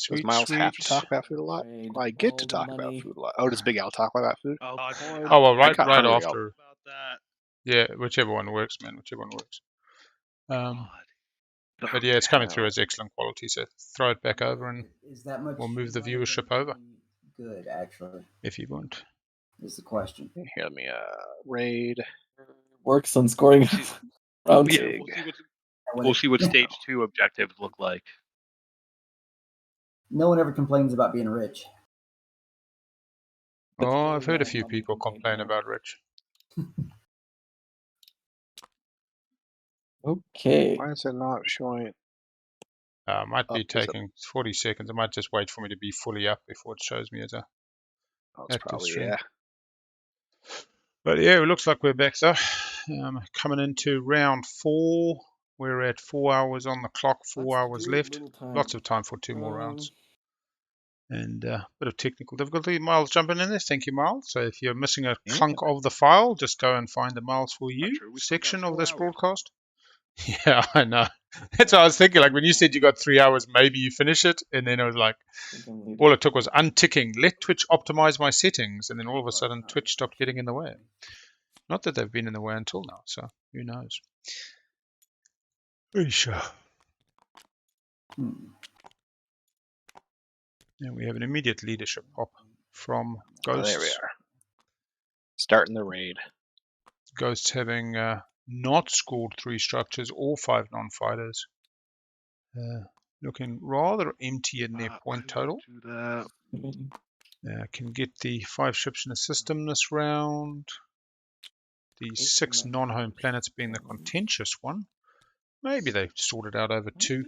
Does Sweet, Miles have to sweet. talk about food a lot? Trade Well, I get all to the talk about money. food a lot. Oh, does Big Al talk about food? Oh, God. Oh, well, I right got hungry. after. About that. Yeah, whichever one works, man. Whichever one works. God. But yeah, it's coming through as excellent quality, so throw it back over and Is that much we'll move the money viewership gonna over be good, actually, if you want. is the question. Here, let me raid. Works on scoring round Yeah, two. we'll see what stage 2 objectives look like. No one ever complains about being rich. Oh, I've heard a few people complain about Rich. Okay. Why is it not showing? Might be Up, taking 40 seconds. I might just wait for me to be fully up before it shows me as a Oh, it's active probably, stream. yeah. But yeah, it looks like we're back though. Coming into round 4. We're at 4 hours on the clock, 4 hours left. Lots of time for 2 more rounds. And a bit of technical difficulty. Miles jumping in there. Thank you, Miles. So if you're missing a clunk of the file, just go and find the Miles for you section of this broadcast. Yeah, I know. That's what I was thinking. Like when you said you got 3 hours, maybe you finish it. And then I was like, all it took was unticking, let Twitch optimize my settings. And then all of a sudden, Twitch stopped getting in the way. Not that they've been in the way until now, so who knows. Sure. And we have an immediate leadership pop from Ghosts. Oh, there we are. Starting the raid. Ghosts having not scored 3 structures or 5 non-fighters. Looking rather empty in their point total. Can get the 5 ships in the system this round. The 6 non-home planets being the contentious one. Maybe they sort it out over 2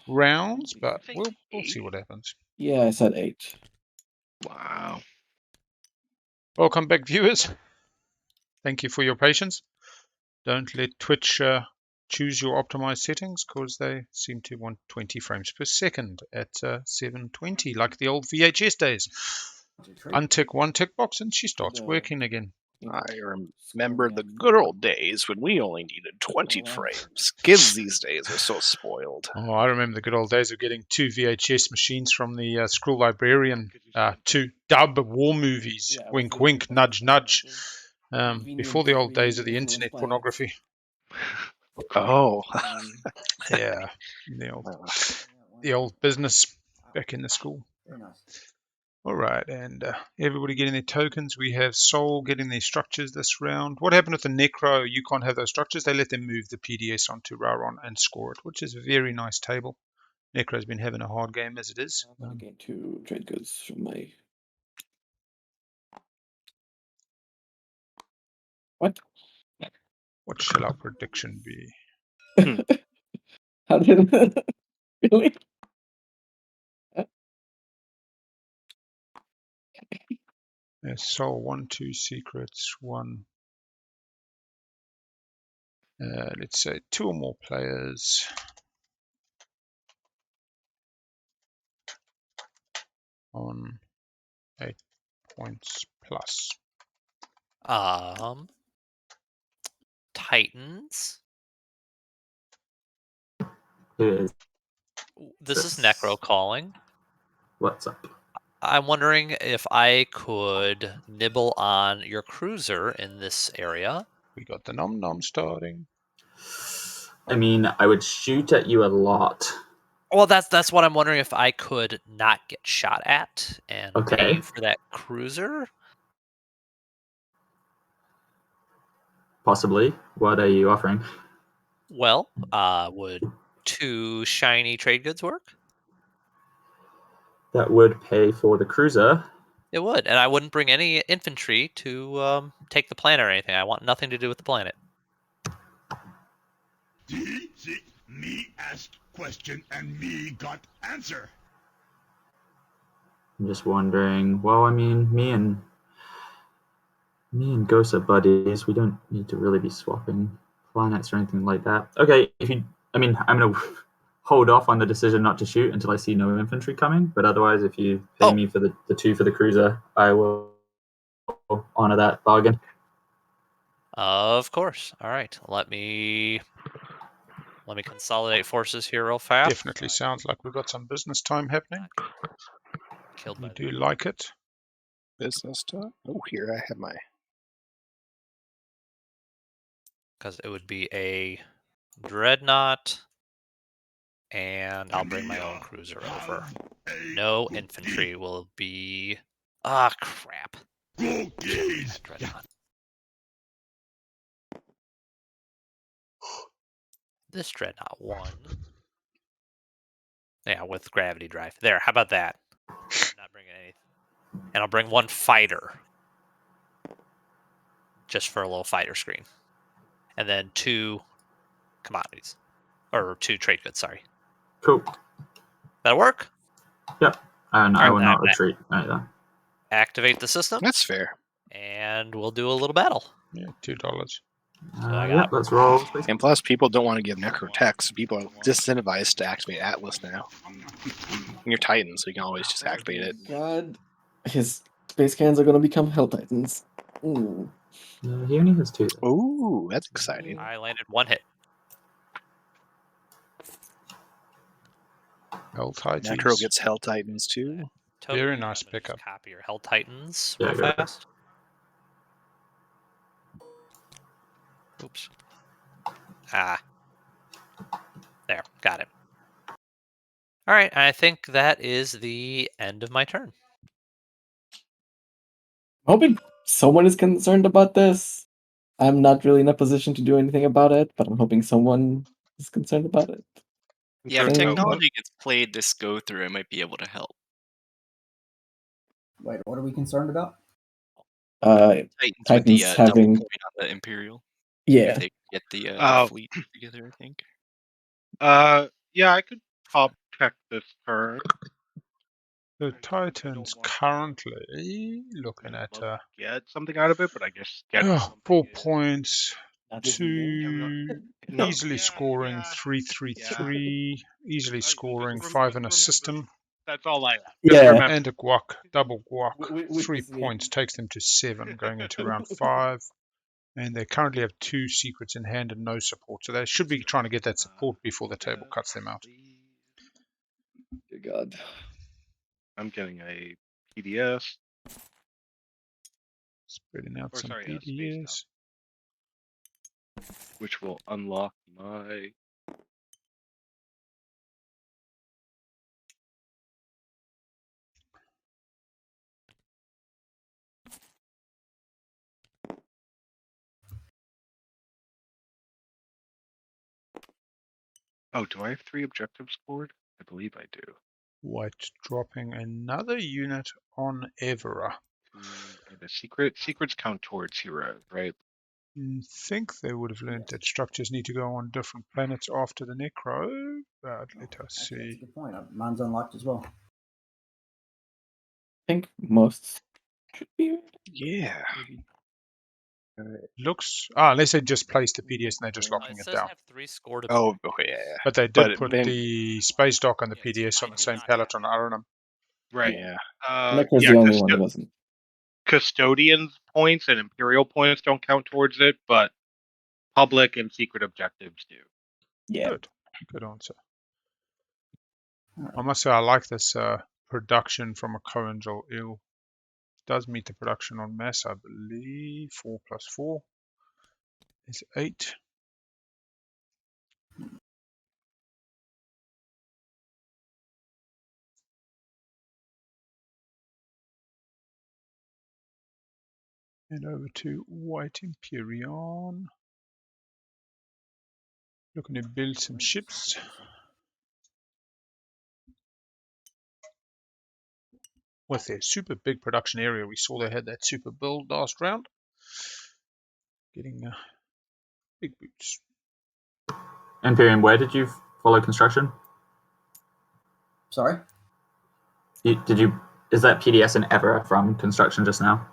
rounds, but we'll see what happens. Yeah, I said 8. Wow. Welcome back, viewers. Thank you for your patience. Don't let Twitch choose your optimized settings because they seem to want 20 frames per second at 720, like the old VHS days. Untick one tick box and she starts working again. I remember the good old days when we only needed 20 frames. Kids these days are so spoiled. Oh, I remember the good old days of getting 2 VHS machines from the school librarian to dub war movies. Wink, wink, nudge, nudge. Before the old days of the internet pornography. Oh. Yeah, the old business back in the school. All right, and everybody getting their tokens. We have Soul getting their structures this round. What happened with the Necro? You can't have those structures. They let them move the PDS onto Rauron and score it, which is a very nice table. Necro's been having a hard game as it is. I'm going to gain 2 trade goods from my... What? What shall our prediction be? How did... Really? Soul 1, 2 secrets, 1. Let's say 2 or more players. On 8 points plus. Titans. Who is This is Necro calling. What's up? I'm wondering if I could nibble on your cruiser in this area. We got the nom nom starting. I mean, I would shoot at you a lot. Well, that's what I'm wondering, if I could not get shot at and pay you for that cruiser. Possibly. What are you offering? Well, would 2 shiny trade goods work? That would pay for the cruiser. It would, and I wouldn't bring any infantry to take the planet or anything. I want nothing to do with the planet. Me asked question and me got answer. I'm just wondering. Well, I mean, me and Ghost are buddies. We don't need to really be swapping planets or anything like that. Okay, I'm gonna hold off on the decision not to shoot until I see no infantry coming. But otherwise, if you pay me for the 2 for the cruiser, I will honor that bargain. Of course. All right. Let me Let me consolidate forces here real fast. Definitely sounds like we've got some business time happening. Killed We by do like it. Business time. Oh, here I have my. because it would be a dreadnought, and I'll bring my own cruiser over. No infantry will be. Ah, crap. Cookies. Dreadnought. This dreadnought won. Yeah, with gravity drive. There, how about that? Not bringing anything. And I'll bring one fighter. Just for a little fighter screen. And then 2 commodities. Or 2 trade goods, sorry. Cool. That'll work? Yep. And I Alright, will then not retreat either. Activate the system. That's fair. And we'll do a little battle. Yeah, $2. I Yep, got- let's roll. Space. And plus, people don't want to give necrotech, so people are disincentivized to activate Atlas now. And you're Titan, so you can always just activate it. God, his space cannons are going to become Hell Titans. Ooh. He only has 2. Ooh, that's exciting. I landed 1 hit. Hell Titans. Necro gets Hell Titans too. Very Toby, nice I'm gonna just pickup. Copy your Hell Titans Yeah, real go for it. fast. Oops. Ah. There, got it. All right, I think that is the end of my turn. I'm hoping someone is concerned about this. I'm not really in a position to do anything about it, but I'm hoping someone is concerned about it. Yeah, if Concerned about technology gets played this go through, it might be able to help. Wait, what are we concerned about? Titans with the Titans double having- point on the Imperial. Yeah. If they get the Oh. fleet together, I think. Yeah, I could pop check this turn. The Titans currently looking at Get something out of it, but I guess get 4 points, Not 2 No. easily scoring, Yeah. 333, easily scoring 5 in a system, That's all I have. Yeah. and a guac, double guac. We- 3 yeah. points takes them to 7 going into round 5. And they currently have 2 secrets in hand and no support, so they should be trying to get that support before the table cuts them out. Dear God. I'm getting a PDS. Spreading out Or some sorry, Space PDS. Which will unlock my. Oh, do I have 3 objectives scored? I believe I do. White dropping another unit on Evera. And the secrets count towards heroes, right? Think they would have learned that structures need to go on different planets after the Necro, but let us That's a see. good point. Mine's unlocked as well. I think most should be. Yeah. Looks unless they just placed the PDS and they're just It locking it says down. I have 3 scored. Oh, okay, yeah. But they did But put then- the space dock and the PDS on the same pallet on Aranum. Right. Yeah. Necro's the only one that doesn't. Custodians points and Imperial points don't count towards it, but public and secret objectives do. Yeah. Good answer. I must say I like this production from a co-angel eel. Does meet the production on mass, I believe. 4 plus 4 is 8. And over to White Imperium. Looking to build some ships. With their super big production area, we saw they had that super build last round. Getting big boots. Imperium, where did you follow construction? Sorry? Did you? Is that PDS and Evera from construction just now?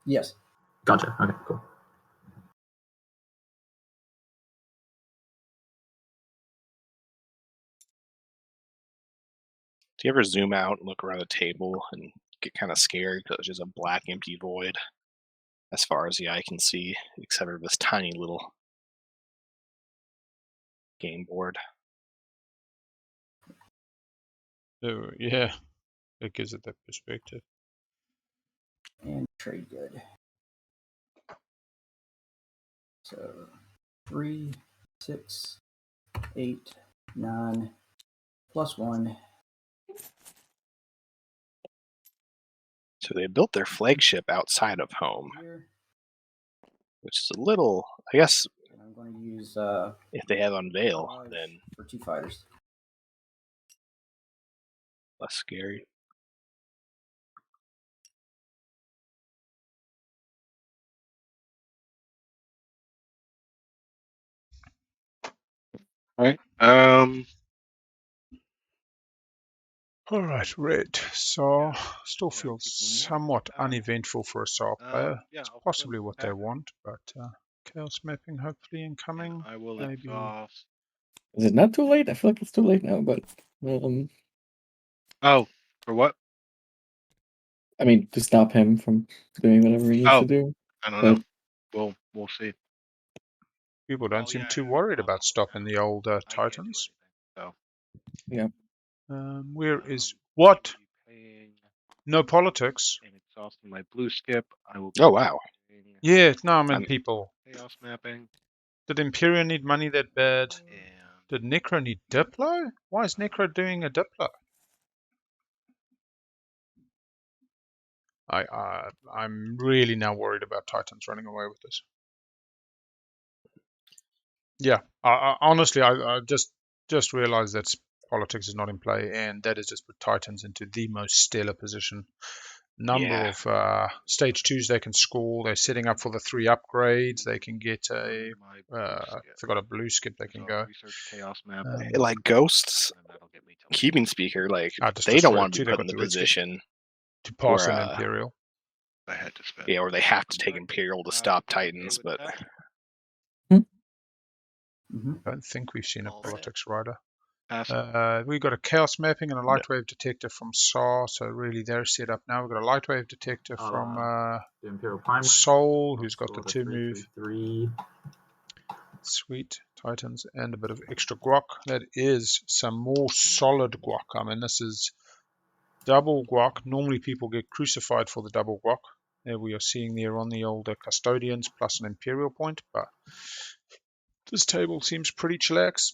Yes. Gotcha. Okay, cool. Do you ever zoom out and look around the table and get kind of scared because it's just a black, empty void as far as the eye can see, except for this tiny little game board. So, yeah, it gives it that perspective. And trade good. So 3, 6, 8, 9, +1. So they built their flagship outside of home, Here. which is a little, I guess, And I'm going to use if they have Unveil, then for 2 fighters. less scary. All right. All right, red. So still Yeah, feels keep moving. somewhat uneventful for a SAR player. Yeah, It's I'll possibly flip what they back. want, but chaos mapping hopefully incoming. I will Maybe. exhaust. Is it not too late? I feel like it's too late now, but Oh, for what? I mean, to stop him from doing whatever he needs to do. I don't But know. We'll see. People don't seem too worried about stopping the old Titans. So yeah. Where is what? paying No politics. and exhausting my blue skip. I will. Oh wow. Yeah, no, I mean people. Chaos mapping. Did Imperium need money that bad? And Did Necro need Diplo? Why is Necro doing a Diplo? I'm really now worried about Titans running away with this. Yeah, honestly, I just realized that politics is not in play, and that has just put Titans into the most stellar position. Number of stage 2s they can score. They're setting up for the 3 upgrades. They can get a if they've got a blue skip, they can go. research chaos map. Like Ghosts, Keeping Speaker, like they don't want to be put in the position to pass where, an Imperial. I had to spend. Yeah, or they have to take Imperial to stop Titans, but I don't think we've seen a All politics rider. Pass. We've got a chaos mapping and a light wave detector from SAR, so really they're set up now. We've got a light wave detector from the Imperial Primary. Soul, who's got the 2 3, move. 3. Sweet Titans and a bit of extra guac. That is some more solid guac. I mean, this is double guac. Normally people get crucified for the double guac. There we are seeing there on the older custodians plus an Imperial point, but this table seems pretty chillax.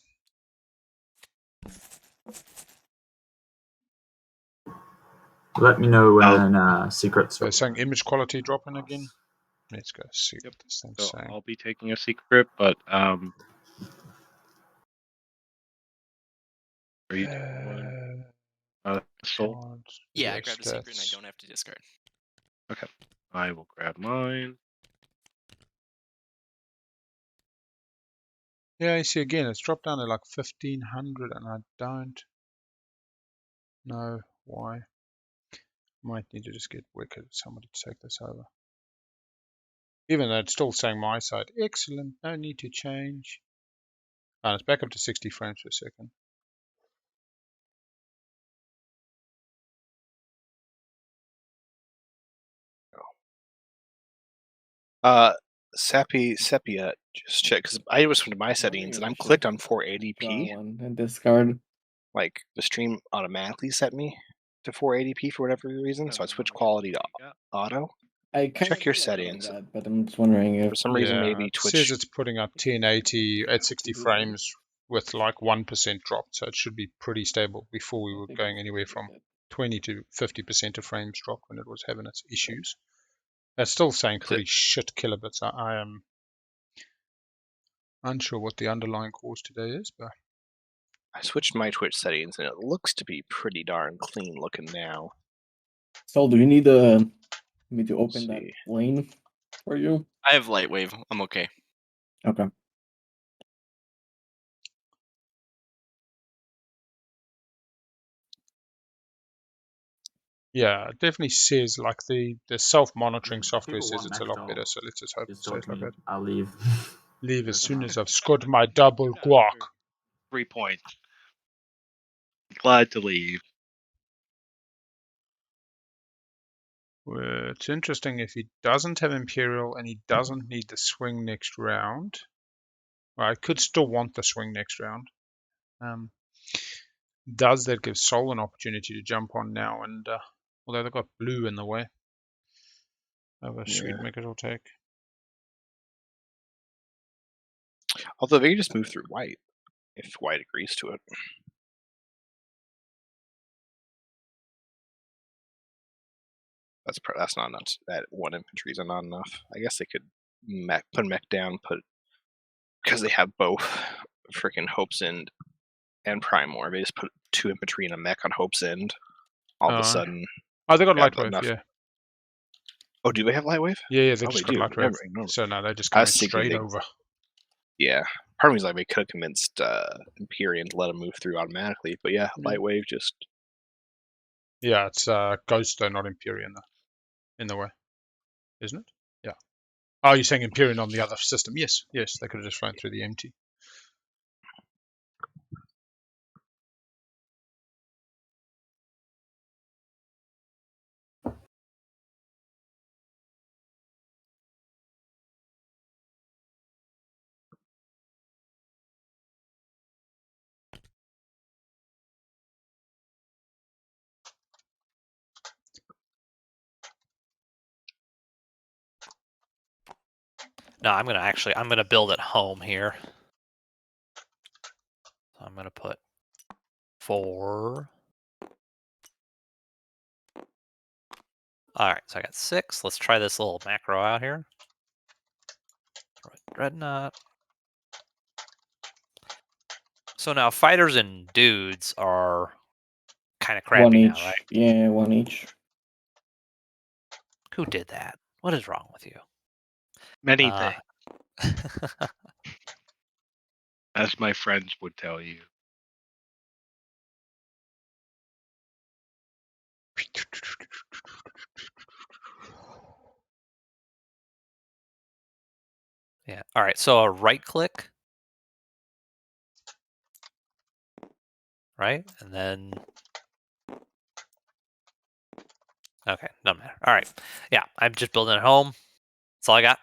Let me know when secrets. They're saying image quality dropping again. Let's go see what this thing's So saying. I'll be taking a secret, but are you doing one? Soul? Yeah, I grabbed a secret and I don't have to discard. Okay. I will grab mine. Yeah, you see again, it's dropped down to like 1500 and I don't know why. Might need to just get Wicked, somebody to take this over. Even though it's still saying my side, excellent, no need to change. And it's back up to 60 frames per second. Sepia, just check, because I was into my settings and I'm clicked on 480p. One and discard. Like the stream automatically set me to 480p for whatever reason, so I switched quality to auto. I kind Check your settings. that, but I'm just wondering if for some reason maybe it Twitch says it's putting up 1080 at 60 frames with like 1% drop, so it should be pretty stable. Before we were going anywhere from 20 to 50% of frames drop when it was having its issues. It's still saying pretty shit kilobits. I am unsure what the underlying cause today is, but I switched my Twitch settings and it looks to be pretty darn clean looking now. So do you need me to open that lane for you? I have light wave. I'm okay. Okay. yeah, it definitely says like the self-monitoring software says it's a lot better, so let's just hope it stays like that. I'll leave. Leave as soon as I've scored my double guac. 3 points. Glad to leave. It's interesting if he doesn't have Imperial and he doesn't need the swing next round. Well, I could still want the swing next round. Does that give Sol an opportunity to jump on now? And although they've got blue in the way, over sweet make it or take. Although they can just move through white if white agrees to it. That's not enough. That one infantry is not enough. I guess they could put mech down, because they have both freaking Hope's End and Primor. They just put 2 infantry and a mech on Hope's End. All of a sudden. Oh, they got light wave. Yeah. Oh, do they have light wave? Yeah, they just got light wave. So no, they just come straight over. Yeah. Part of me is like they could have convinced Imperium to let them move through automatically, but yeah, light wave just. Yeah, it's Ghost though, not Imperium though, in the way, isn't it? Yeah. Oh, you're saying Imperium on the other system? Yes, yes, they could have just flown through the empty. No, I'm gonna build at home here. So I'm gonna put 4. All right, so I got 6. Let's try this little macro out here. Dreadnought. So now fighters and dudes are kind of crappy 1 each. now, right? Yeah, 1 each. Who did that? What is wrong with you? Many things. As my friends would tell you. Yeah. All right. So a right click, right, and then. Okay, doesn't matter. All right. Yeah, I'm just building at home. That's all I got.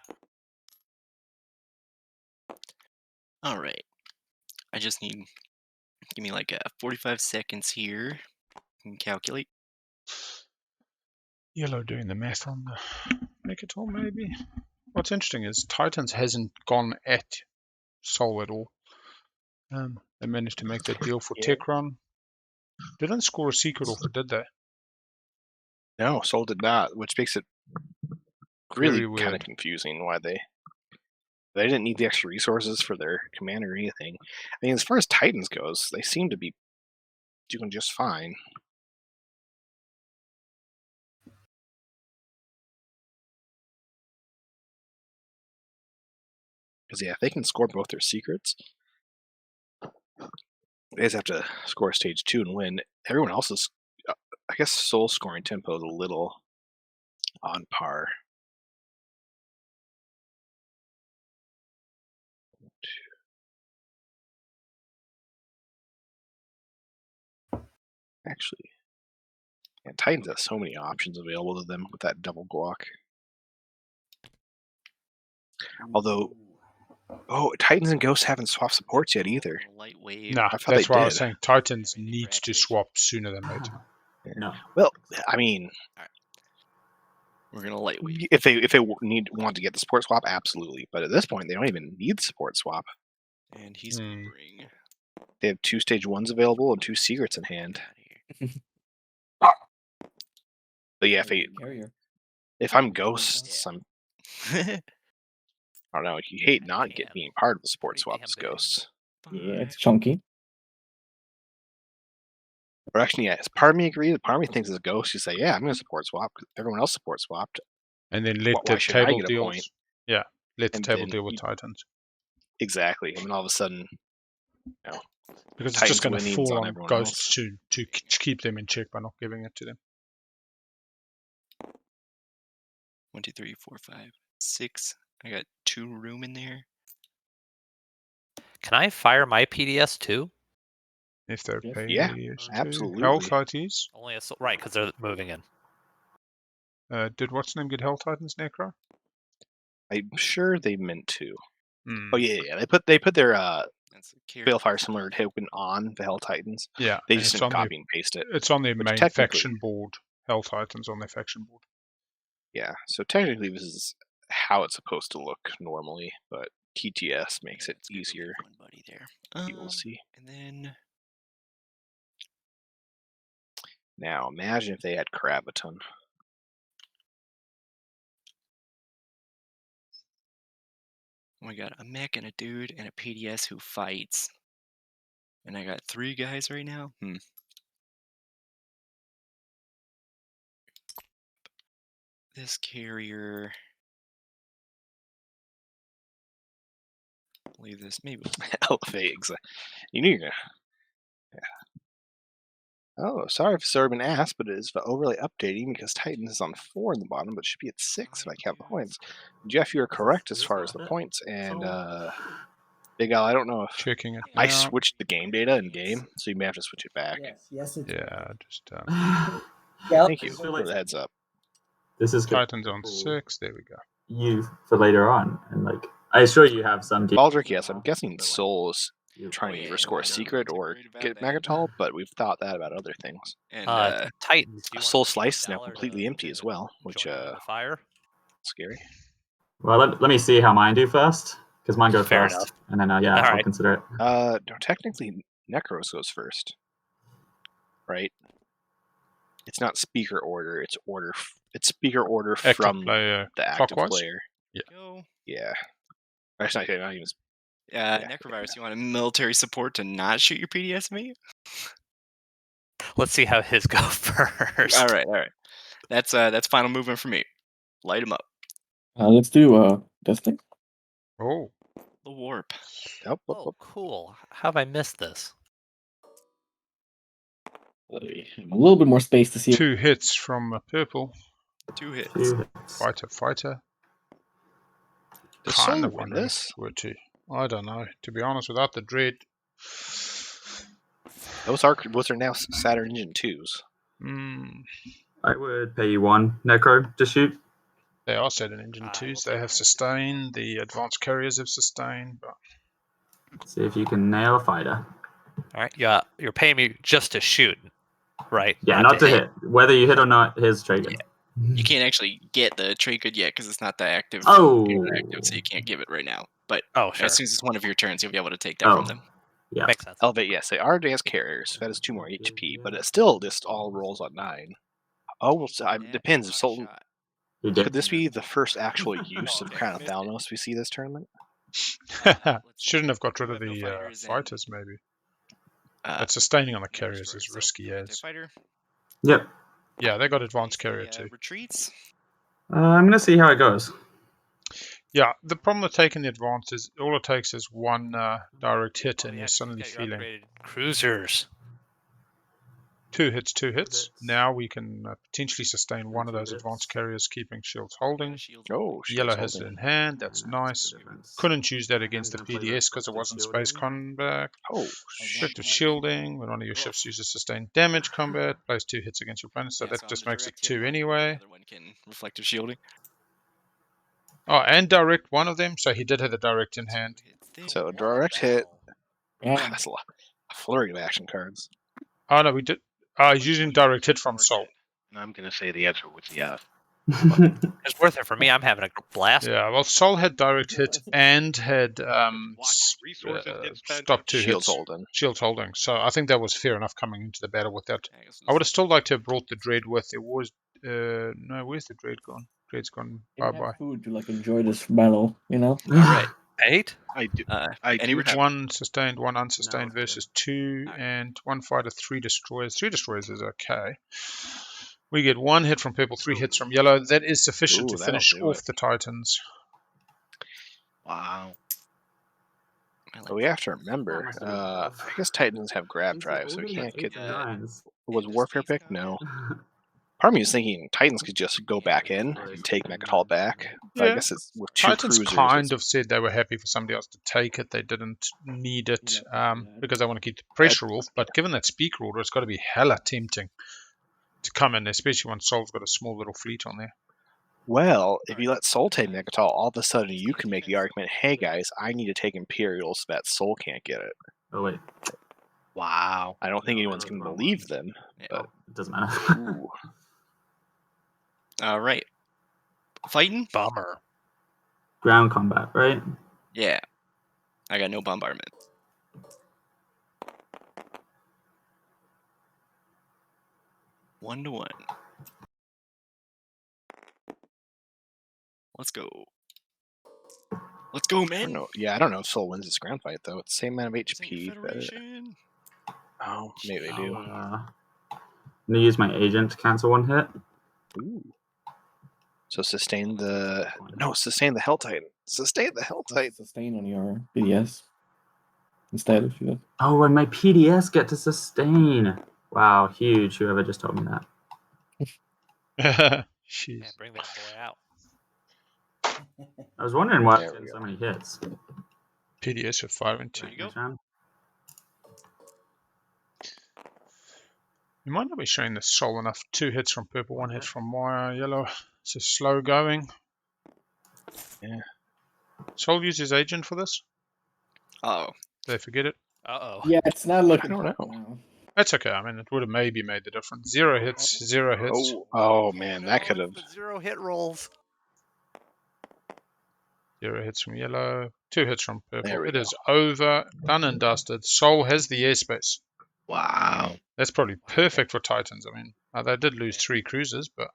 All right. I just need. Give me like 45 seconds here. And calculate. Yellow doing the math on the make it all maybe. What's interesting is Titans hasn't gone at Sol at all. They managed to make that deal for Tekron. Didn't score a secret off it, did they? No, Sol did not, which makes it really kind of confusing why they didn't need the extra resources for their commander or anything. I mean, as far as Titans goes, they seem to be doing just fine. Because yeah, if they can score both their secrets, they just have to score stage 2 and win. Everyone else's, I guess, Sol scoring tempo is a little on par. Actually, yeah, Titans have so many options available to them with that double guac. Although, Titans and Ghosts haven't swapped supports yet either. Light wave. No, that's why I was saying Titans need to swap sooner than later. No. Well, I mean, we're gonna light wave. If they want to get the support swap, absolutely. But at this point, they don't even need the support swap. And he's gonna bring. They have 2 stage 1s available and 2 secrets in hand. But yeah, if I'm Ghosts, I'm. I don't know. You hate not being part of the support swap as Ghosts. Yeah, it's chunky. Or actually, yeah, part of me agrees. Part of me thinks as a Ghost, you say, yeah, I'm going to support swap because everyone else support swapped. And then let the table deal. Yeah, let the table deal with Titans. Exactly. And then all of a sudden, because it's just going to fall on Ghosts to keep them in check by not giving it to them. 1, 2, 3, 4, 5, 6. I got 2 room in there. Can I fire my PDS too? If they're paid, yeah, absolutely. Hell Titans. Only right, because they're moving in. Did what's name get Hell Titans Necro? I'm sure they meant to. Oh yeah. They put their Qualifier similar token on the Hell Titans. Yeah, They and just it's didn't on copy and paste it. It's on their which main technically- faction board. Hell Titans on their faction board. Yeah, so technically this is how it's supposed to look normally, but TTS makes it easier. One buddy there. You will see. And then Now imagine if they had Cravaton. oh my god, a mech and a dude and a PDS who fights. And I got 3 guys right now? This carrier. Leave this. Maybe. Elevate. You knew you're gonna. Yeah. Oh, sorry if it's already been asked, but it is overly updating because Titans is on 4 in the bottom, but it should be at 6 if I count the points. Jeff, you are correct as far as the points, and Big Al, I don't know if Checking it. I now. switched the game data in game, so you may have to switch it back. Yes, it's Yeah, just Thank you I feel for like the heads up. This is good Titans on 6. There we go. you for later on, and like I assure you have some. Baldric, yes, I'm guessing Soul is You- trying to yeah, either score a I don't know secret too or worried about get that. Magatol, but we've thought that about other things. And Titans. do you Soul want to Slice is now $1 completely empty as well, which join in the fire? scary. Well, let me see how mine do first, because mine go Fair first, enough. and then yeah, All I'll right. consider it. No, technically Necros goes first, right? It's not speaker order; it's order. It's speaker order Active from player the active clockwise? player. go. Yeah, actually, not even. Necrovirus, you want a military support to not shoot your PDS mate? Let's see how his go first. All right. That's final movement for me. Light him up. Let's do this thing. Oh, The warp. Oh, cool. How have I missed this? A little bit more space to see. 2 hits from purple. 2 hits. 2 hits. Fighter. Does Kind Soul of win wondering this? if we're to. I don't know. To be honest, without the dread. Those are now Saturn Engine 2s. I would pay you 1 necro to shoot. They are Saturn Engine 2s. They have sustain. The advanced carriers have sustain. But See if you can nail a fighter. All right. Yeah, you're paying me just to shoot, right? Yeah, not to hit. Whether you hit or not, here's trade good. You can't actually get the trade good yet because it's not the active. Oh. Active, so you can't give it right now. But Oh, sure. as soon as it's one of your turns, you'll be able to take that from them. Yeah. Makes sense. Elevate, yes, they are advanced carriers. That is 2 more HP, but it still just all rolls on 9. Oh, well, it depends. If Sultan, could this be the first actual use of Crown of Thalnos we see this tournament? shouldn't have got rid of the fighters, maybe. But sustaining on the carriers is risky as. Yep. Yeah, they got advanced carrier too. Retreats. I'm gonna see how it goes. Yeah, the problem with taking the advance is all it takes is 1 direct hit, and you're suddenly feeling cruisers. 2 hits. Now we can potentially sustain 1 of those advanced carriers, keeping shields holding. Oh, Yellow has it in hand. That's nice. Couldn't use that against the PDS because it wasn't space combat. Oh, Effective shielding. When one of your ships uses sustained damage combat, place 2 hits against your opponent. So that just makes it 2 anyway. The other one can reflective shielding. Oh, and direct 1 of them. So he did have the direct in hand. So direct hit. Yeah. That's a flurry of action cards. Oh no, we did. He's using direct hit from Soul. I'm going to say the answer was yes. It's worth it for me. I'm having a blast. Yeah, well, Soul had direct hit and had stop 2 Shields hits. holding. Shields holding. So I think that was fair enough coming into the battle with that. I would have still liked to have brought the Dread with. It was no, where's the Dread gone? Dread's gone. Bye bye. Food to enjoy this battle, you know. All right. 8? I do. Any retreat? 1 sustained, 1 unsustained versus 2, and 1 fighter, 3 destroyers. 3 destroyers is okay. We get 1 hit from purple, 3 hits from yellow. That is sufficient to finish off the Titans. Wow. But we have to remember, I guess Titans have grab drive, so we can't get Was Warfare picked? No. Part of me is thinking Titans could just go back in and take Megatol back. But Yeah. I guess it's with 2 Titans cruisers. kind of said they were happy for somebody else to take it. They didn't need it because they want to keep the pressure off. But given that speaker order, it's got to be hella tempting to come in, especially when Soul's got a small little fleet on there. Well, if you let Soul take Mechatol, all of a sudden you can make the argument, hey guys, I need to take Imperial so that Soul can't get it. Oh wait. Wow. I don't think No, anyone's that was going the to wrong believe one. them, Yeah. but It doesn't matter. ooh. All right. Fighting? Bummer. Ground combat, right? Yeah. I got no bombardment. One to one. Let's go. Let's go, I don't man. know. Yeah, I don't know if Soul wins this ground fight though. It's the same amount of Send HP. But, Federation. oh, maybe they do. I'm gonna use my agent to cancel one hit. Ooh. So sustain the Hell Titan. Sustain the Hell Titan. Sustain on your BDS instead if you. Oh, and my PDS get to sustain. Wow, huge! Whoever just told me that. Yeah, Jeez. bring that boy out. I was wondering why I There was we getting go. so many hits. PDS with 5 and 2. There you go. Next round. You might not be showing the Soul enough. 2 hits from purple, 1 hit from yellow. It's just slow going. Yeah. Soul uses agent for this. Oh. Did they forget it? Uh-oh. Yeah, it's not looking. I don't hot know. now. That's okay. I mean, it would have maybe made the difference. 0 hits, 0 hits. Oh man, that could have. The 0 hit rolls. 0 hits from yellow, 2 hits from There purple. we It go. is over, done and dusted. Soul has the airspace. Wow. That's probably perfect for Titans. I mean, they did lose 3 cruisers, but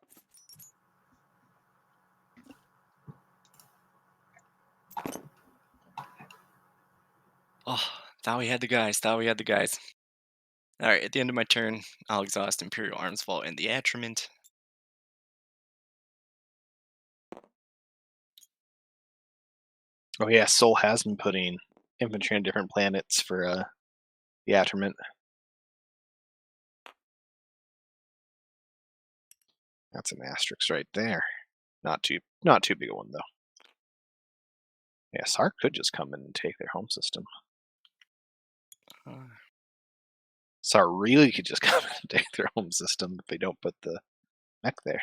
Oh, thought we had the guys. Thought we had the guys. All right, at the end of my turn, I'll exhaust Imperial Arms Vault and the Attrament. Oh yeah, Soul has been putting infantry on different planets for the Attrament. That's an asterisk right there. Not too big a one though. Yeah, Sark could just come in and take their home system. Sark really could just come in and take their home system if they don't put the mech there.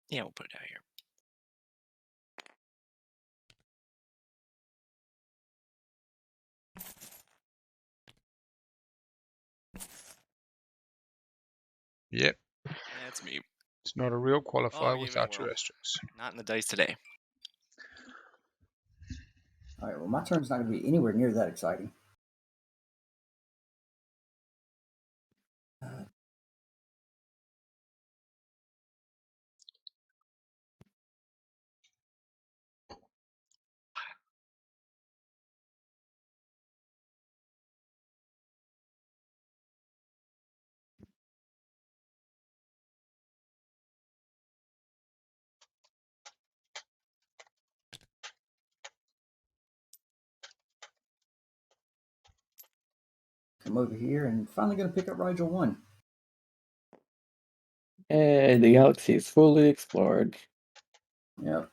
Yeah, we'll put it out here. yep, That's me. it's not a real qualifier Oh, without even your well. asterisks. Not in the dice today. All right, well, my turn's not going to be anywhere near that exciting. Come over here and finally going to pick up Rigel 1. Hey, the galaxy is fully explored. Yep.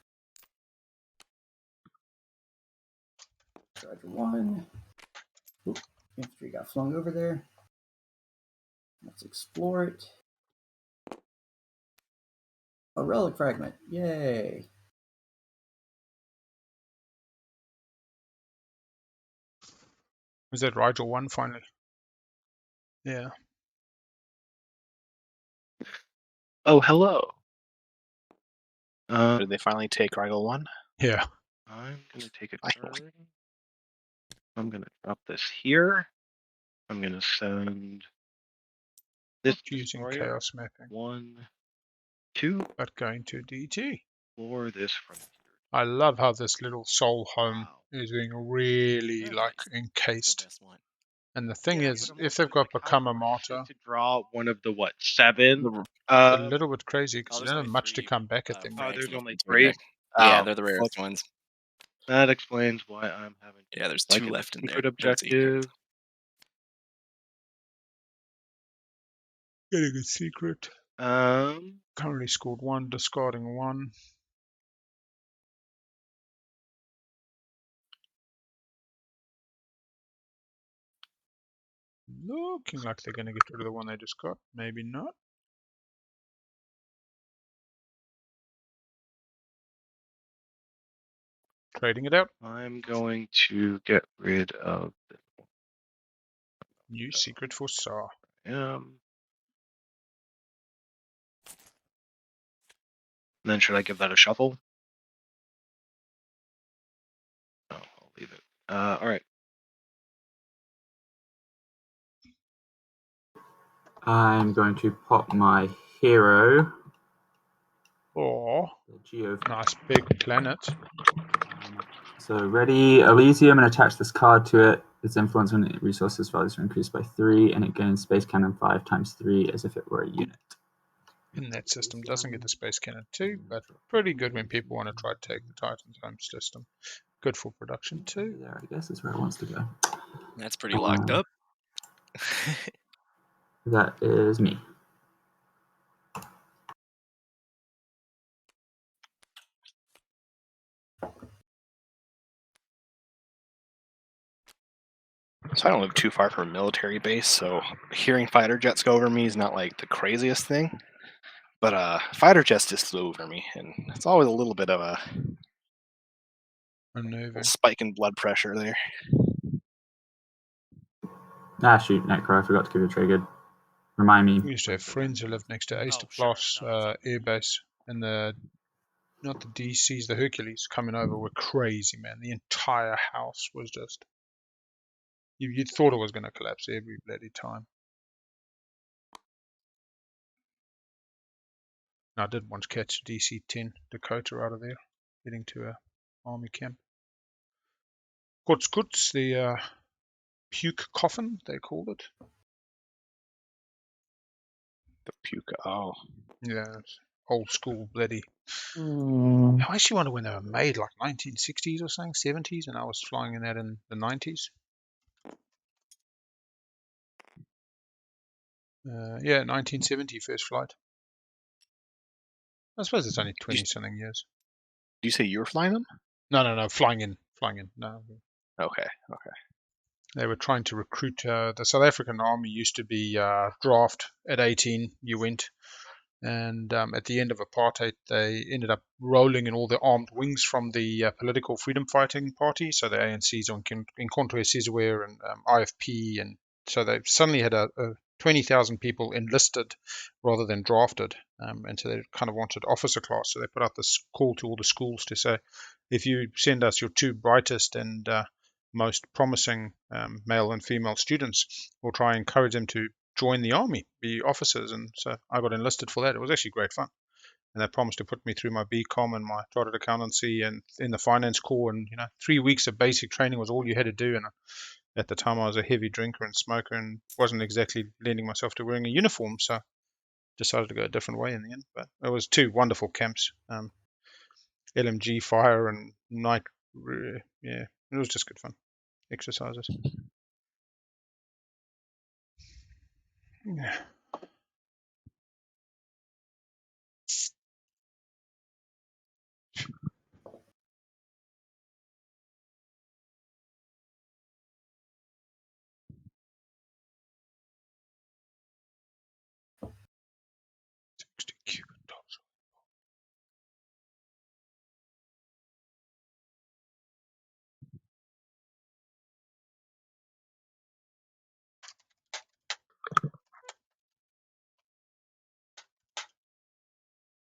Rigel 1. Oop, infantry got flung over there. Let's explore it. A relic fragment. Yay. Was that Rigel 1 finally? Yeah. Oh, hello. Did they finally take Rigel 1? Yeah. I'm gonna take a Finally. turn. I'm gonna drop this here. I'm gonna send this Not using destroyer. chaos mapping, 1, 2, but going to DT. for this frontier. I love how this little Soul home Wow. is being really That's like nice. encased. The best one. And the thing Yeah, is, but I'm if also they've got like, how Become a crazy Martyr, to draw one of the 7? it's a little bit crazy because Oh, you there's don't have only much to 3 come back at them. Oh, frags there's in the only inventory 3. deck. Yeah, Oh, they're the well, rarest ones. that explains why I'm having Yeah, there's like 2 a left in there. secret No secret. objective. Getting a secret. Currently scored 1, discarding 1. Looking like they're going to get rid of the one they just got. Maybe not. Trading it out. I'm going to get rid of this New secret for SAR. one. And then should I give that a shuffle? No, I'll leave it. All right. I'm going to pop my hero. Oh, Geo. nice big planet. So ready, Elysium, and attach this card to it. Its influence on resources values are increased by 3, and it gains Space Cannon 5 times 3 as if it were a unit. In that system doesn't get the Space Cannon 2, but pretty good when people want to try to take the Titans home system. Good for production too. There, I guess is where it wants to go. That's pretty locked up. That is me. So I don't live too far from a military base, so hearing fighter jets go over me is not like the craziest thing. But fighter jets just flew over me, and it's always a little bit of a Unnerving. spike in blood pressure there. Ah, shoot, Necro, I forgot to give you a trigger. Remind me. We used to have friends who lived next to East Oh, sure. Plus No, Air Base, and not the DCs, the Hercules coming over were crazy, man. The entire house was just, you thought it was going to collapse every bloody time. I did once catch a DC-10 Dakota out of there, heading to a army camp. Kuts, the puke coffin, they called it. The puke. Oh, Yeah, it's old school bloody. Hmm. I actually wonder when they were made, like 1960s or something, 70s, and I was flying in that in the 90s. Yeah, 1970 first flight. I suppose it's only 20 something years. do you say you were flying them? No, flying in. No, Okay. they were trying to recruit. The South African Army used to be draft at 18. You went, and at the end of apartheid, they ended up rolling in all the armed wings from the political freedom fighting party. So the ANC's on Incontro Sizwe and IFP, and so they suddenly had a 20,000 people enlisted rather than drafted, and so they kind of wanted officer class. So they put out this call to all the schools to say, if you send us your 2 brightest and most promising male and female students, we'll try and encourage them to join the army, be officers. And so I got enlisted for that. It was actually great fun. And they promised to put me through my BCom and my chartered accountancy and in the finance corps. And 3 weeks of basic training was all you had to do. And at the time, I was a heavy drinker and smoker and wasn't exactly lending myself to wearing a uniform. So decided to go a different way in the end. But it was 2 wonderful camps. LMG fire and night. Yeah, it was just good fun. Exercises. Yeah.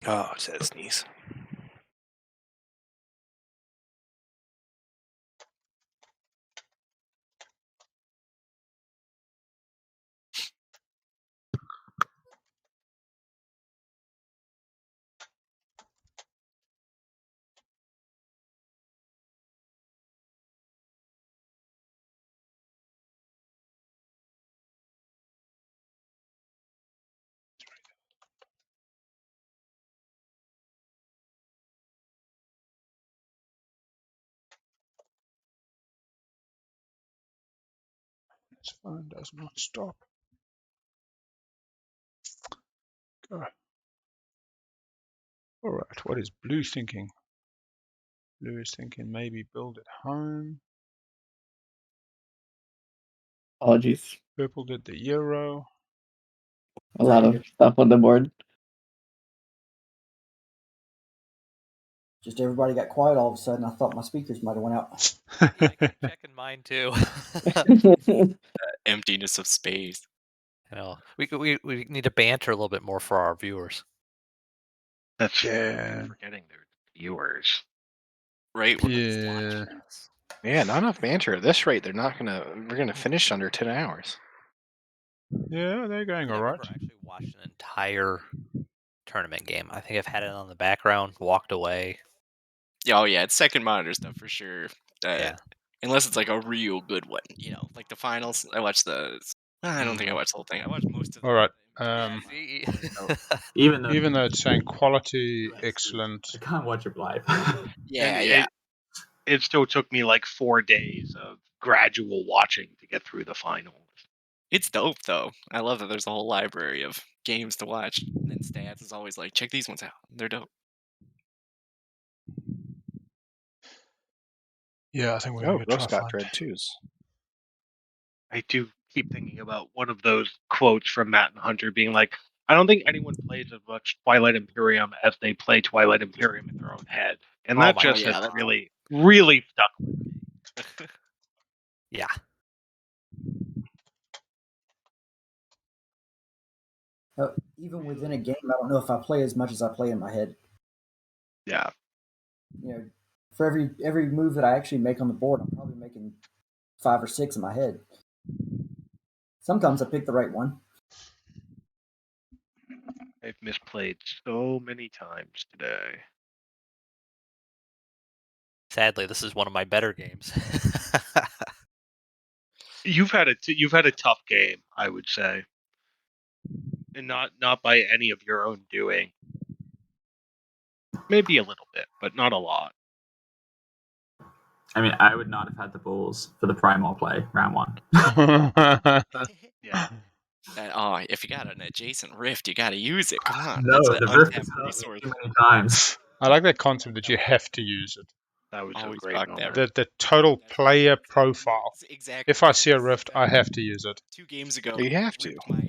Oh, it said sneeze. This phone does not stop. Go. All right, what is blue thinking? Blue is thinking maybe build at home. Apologies. Purple did the Euro. A lot of stuff on the board. Just everybody got quiet all of a sudden. I thought my speakers might have went out. Yeah, I keep checking mine too. Emptiness of space. You know, we need to banter a little bit more for our viewers. That's Yeah. forgetting their viewers. Right? Yeah. Yeah, not enough banter. At this rate, we're gonna finish under 10 hours. Yeah, they're going I've all right. never actually watched an entire tournament game. I think I've had it on the background, walked away. Oh yeah, it's second monitor stuff for sure. Yeah. Unless it's like a real good one, you know, like the finals. I watched the. I don't think I watched the whole thing. I watched most of. All right. Even though it's saying quality excellent. I can't watch it live. Yeah. It still took me like 4 days of gradual watching to get through the finals. It's dope though. I love that there's a whole library of games to watch, and then stats is always like, check these ones out. They're dope. Yeah, I think we're Oh, going to try Ghost got find. Dread 2s. I do keep thinking about one of those quotes from Matt and Hunter being like, I don't think anyone plays as much Twilight Imperium as they play Twilight Imperium in their own head. And that just has really, really stuck with me. Yeah. Even within a game, I don't know if I play as much as I play in my head. Yeah. You know, for every move that I actually make on the board, I'm probably making 5 or 6 in my head. Sometimes I pick the right one. I've misplayed so many times today. Sadly, this is one of my better games. You've had a tough game, I would say, and not by any of your own doing. Maybe a little bit, but not a lot. I mean, I would not have had the balls for the Primal play round 1. Yeah. If you got an adjacent rift, you got to use it. Come on. No, that's the an rift is untapped resource. too many times. I like that concept that you have to use it. That was Always a great rock moment. that. The total player profile. Exactly. If I see a rift, I have to use it. 2 games ago, You have to. my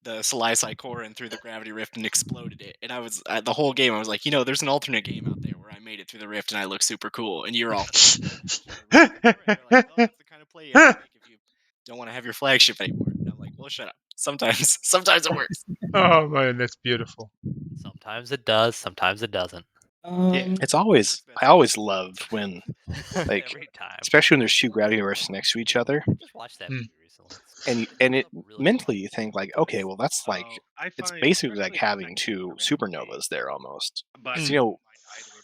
the Salisai core in through the gravity rift and exploded it, and I was the whole game. I was like, there's an alternate game out there where I made it through the rift and I look super cool, and you're all. They're like, oh, that's the kind of play you have to make if you don't want to have your flagship anymore. And I'm like, well, shut up. Sometimes it works. Oh man, that's beautiful. Sometimes it does, sometimes it doesn't. It's always I always love when like Every time. especially when there's 2 gravity rifts next to each other. Just watched that movie recently. And it mentally you think like, okay, well that's like it's basically like having 2 supernovas there almost. But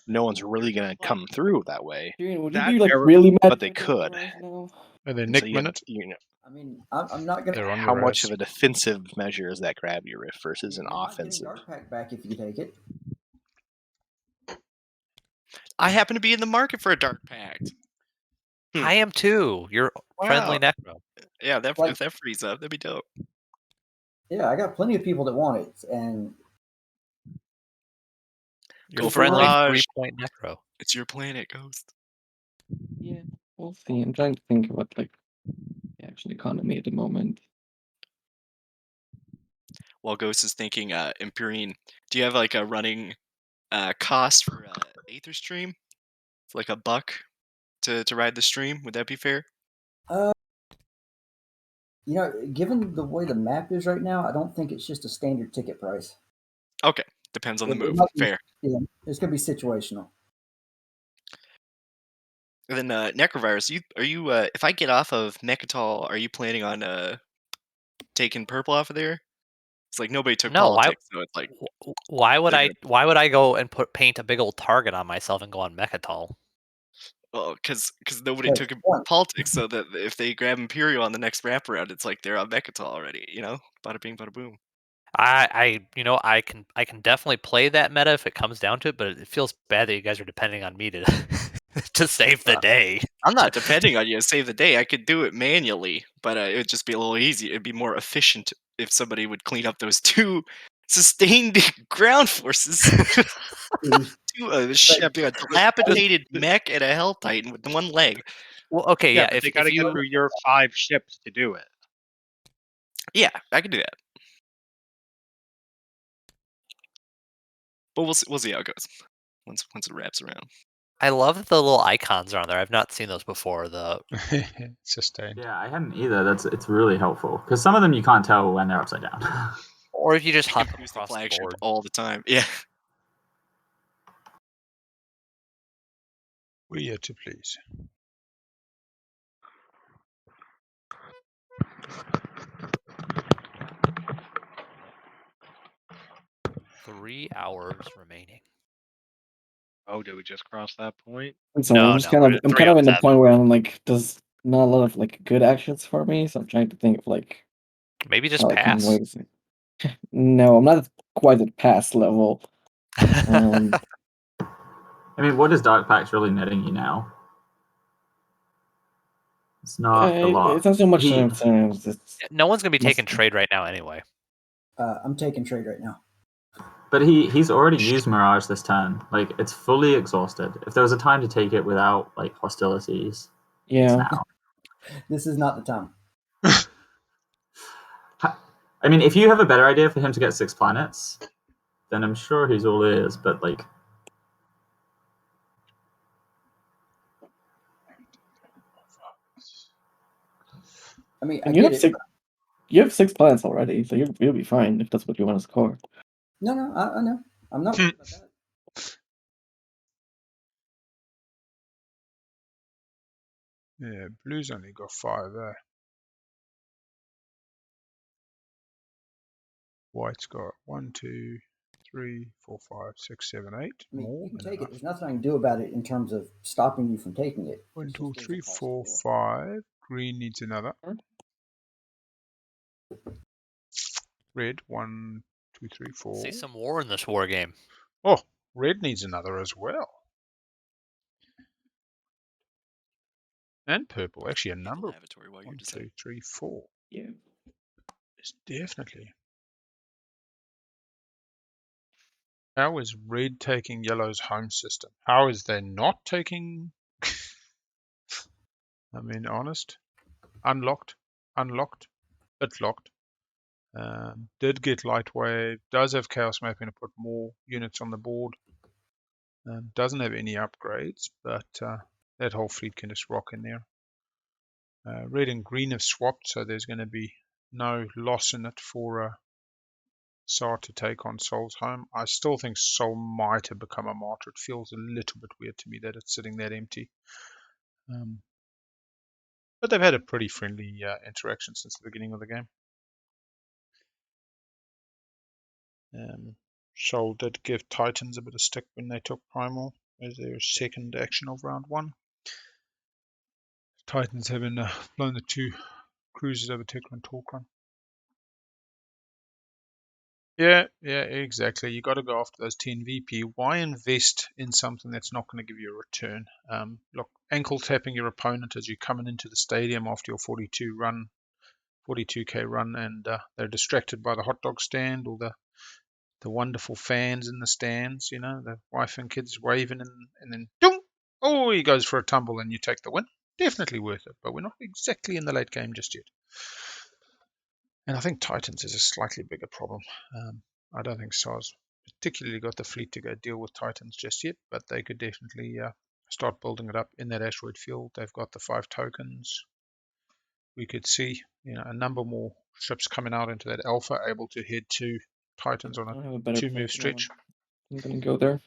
no one's really gonna come through that way. Would you be like really mad? But they could. And then Nick Minute. I mean, I'm not gonna. How much of a defensive measure is that gravity rift versus an offensive? Dark Pack back if you take it. I happen to be in the market for a Dark Pact. I am too. You're friendly necro. Yeah, if that frees up, that'd be dope. Yeah, I got plenty of people that want it, and You're friendly 3-point necro. It's your planet, Ghost. Yeah, we'll see. I'm trying to think about like the actual economy at the moment. While Ghost is thinking, Imperium, do you have like a running cost for Aether stream? It's like $1 to ride the stream. Would that be fair? Given the way the map is right now, I don't think it's just a standard ticket price. Okay, depends on the move. Fair. Yeah, it's gonna be situational. And then Necrovirus, are you if I get off of Mechatol, are you planning on taking purple off of there? It's like nobody took politics, so it's like why would I go and paint a big old target on myself and go on Mechatol? Well, because nobody took politics, so that if they grab Imperial on the next wraparound, it's like they're on Mechatol already, Bada bing, bada boom. I can definitely play that meta if it comes down to it, but it feels bad that you guys are depending on me to to save the day. I'm not depending on you to save the day. I could do it manually, but it would just be a little easier. It'd be more efficient if somebody would clean up those 2 sustained ground forces. A dilapidated mech and a Hell Titan with 1 leg. Well, okay, yeah. If they got to get through your 5 ships to do it. Yeah, I can do that. But we'll see how it goes. once it wraps around. I love that the little icons are on there. I've not seen those before. Sustained. Yeah, I hadn't either. It's really helpful because some of them you can't tell when they're upside down. Or if you just You hop can use the across the flagship board. all the time. Yeah. We're here to please. Three hours remaining. Oh, did we just cross that point? I'm sorry, I'm just kind of I'm kind of in the point where I'm like, there's not a lot of like good actions for me, so I'm trying to think of like maybe just how I can pass. wait. No, I'm not quite at pass level. I mean, what is Dark Pact really netting you now? It's not a lot. It's not so much. No one's gonna be taking trade right now anyway. I'm taking trade right now. But he's already used Mirage this turn. Like, it's fully exhausted. If there was a time to take it without like hostilities, it's now. This is not the time. I mean, if you have a better idea for him to get 6 planets, then I'm sure he's all ears. But like, I mean, and you have 6 planets already, so you'll be fine if that's what you want to score. No, I know. I'm not worried about that. Yeah, blue's only got 5 there. White's got 1, 2, 3, 4, 5, 6, 7, 8. I mean, More you can than take enough. it. There's nothing I can do about it in terms of stopping you from taking it. 1, It's 2, just 3, there's a cost 4, for it. 5. Green needs another. Red, 1, 2, 3, 4. See some war in this war game. Oh, red needs another as well. And purple, actually a number. Lavatory while 1, you're 2, 3, 4. Yeah. It's definitely. How is red taking yellow's home system? How is they not taking? I mean, honest. Unlocked. It's locked. Did get lightweight. Does have chaos mapping to put more units on the board. Doesn't have any upgrades, but that whole fleet can just rock in there. Red and green have swapped, so there's going to be no loss in it for Saar to take on Sol's home. I still think Sol might have become a martyr. It feels a little bit weird to me that it's sitting that empty. But they've had a pretty friendly interaction since the beginning of the game. Sol did give Titans a bit of stick when they took Primal as their second action of round 1. Titans having blown the 2 cruisers over Tekla and Torquon. Yeah, exactly. You got to go after those 10 VP. Why invest in something that's not going to give you a return? Look, ankle tapping your opponent as you're coming into the stadium after your 42k run, and they're distracted by the hot dog stand or the wonderful fans in the stands. You know, the wife and kids waving, and then dong! Oh, he goes for a tumble, and you take the win. Definitely worth it, but we're not exactly in the late game just yet. And I think Titans is a slightly bigger problem. I don't think SAR's particularly got the fleet to go deal with Titans just yet, but they could definitely start building it up in that asteroid field. They've got the 5 tokens. We could see, a number more ships coming out into that alpha, able to head to Titans on a 2-move stretch. I'm gonna go there.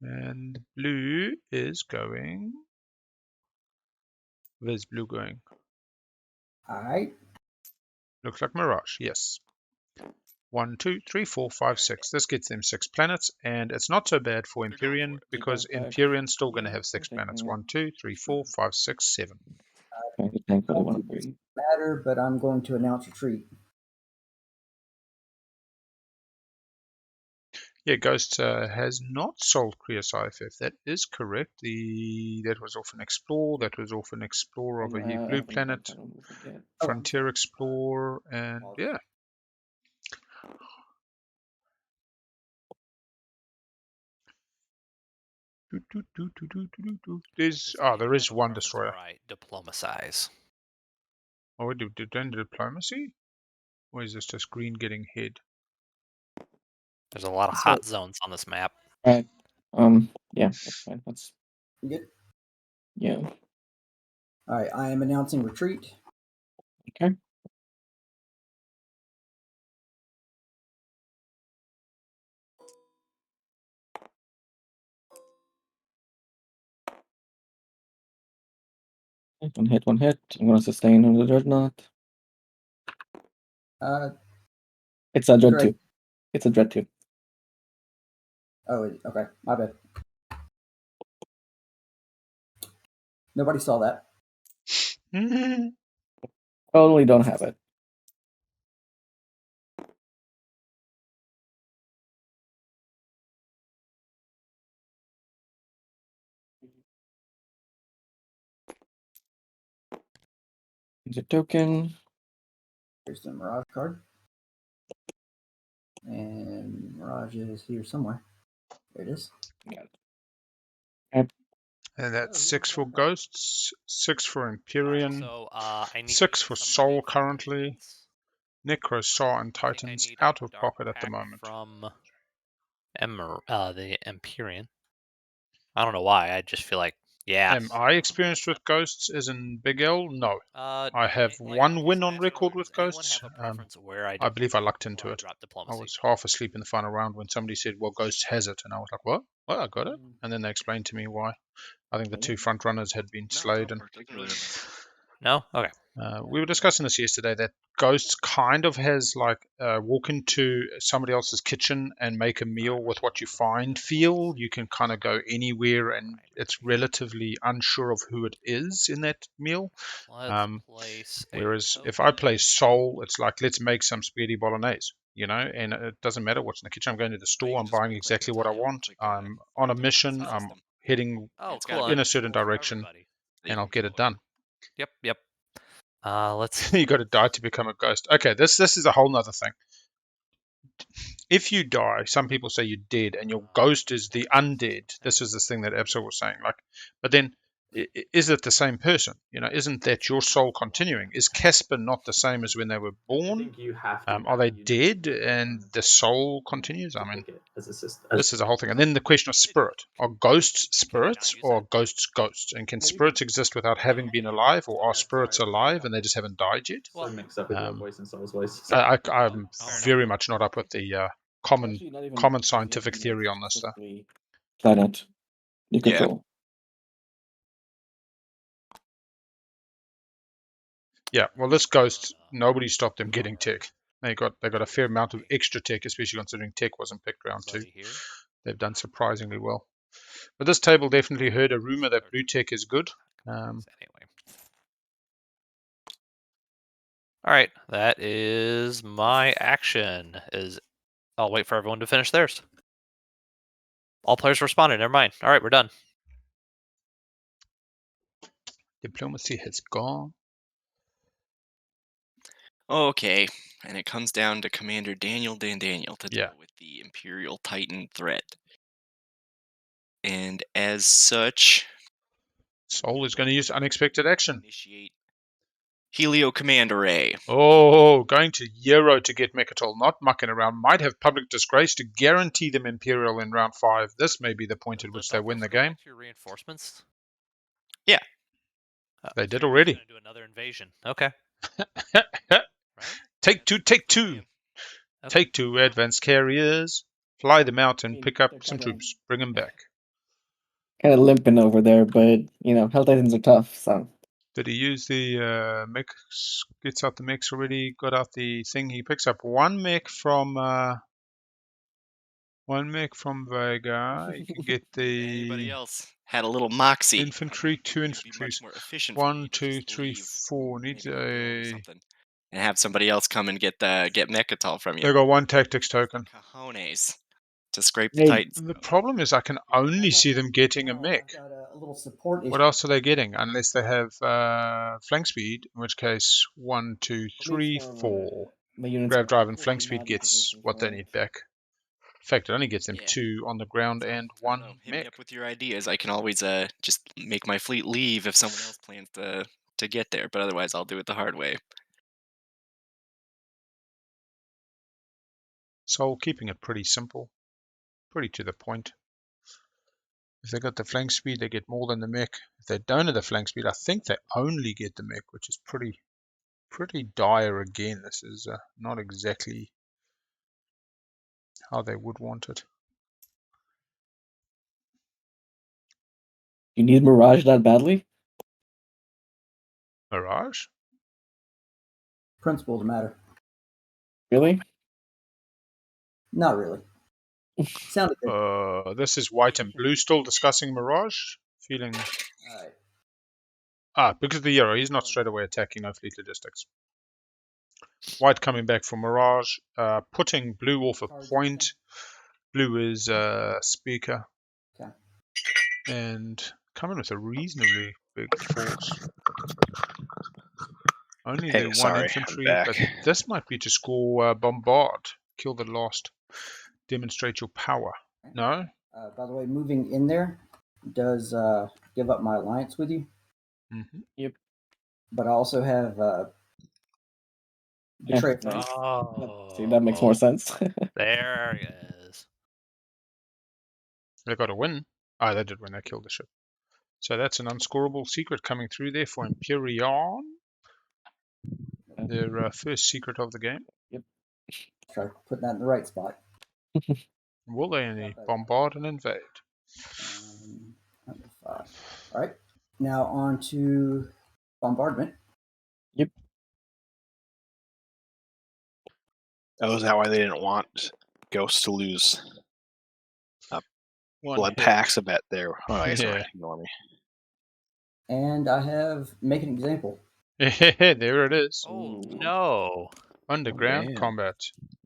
And blue is going. Where's blue going? All right. Looks like Mirage, yes. 1, 2, 3, 4, 5, 6. This gets them 6 planets, and it's not so bad for Imperium because Imperium's still going to have 6 planets. 1, 2, 3, 4, 5, 6, 7. Matter, but I'm going to announce retreat. Yeah, Ghost has not sold Krios IFF. That is correct. That was off an Explorer. That was off an Explorer of a blue planet. Frontier Explorer, and yeah. There is one destroyer. Right, diplomatize. Oh, did diplomacy? Or is this just green getting head? There's a lot of hot zones on this map. Right. Yeah, that's fine. That's You good? yeah. All right, I am announcing retreat. Okay. One hit, one hit. I'm gonna sustain on the dreadnought. It's a dread Dread. 2. It's a dread 2. Oh, okay. My bad. Nobody saw that. Totally don't have it. Here's a token. Here's the Mirage card. And Mirage is here somewhere. There it is. Yep. And that's 6 for Ghosts, 6 for Imperium, So I need 6 for somebody Soul for currently, Titans. Necro, Saw, and I think I Titans need out a of dark pocket at the pack moment. from the Empyrean. I don't know why. I just feel like, yeah. Am I experienced with Ghosts as in Big L? No. I have Like, one okay, win so I on have to record know, with does anyone Ghosts. have a preference where I I believe I lucked or into I it. drop I diplomacy? was half asleep in the final round when somebody said, well, Ghosts has it. And I was like, what? Well, I got it. And then they explained to me why. I think the 2 front runners had been slayed. And No? Okay. we were discussing this yesterday, that Ghosts kind of has like walk into somebody else's kitchen and make a meal with what you find feel. You can kind of go anywhere and it's relatively unsure of who it is in that meal. Let's place Whereas if I play Soul, it's like, let's make some spaghetti bolognese, you know, and it doesn't matter what's in the kitchen. I'm going to the store, I'm buying exactly what I want. I'm on a mission, I'm heading in a certain direction, and I'll get it done. Yep. Let's. You got to die to become a ghost. Okay, this is a whole nother thing. If you die, some people say you're dead, and your ghost is the undead. This is this thing that Absol was saying. Like, but then, is it the same person? You know, isn't that your soul continuing? Is Casper not the same as when they were I born? think you have to Are they dead and the soul continues? I mean, as a system. this is a whole thing. And then the question of spirit: are ghosts spirits or are ghosts ghosts? And can spirits exist without having been alive, or are spirits alive and they just haven't died yet? So mixed up with your voice and Soul's voice. I'm very much not up with the common Actually, not even scientific theory on this stuff. Planet you Yeah. control. Yeah, well, this ghost, nobody stopped them getting tech. They got a fair amount of extra tech, especially considering tech wasn't picked round 2. They've done surprisingly well. But this table definitely heard a rumor that blue tech is good. Anyway. All right, that is my action. I'll wait for everyone to finish theirs. All players responded. Never mind. All right, we're done. Diplomacy has gone. Okay, and it comes down to Commander Daniel Daniel to deal with the Imperial Titan threat. And as such, Soul is going to use unexpected action. Initiate Helio Command Array. Oh, going to Euro to get Mechatol, not mucking around. Might have public disgrace to guarantee them Imperial in round 5. This may be the point at which they win the game. Your reinforcements? Yeah. They did already. Going to do another invasion. Okay. Take two. Okay. Take 2 advanced carriers. Fly them out and pick up some troops. Bring them back. Kind of limping over there, but you know, Hell Titans are tough. So did he use the mech? Gets out the mechs already. Got out the thing. He picks up one mech from Vega. You can get the. Anybody else had a little moxie? Infantry, 2 infantry. 1, 2, 3, 4. Need a. And have somebody else come and get Mechatol from you. They got 1 tactics token. Cojones to scrape the Titans. The problem is I can only see them getting a mech. A little support issue. What else are they getting? Unless they have flank speed, in which case 1, 2, 3, 4. Grav drive and flank speed gets what they need back. In fact, it only gets them 2 on the ground and 1 Hit mech. me up with your ideas. I can always just make my fleet leave if someone else plans to get there, but otherwise I'll do it the hard way. So keeping it pretty simple, pretty to the point. If they got the flank speed, they get more than the mech. If they don't have the flank speed, I think they only get the mech, which is pretty dire again. This is not exactly how they would want it. You need Mirage that badly? Mirage? Principles matter. Really? Not really. Sounded good. This is white and blue still discussing Mirage. Feeling... Alright. Because of the hero, he's not straight away attacking, no fleet logistics. White coming back for Mirage, putting blue off a point. Blue is speaker. Okay. And coming with a reasonably big force. Only Hey, the one sorry, infantry, I'm but back. this might be to score bombard. Kill the last. Demonstrate your power. No? By the way, moving in there does give up my alliance with you. Mm-hmm. Yep. But I also have betray friends. Oh, See, that makes more sense. There he is. They got to win. Ah, they did win. They killed the ship. So that's an unscorable secret coming through there for Imperium. Their first secret of the game. Yep. Try putting that in the right spot. Will they only bombard and invade? 5. All right. Now on to bombardment. Yep. Oh, is that why they didn't want Ghosts to lose blood hit. packs? I bet there. Oh, I guess Yeah. ignore me. And I have make an example. There it is. Oh no! Underground man. combat.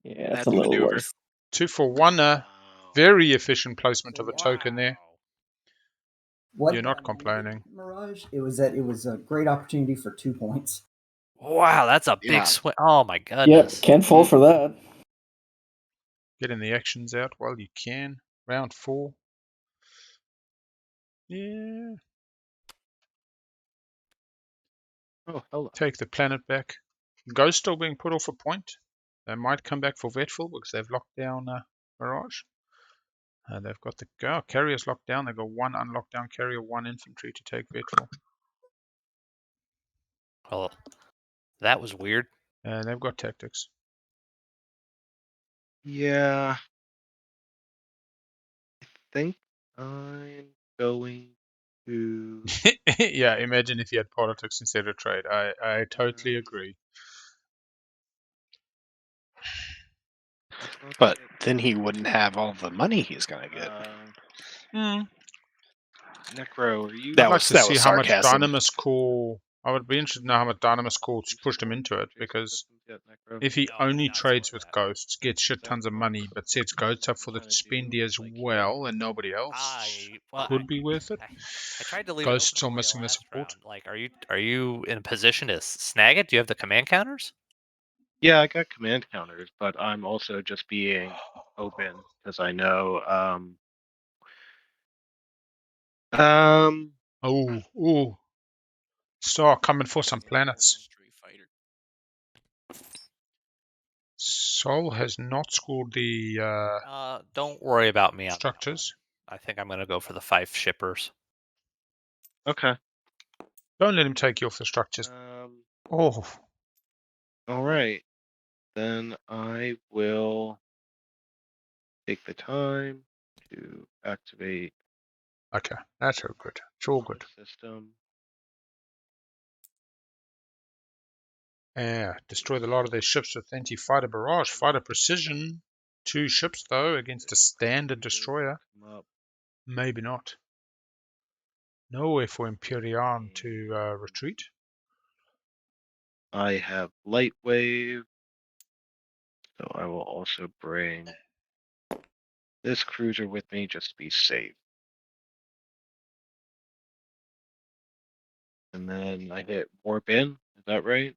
Yeah, it's That's a little maneuver. worse. 2 for 1. Very efficient placement of a token there. What You're not I complaining. needed, Mirage, it was that it was a great opportunity for 2 points. Wow, that's a Yeah. big swing. Oh my Yep, goodness. can't fall for that. Getting the actions out while you can. Round 4. Yeah. Oh, hello. Take the planet back. Ghost still being put off a point. They might come back for Vetful because they've locked down Mirage. They've got the carriers locked down. They've got 1 unlocked down carrier, 1 infantry to take Vetful. Well, that was weird. And they've got tactics. Yeah. I think I'm going to. Yeah, imagine if you had politics instead of trade. I totally agree. But then he wouldn't have all the money he's gonna get. Necro, are you? I'd like to see how much sarcasm. Dynamis Core. I would be interested to know how much Dynamis Core pushed him into it, because if he only trades with Ghosts, gets shit tons of money, but sets Ghosts up for the spendy as well, and nobody else could be worth it. I tried to leave Ghosts it still open missing the support. Like, are you in a position to snag it? Do you have the command counters? Yeah, I got command counters, but I'm also just being open because I know. Oh. Star coming for some planets. Sol has not scored the Don't worry about me on structures. I think I'm gonna go for the 5 shippers. Okay. Don't let him take you off the structures. All right. Then I will take the time to activate. Okay, that's all good. It's all good. System. Yeah, destroy a lot of their ships with anti-fighter barrage. Fighter precision. 2 ships, though, against a standard destroyer. Maybe not. Nowhere for Imperium to retreat. I have light wave, so I will also bring this cruiser with me just to be safe. And then I hit warp in. Is that right?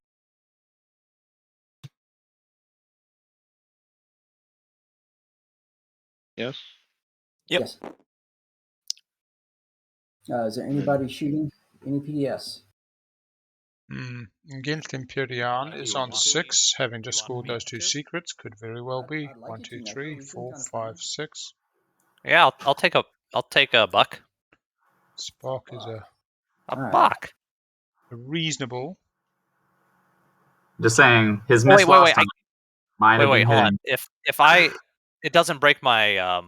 Yes. Yep. Yes. Is there anybody shooting any PDS? Against Imperium is on 6, having just scored those 2 secrets. Could very well be. I'd like 1, it 2, to, 3, Necro. We can 4, kind of 5, 6. Yeah, I'll take a buck. Spark is a Alright. Bach. reasonable. Just saying, his Oh, miss wait, last time, mine have wait, been hold on. hitting. If I, it doesn't break my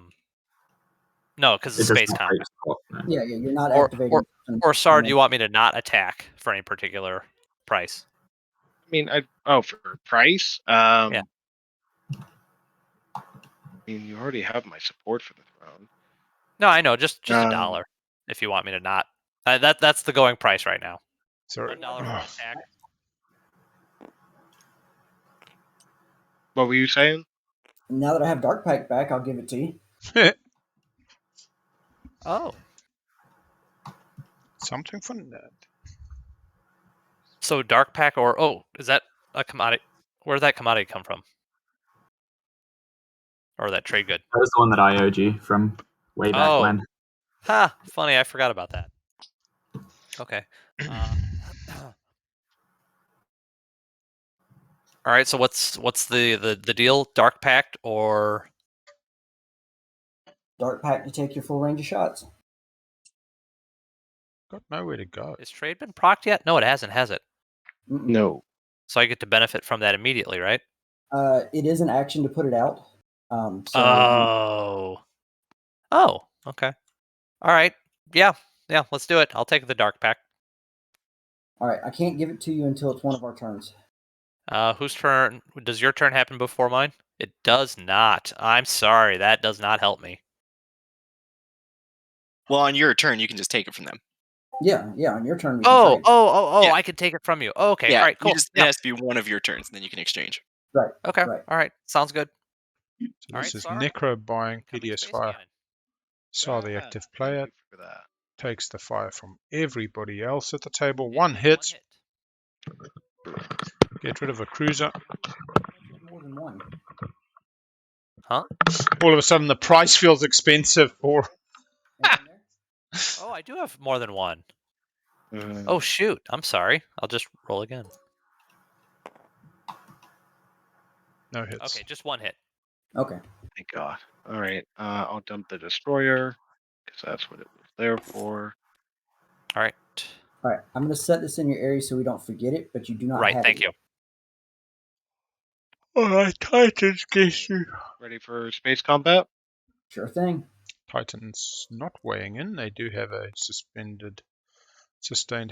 no, because It it's does space not combat. break Spark, no. Yeah, you're not Or activating. Sar, do you want me to not attack for any particular price? I mean, for price. Yeah. I mean, you already have my support for the throne. No, I know, just $1 if you want me to not. That's the going price right now. Sorry. $1 for an attack. What were you saying? Now that I have Dark Pact back, I'll give it to you. Oh. Something for that. So Dark Pack is that a commodity? Where did that commodity come from? Or that trade good? That was the one that I owed you from way back when. Ha! Funny, I forgot about that. Okay. All right. So what's the deal? Dark Pact or Dark Pact to take your full range of shots. Got nowhere to go. is trade been procced yet? No, it hasn't, has it? Mm-mm. No. So I get to benefit from that immediately, right? It is an action to put it out. Oh, okay. All right. Yeah. Let's do it. I'll take the Dark Pact. All right, I can't give it to you until it's one of our turns. Whose turn? Does your turn happen before mine? It does not. I'm sorry. That does not help me. Well, on your turn, you can just take it from them. Yeah, on your turn we can trade. Yeah. Yeah. I can take it from you. Okay. Yeah, All right. Cool. it has to be one of your turns, and then you can exchange. Right. Okay. Right. All right. Sounds good. So All this right, is Sar. Necro buying Coming PDS Space fire. Cannon. Saw the active player. Thank you for that. Takes the fire from everybody else at the table. It One is hit. Get rid of a cruiser. More than one. Huh? All of a sudden, the price feels expensive for. Anything there? Oh, I do have more than one. Oh shoot! I'm sorry. I'll just roll again. No hits. Okay, just one hit. Okay. Thank God. All right. I'll dump the destroyer because that's what it was there for. All right. All right. I'm going to set this in your area so we don't forget it, but you do not Right. have Thank it. you. All right, Titans, guess you. Ready for space combat? Sure thing. Titans not weighing in. They do have a sustained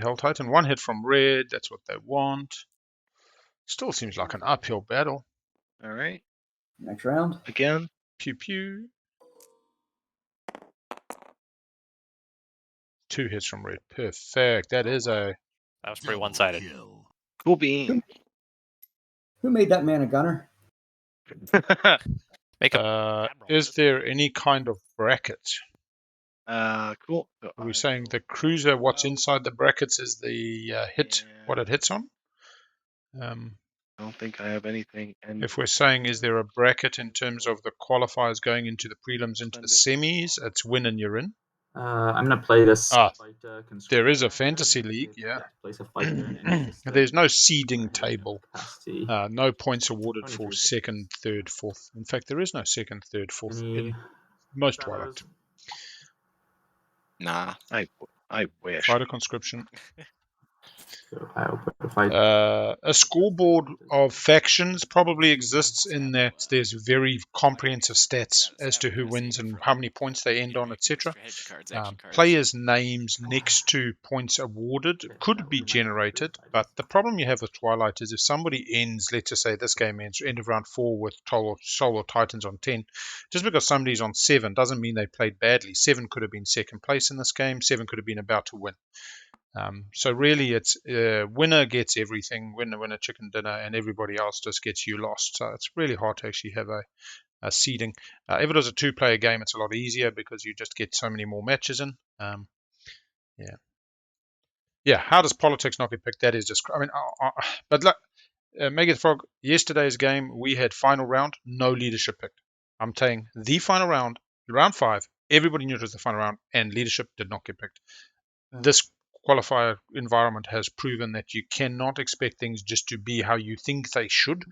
Hell Titan. One hit from red. That's what they want. Still seems like an uphill battle. All right. Next round. Again. Pew pew. 2 hits from red. Perfect. That is a. That was pretty one-sided. Cool bean. Who made that man a gunner? Make a. Is there any kind of bracket? Cool. So Are we saying the cruiser, what's inside the brackets is the hit, what it hits on? I don't think I have anything. And if we're saying, is there a bracket in terms of the qualifiers going into the prelims, into the semis? It's win and you're in. I'm going to play this. There is a fantasy league, yeah. Place a fighter in any system. There's no seeding table. Capacity. No points awarded for second, third, fourth. In fact, there is no second, third, fourth in most Twilight. Nah. I wish. Fighter conscription. So I'll put a fight. A scoreboard of factions probably exists in that there's very comprehensive stats as to who wins and how many points they end on, etc. Players' names next to points awarded could be generated, but the problem you have with Twilight is if somebody ends, let's just say this game ends end of round 4 with Soul or Titans on 10, just because somebody's on 7 doesn't mean they played badly. 7 could have been second place in this game, 7 could have been about to win. So really it's winner gets everything, winner chicken dinner, and everybody else just gets you lost. So it's really hard to actually have a seeding. If it was a 2-player game, it's a lot easier because you just get so many more matches in. Yeah. How does politics not get picked? That is just, I mean, but look, Megan Frog, yesterday's game, we had final round, no leadership picked. I'm saying the final round, round 5, everybody knew it was the final round, and leadership did not get picked. This qualifier environment has proven that you cannot expect things just to be how you think they should.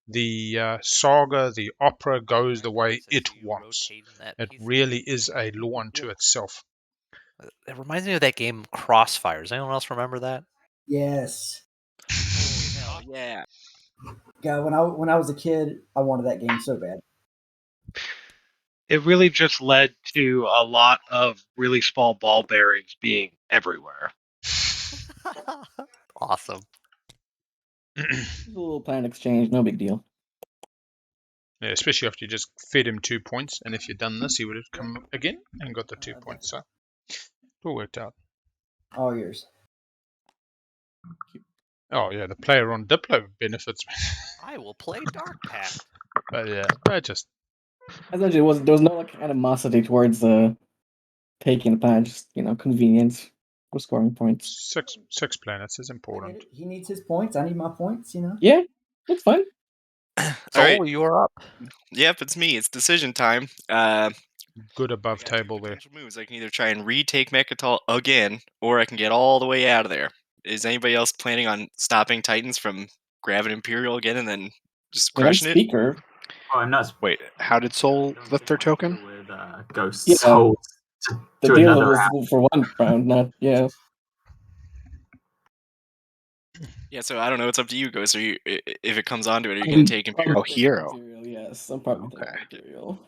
The saga, the opera goes the way it wants. It really is a law unto itself. It reminds me of that game Crossfire. Does anyone else remember that? Yes. Hell yeah. God, when I was a kid, I wanted that game so bad. It really just led to a lot of really small ball bearings being everywhere. Awesome. Just a little plan exchange, no big deal. Yeah, especially after you just fed him 2 points, and if you'd done this, he would have come again and got the 2 points. So it all worked out. All yours. Oh yeah, the player on Diplo benefits. I will play Dark Path. But yeah, I just Essentially, there was no like animosity towards taking the plan, just convenience for scoring points. six planets is I get important. it. He needs his points. I need my points. Yeah, that's fine. Soul, you are up. Yep, it's me. It's decision time. Good I above got two table there. potential moves. I can either try and retake Mechatol again, or I can get all the way out of there. Is anybody else planning on stopping Titans from grabbing Imperial again and then just I mean, I'm crushing it? speaker. Oh, I'm not. Wait, how did Soul lift their token? With Ghost Yeah. Soul The to deal another was round. for one round, not yeah. Yeah, so I don't know. It's up to you, Ghost. Are you, if it comes onto it, are you I'm going to take Imperial? Oh, hero. Imperial, yes, I'm probably Okay. taking Imperial.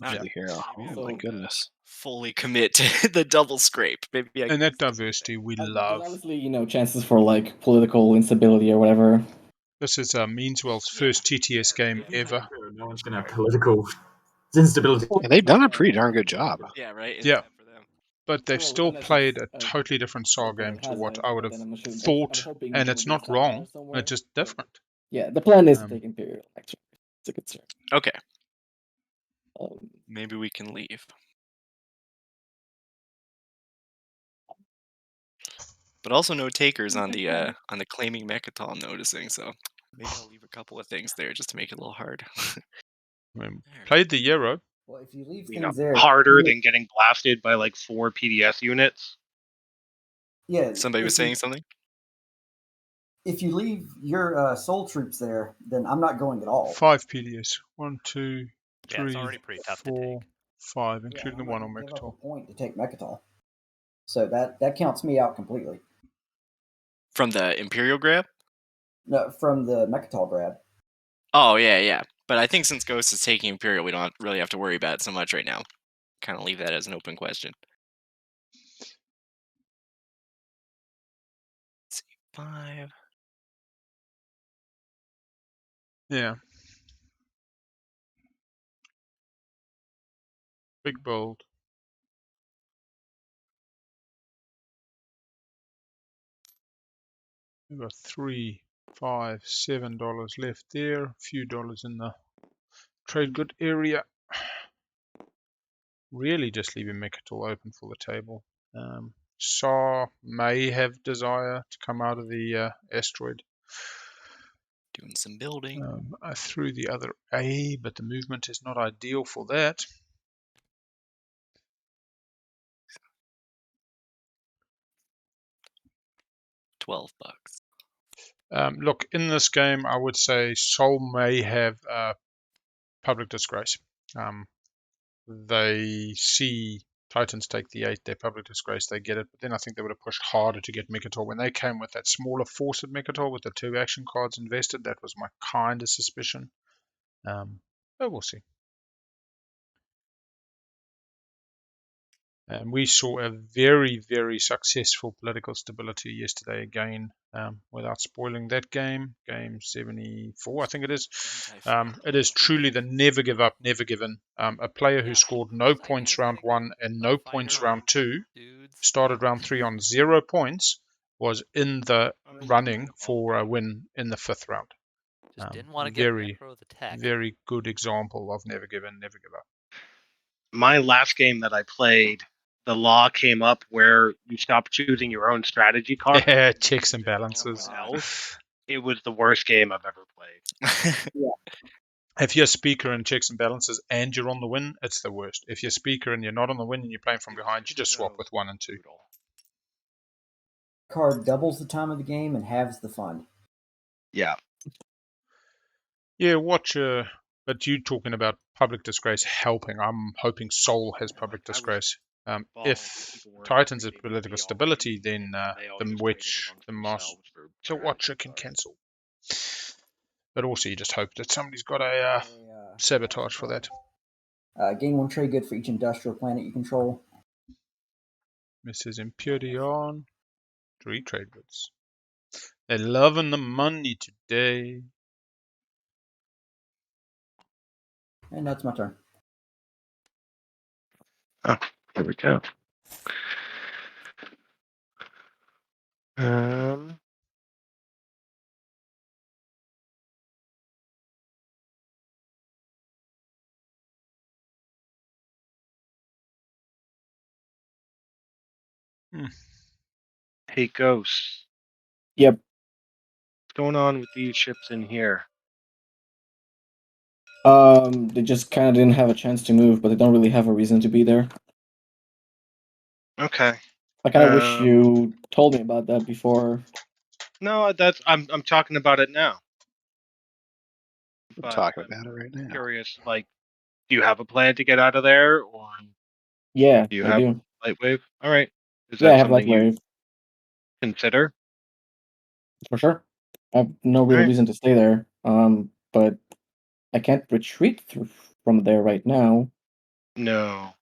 Ah, The hero. maybe Oh I'll, my like, goodness. fully commit to the double scrape. Maybe I And that diversity we There's love. obviously, chances for like political instability or whatever. This is Meanswell's first TTS game ever. No one's gonna have political instability. And they've done a pretty darn good job. Yeah, right. Yeah. For them. But they've Well, still unless played a it's, totally different style that game it to has what it, I would but have then I'm thought, hoping and it it's will be not a wrong. sidebar somewhere, It's just but different. yeah, the plan is to Um, take Imperial. Actually, it's a good start. Okay, Um, maybe we can leave. But also no takers on the claiming Mechatol I'm noticing, so maybe I'll leave a couple of things there just to make it a little hard. Played the Euro. Well, if you leave You know, things there, harder than getting blasted by like 4 PDS units. yeah. Somebody was saying something? If you leave your soul troops there, then I'm not going at all. 5 PDS. 1, 2, Yeah, it's 3, already pretty tough to 4, 5, Yeah, including I'm the not one on gonna give up a Mechatol. point to take Mechatol. So that counts me out completely. From the Imperial grab? No, from the Mechatol grab. Oh, yeah. But I think since Ghost is taking Imperial, we don't really have to worry about it so much right now. Kind of leave that as an open question. Let's see, 5. Yeah. Big bold. We've got $3, $5, $7 left there. A few dollars in the trade good area. Really just leaving Mechatol open for the table. Saw may have desire to come out of the asteroid. Doing some building. I threw the other A, but the movement is not ideal for that. $12. Look, in this game, I would say Sol may have public disgrace. They see Titans take the 8, they're public disgrace, they get it, but then I think they would have pushed harder to get Mechatol. When they came with that smaller force at Mechatol with the 2 action cards invested, that was my kind of suspicion. But we'll see. And we saw a very, very successful political stability yesterday again, without spoiling that game. Game 74, I think it is. It is truly the never give up, never given. A player who scored no points round 1 and no points round 2, started round 3 on 0 points, was in the running for a win in the 5th round. Just didn't want to get Very, macro the tech. very good example of never give in, never give up. My last game that I played, the law came up where you stopped choosing your own strategy card. Yeah, checks and balances. It was the worst game I've ever played. If you're speaker and checks and balances and you're on the win, it's the worst. If you're speaker and you're not on the win and you're playing from behind, you just swap with 1 and 2. Card doubles the time of the game and halves the fun. Yeah. Yeah, watch. But you talking about public disgrace helping. I'm hoping Soul has public disgrace. If Titan's at political stability, then the Witch, the Moss, the Watcher can cancel. But also, you just hope that somebody's got a sabotage for that. Gain 1 trade good for each industrial planet you control. This is Imperium. 3 trade goods. They're loving the money today. And that's my turn. Oh, here we go. Hey, Ghost. Yep. What's going on with these ships in here? They just kind of didn't have a chance to move, but they don't really have a reason to be there. Okay. I kind of wish you told me about that before. No, I'm talking about it now. I'm talking about it right now. Curious, like, do you have a plan to get out of there, or Yeah, do you I have do. light wave? All right. Is Yeah, I that have light something you wave consider? for sure. I have no real Alright. reason to stay there. But I can't retreat from there right now. No.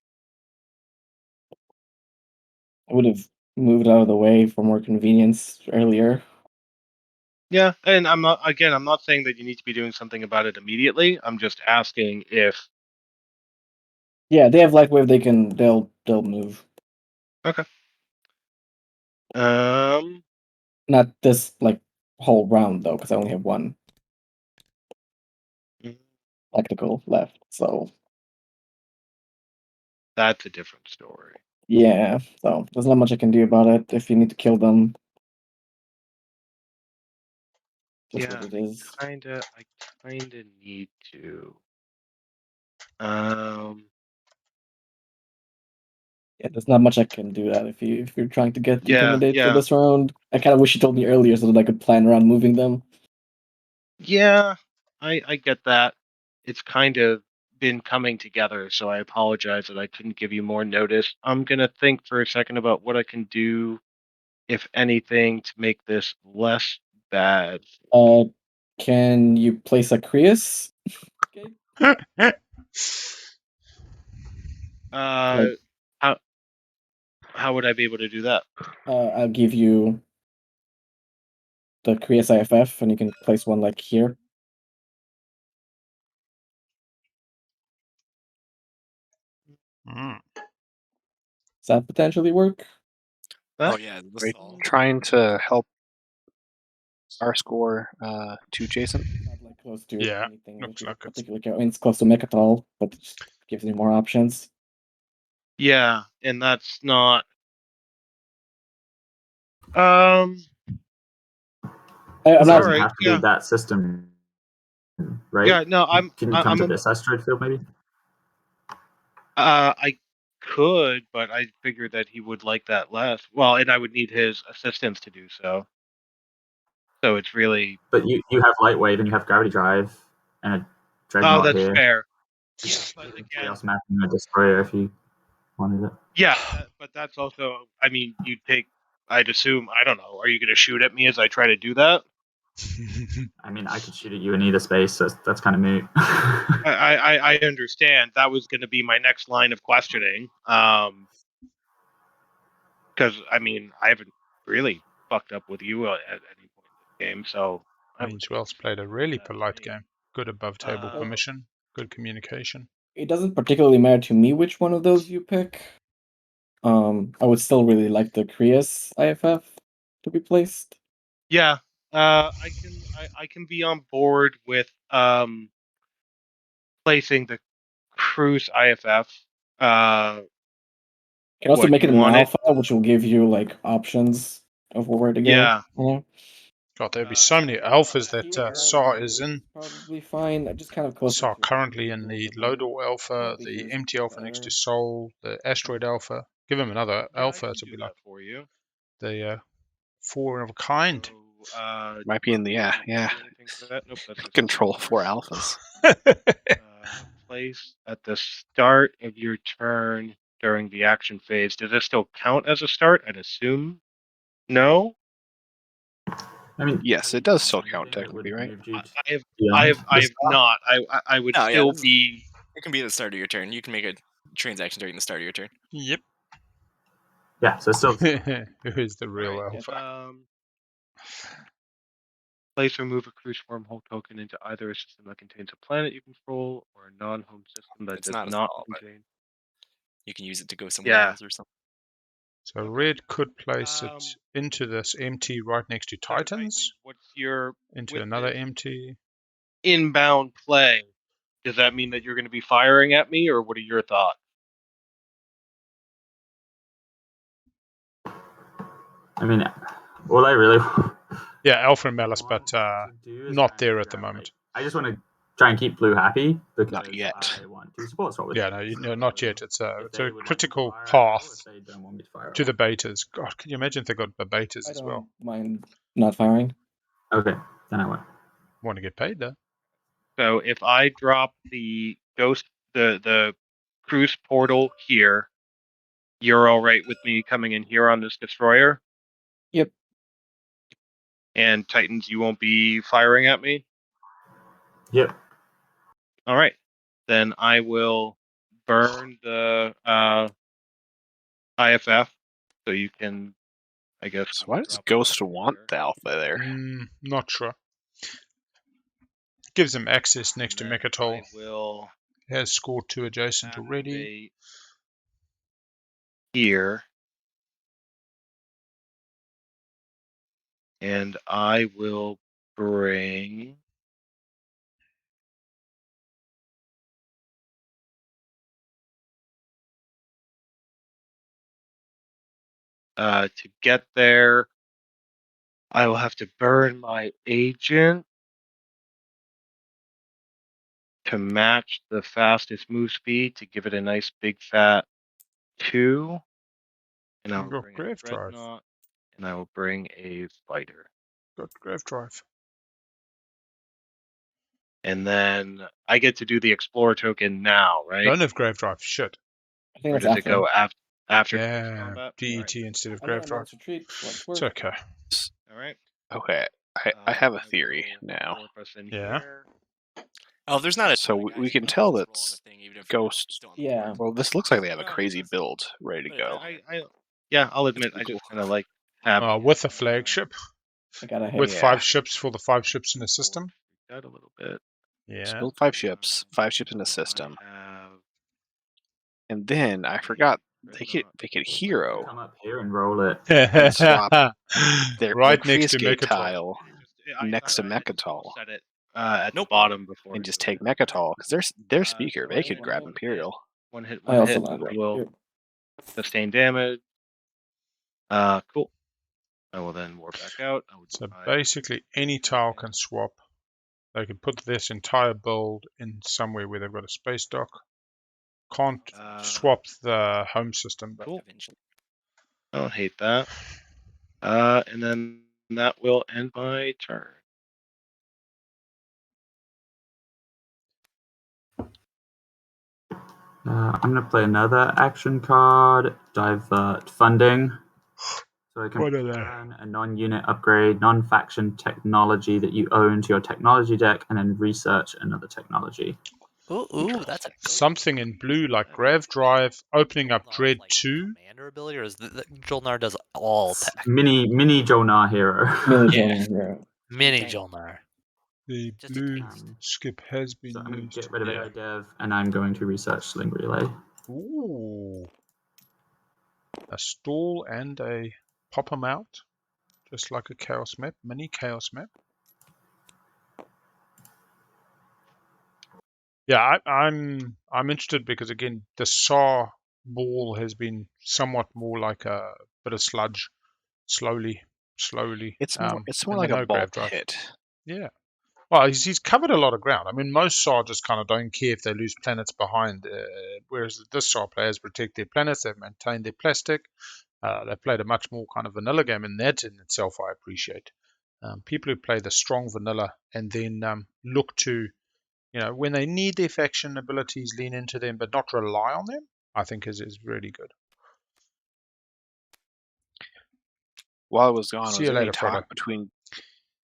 I would have moved out of the way for more convenience earlier. Yeah, and I'm not saying that you need to be doing something about it immediately. I'm just asking if. Yeah, they have light wave. They'll move. Okay. Not this whole round though, because I only have one tactical left. So that's a different story. yeah, so there's not much I can do about it. If you need to kill them, that's what it is. I kinda need to. Yeah, there's not much I can do that if you're trying to get intimidate for Yeah. this round. I kind of wish you told me earlier so that I could plan around moving them. Yeah, I get that. It's kind of been coming together, so I apologize that I couldn't give you more notice. I'm gonna think for a second about what I can do, if anything, to make this less bad. Can you place a Creus? Okay. How would I be able to do that? I'll give you the Creus IFF, and you can place one like here. Does that potentially work? Oh yeah, Right. Trying to help our score to Jason. Not like close to Yeah, anything looks with like your it's particular. I mean, it's close to Mechatol, but it just gives you more options. Yeah, and that's not. I'm It not. doesn't have to be that system, right? Yeah, no, Can you come to this asteroid field maybe? I could, but I figured that he would like that less. Well, and I would need his assistance to do so. So it's really. But you have light wave and you have gravity drive and a dreadnought that's here. fair. Yeah, but again, Chaos mapping a destroyer if you wanted it. Yeah, but that's also. I mean, you take. I'd assume. I don't know. Are you going to shoot at me as I try to do that? I mean, I could shoot at you in either space, so that's kind of moot. I understand. That was going to be my next line of questioning. Because I mean, I haven't really fucked up with you at any point in the game, so. Means Wells played a really polite game. Good above table permission. Good communication. It doesn't particularly matter to me which one of those you pick. I would still really like the Creus IFF to be placed. Yeah, I can be on board with placing the Cruise IFF. You can also make it an alpha, which will give you options of where to go. Yeah. God, there'd be so many alphas that SAW is in. Probably fine. Just kind of close. SAW currently in the Lodor Alpha, the empty alpha next to Sol, the Asteroid Alpha. Give him another alpha to be like for you. The 4 of a kind. Might be in the Nope, that's control 4 alphas. Place at the start of your turn during the action phase, does it still count as a start? I'd assume no. I mean, Yes, it does still count technically, right? I have not. I would No, still yeah, be. It can be at the start of your turn. You can make a transaction during the start of your turn. Yep. Yeah, so still. Who is the real Right. alpha? Place or move a cruise wormhole token into either a system that contains a planet you control or a non-home system that It's does not a not stall, but contain. you can use it to go somewhere Yeah. else or something. So red could place it into this empty right next to So, Titans, what's your into with another this empty. inbound play? Does that mean that you're going to be firing at me, or what are your thoughts? I mean, all I really. Yeah, Alpha and Malice, but not there at the moment. I just want to try and keep Blue happy because Not yet. I want to support swap with. Yeah, no, not yet. It's a critical path to the betas. God, can you imagine if they got the betas as well? Mind not firing. Okay, then I won't. Want to get paid though. So if I drop the ghost, the cruise portal here, you're all right with me coming in here on this destroyer? Yep. And Titans, you won't be firing at me? Yep. All right. Then I will burn the IFF so you can, I guess. So why does Ghost want the alpha there? Not sure. Gives him access next to Mechatol. Will has scored 2 adjacent already. Here. And I will bring to get there, I will have to burn my agent to match the fastest move speed to give it a nice big fat 2. And I'll bring a Dreadnought, and I will bring a fighter. Got Grave Drive. And then I get to do the Explorer token now, right? Don't have Grave Drive. Shit. I think Or that's does it go after combat? DET instead of Grave Drive. It's okay. All right. Okay, I have a theory now. Yeah. Oh, there's not a. So we can tell that Ghost. Yeah. Well, this looks like they have a crazy build ready to go. Yeah, I'll admit, I just kind of like have with a flagship. I gotta hit. With 5 ships for the 5 ships in the system. That a little bit. Yeah. So build 5 ships in the system. And then I forgot they could hero. Come up here and roll it. And swap their right next to Mechatol Mechatol tile next to Mechatol. Set it at the bottom before. And just take Mechatol because their speaker they could grab Imperial. One hit. I also hit. land right Will here. sustain damage. Cool. I will then warp back out. So basically, any tile can swap. They can put this entire build in somewhere where they've got a space dock. Can't swap the home system. But cool. I don't hate that. And then that will end my turn. I'm going to play another action card, Divert Funding. So I can return a non-unit upgrade, non-faction technology that you own to your technology deck, and then research another technology. Ooh, that's something in blue like Grave Drive, opening up Dread 2. Commander ability, or is the Jolnar does all tech? Mini Jolnar hero. Mini Jolnar. The blue skip has been I'm going used. to get rid of AI Dev, and I'm going to research Sling Relay. Ooh. A stall and a pop 'em out. Just like a chaos map, mini chaos map. Yeah, I'm interested because again the SAW ball has been somewhat more like a bit of sludge, slowly. It's more like a bulk hit. Yeah. Well, he's covered a lot of ground. I mean, most SAW just kind of don't care if they lose planets behind, whereas this SAW players protect their planets, they've maintained their plastic, they played a much more kind of vanilla game, and that in itself I appreciate. People who play the strong vanilla and then look to, when they need their faction abilities, lean into them, but not rely on them. I think is really good. While I was gone, See was you there any later, Frodo. talk between?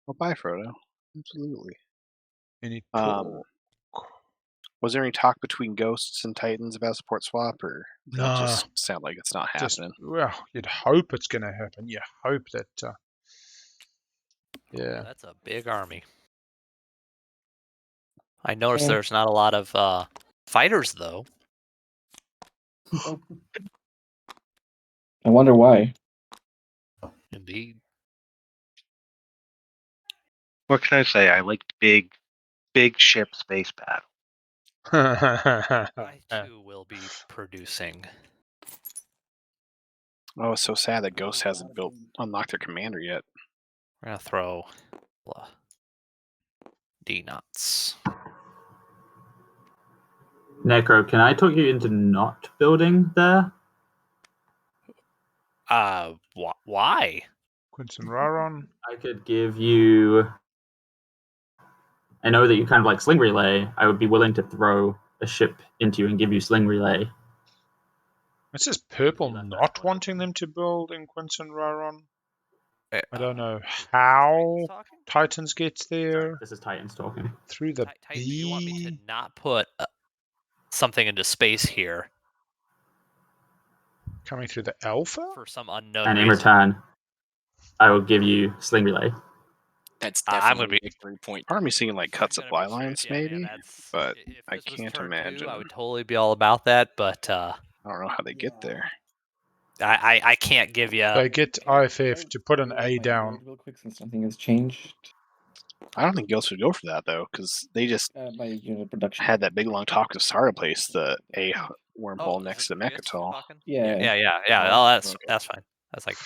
Oh, bye, Frodo. Absolutely. Any talk? Was there any talk between Ghosts and Titans about support swap, or does that No. just sound like it's not happening? Well, you'd hope it's going to happen. You hope that. Yeah. That's a big army. I noticed Yeah. there's not a lot of fighters though. I wonder why. Indeed. What can I say? I like big ship space battle. I too will be producing. Oh, it's so sad that Ghost hasn't unlocked their commander yet. We're gonna throw D nuts. Necro, can I talk you into not building there? Why? Quinton Raron. I could give you. I know that you kind of like Sling Relay. I would be willing to throw a ship into you and give you Sling Relay. It says Purple not wanting them to build in Quinton Raron. I don't know how Titans gets there. Sorry, this is Titans talking. Through the Titan, do you want me to not put something into space here? Coming through the alpha? For some unknown And in reason. return, I will give you Sling Relay. That's I'm gonna definitely be a victory point. Part of me seeing like cut I'm gonna supply be serious, lines, yeah, man, maybe, that's, but if I this was can't turn imagine. 2, I would totally be all about that, but I don't know how they get there. I can't give you. They get IFF to put an A down. Real quick, since something has changed. I don't think Ghost would go for that though, because they just By unit production. had that big long talk of Star to place the A wormhole next to Chris Mechatol. Yeah. Oh, okay. that's fine. That's like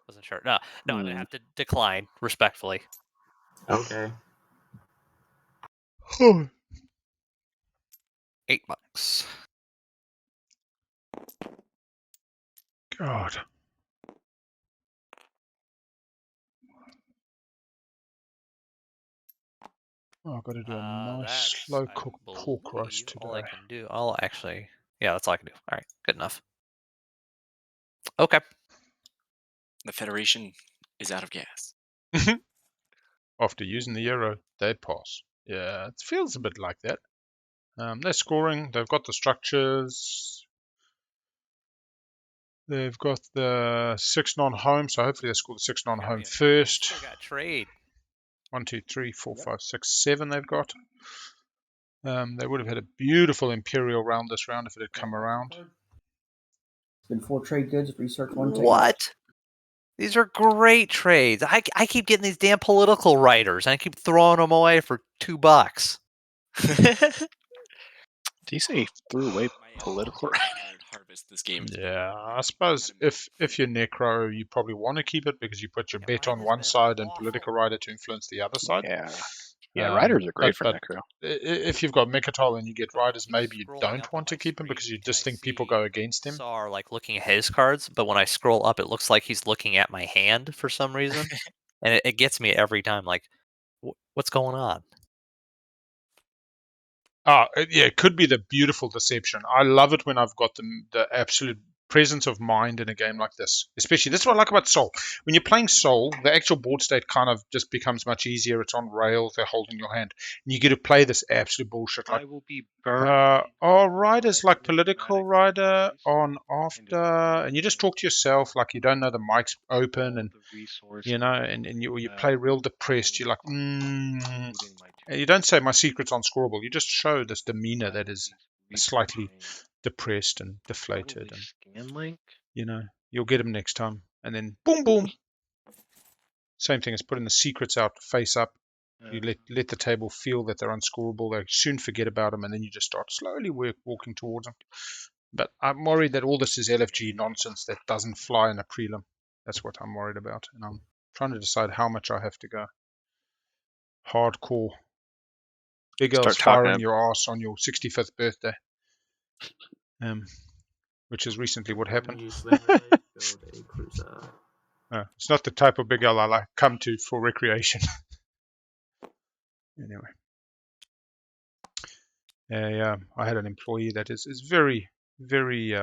wasn't sure. No, I'm gonna have to decline respectfully. Okay. $8. God. Oh, I've got to do a nice slow cooked pork roast today. All I can do. Yeah, that's all I can do. All right, good enough. Okay. The Federation is out of gas. After using the Euro, they pass. Yeah, it feels a bit like that. They're scoring. They've got the structures. They've got the 6 non-home, so hopefully they score the 6 non-home first. Still got trade. 1, 2, 3, 4, 5, 6, 7 they've got. They would have had a beautiful Imperial round this round if it had come around. It's been 4 trade goods, research 1 take. What? These are great trades. I keep getting these damn political writers, and I keep throwing them away for $2. Do you say he threw away political? Harvest this game. Yeah, I suppose if you're Necro, you probably want to keep it because you put your bet on one side and political writer to influence the other side. Yeah, riders are great for but Necro. If you've got Mechatol and you get riders, maybe you don't want to keep him because you just think people go against him. Are like looking at his cards, but when I scroll up, it looks like he's looking at my hand for some reason, and it gets me every time. Like, what's going on? Yeah, it could be the beautiful deception. I love it when I've got the absolute presence of mind in a game like this. Especially, this is what I like about Soul. When you're playing Soul, the actual board state kind of just becomes much easier. It's on rails. They're holding your hand. And you get to play this absolute bullshit. Like, I will be burned. riders like political rider on after, and you just talk to yourself like you don't know the mic's open, and you know, and you play real depressed. You're like, you don't say my secret's unscorable. You just show this demeanor that is slightly depressed and deflated, and you know, you'll get him next time, and then boom, boom. Same thing as putting the secrets out face up. You let the table feel that they're unscorable. They soon forget about them, and then you just start slowly walking towards them. But I'm worried that all this is LFG nonsense that doesn't fly in a prelim. That's what I'm worried about, and I'm trying to decide how much I have to go. Hardcore. Big L's firing your ass on your 65th birthday. Which is recently what happened. It's not the type of Big L I like come to for recreation. Anyway. I had an employee that is very very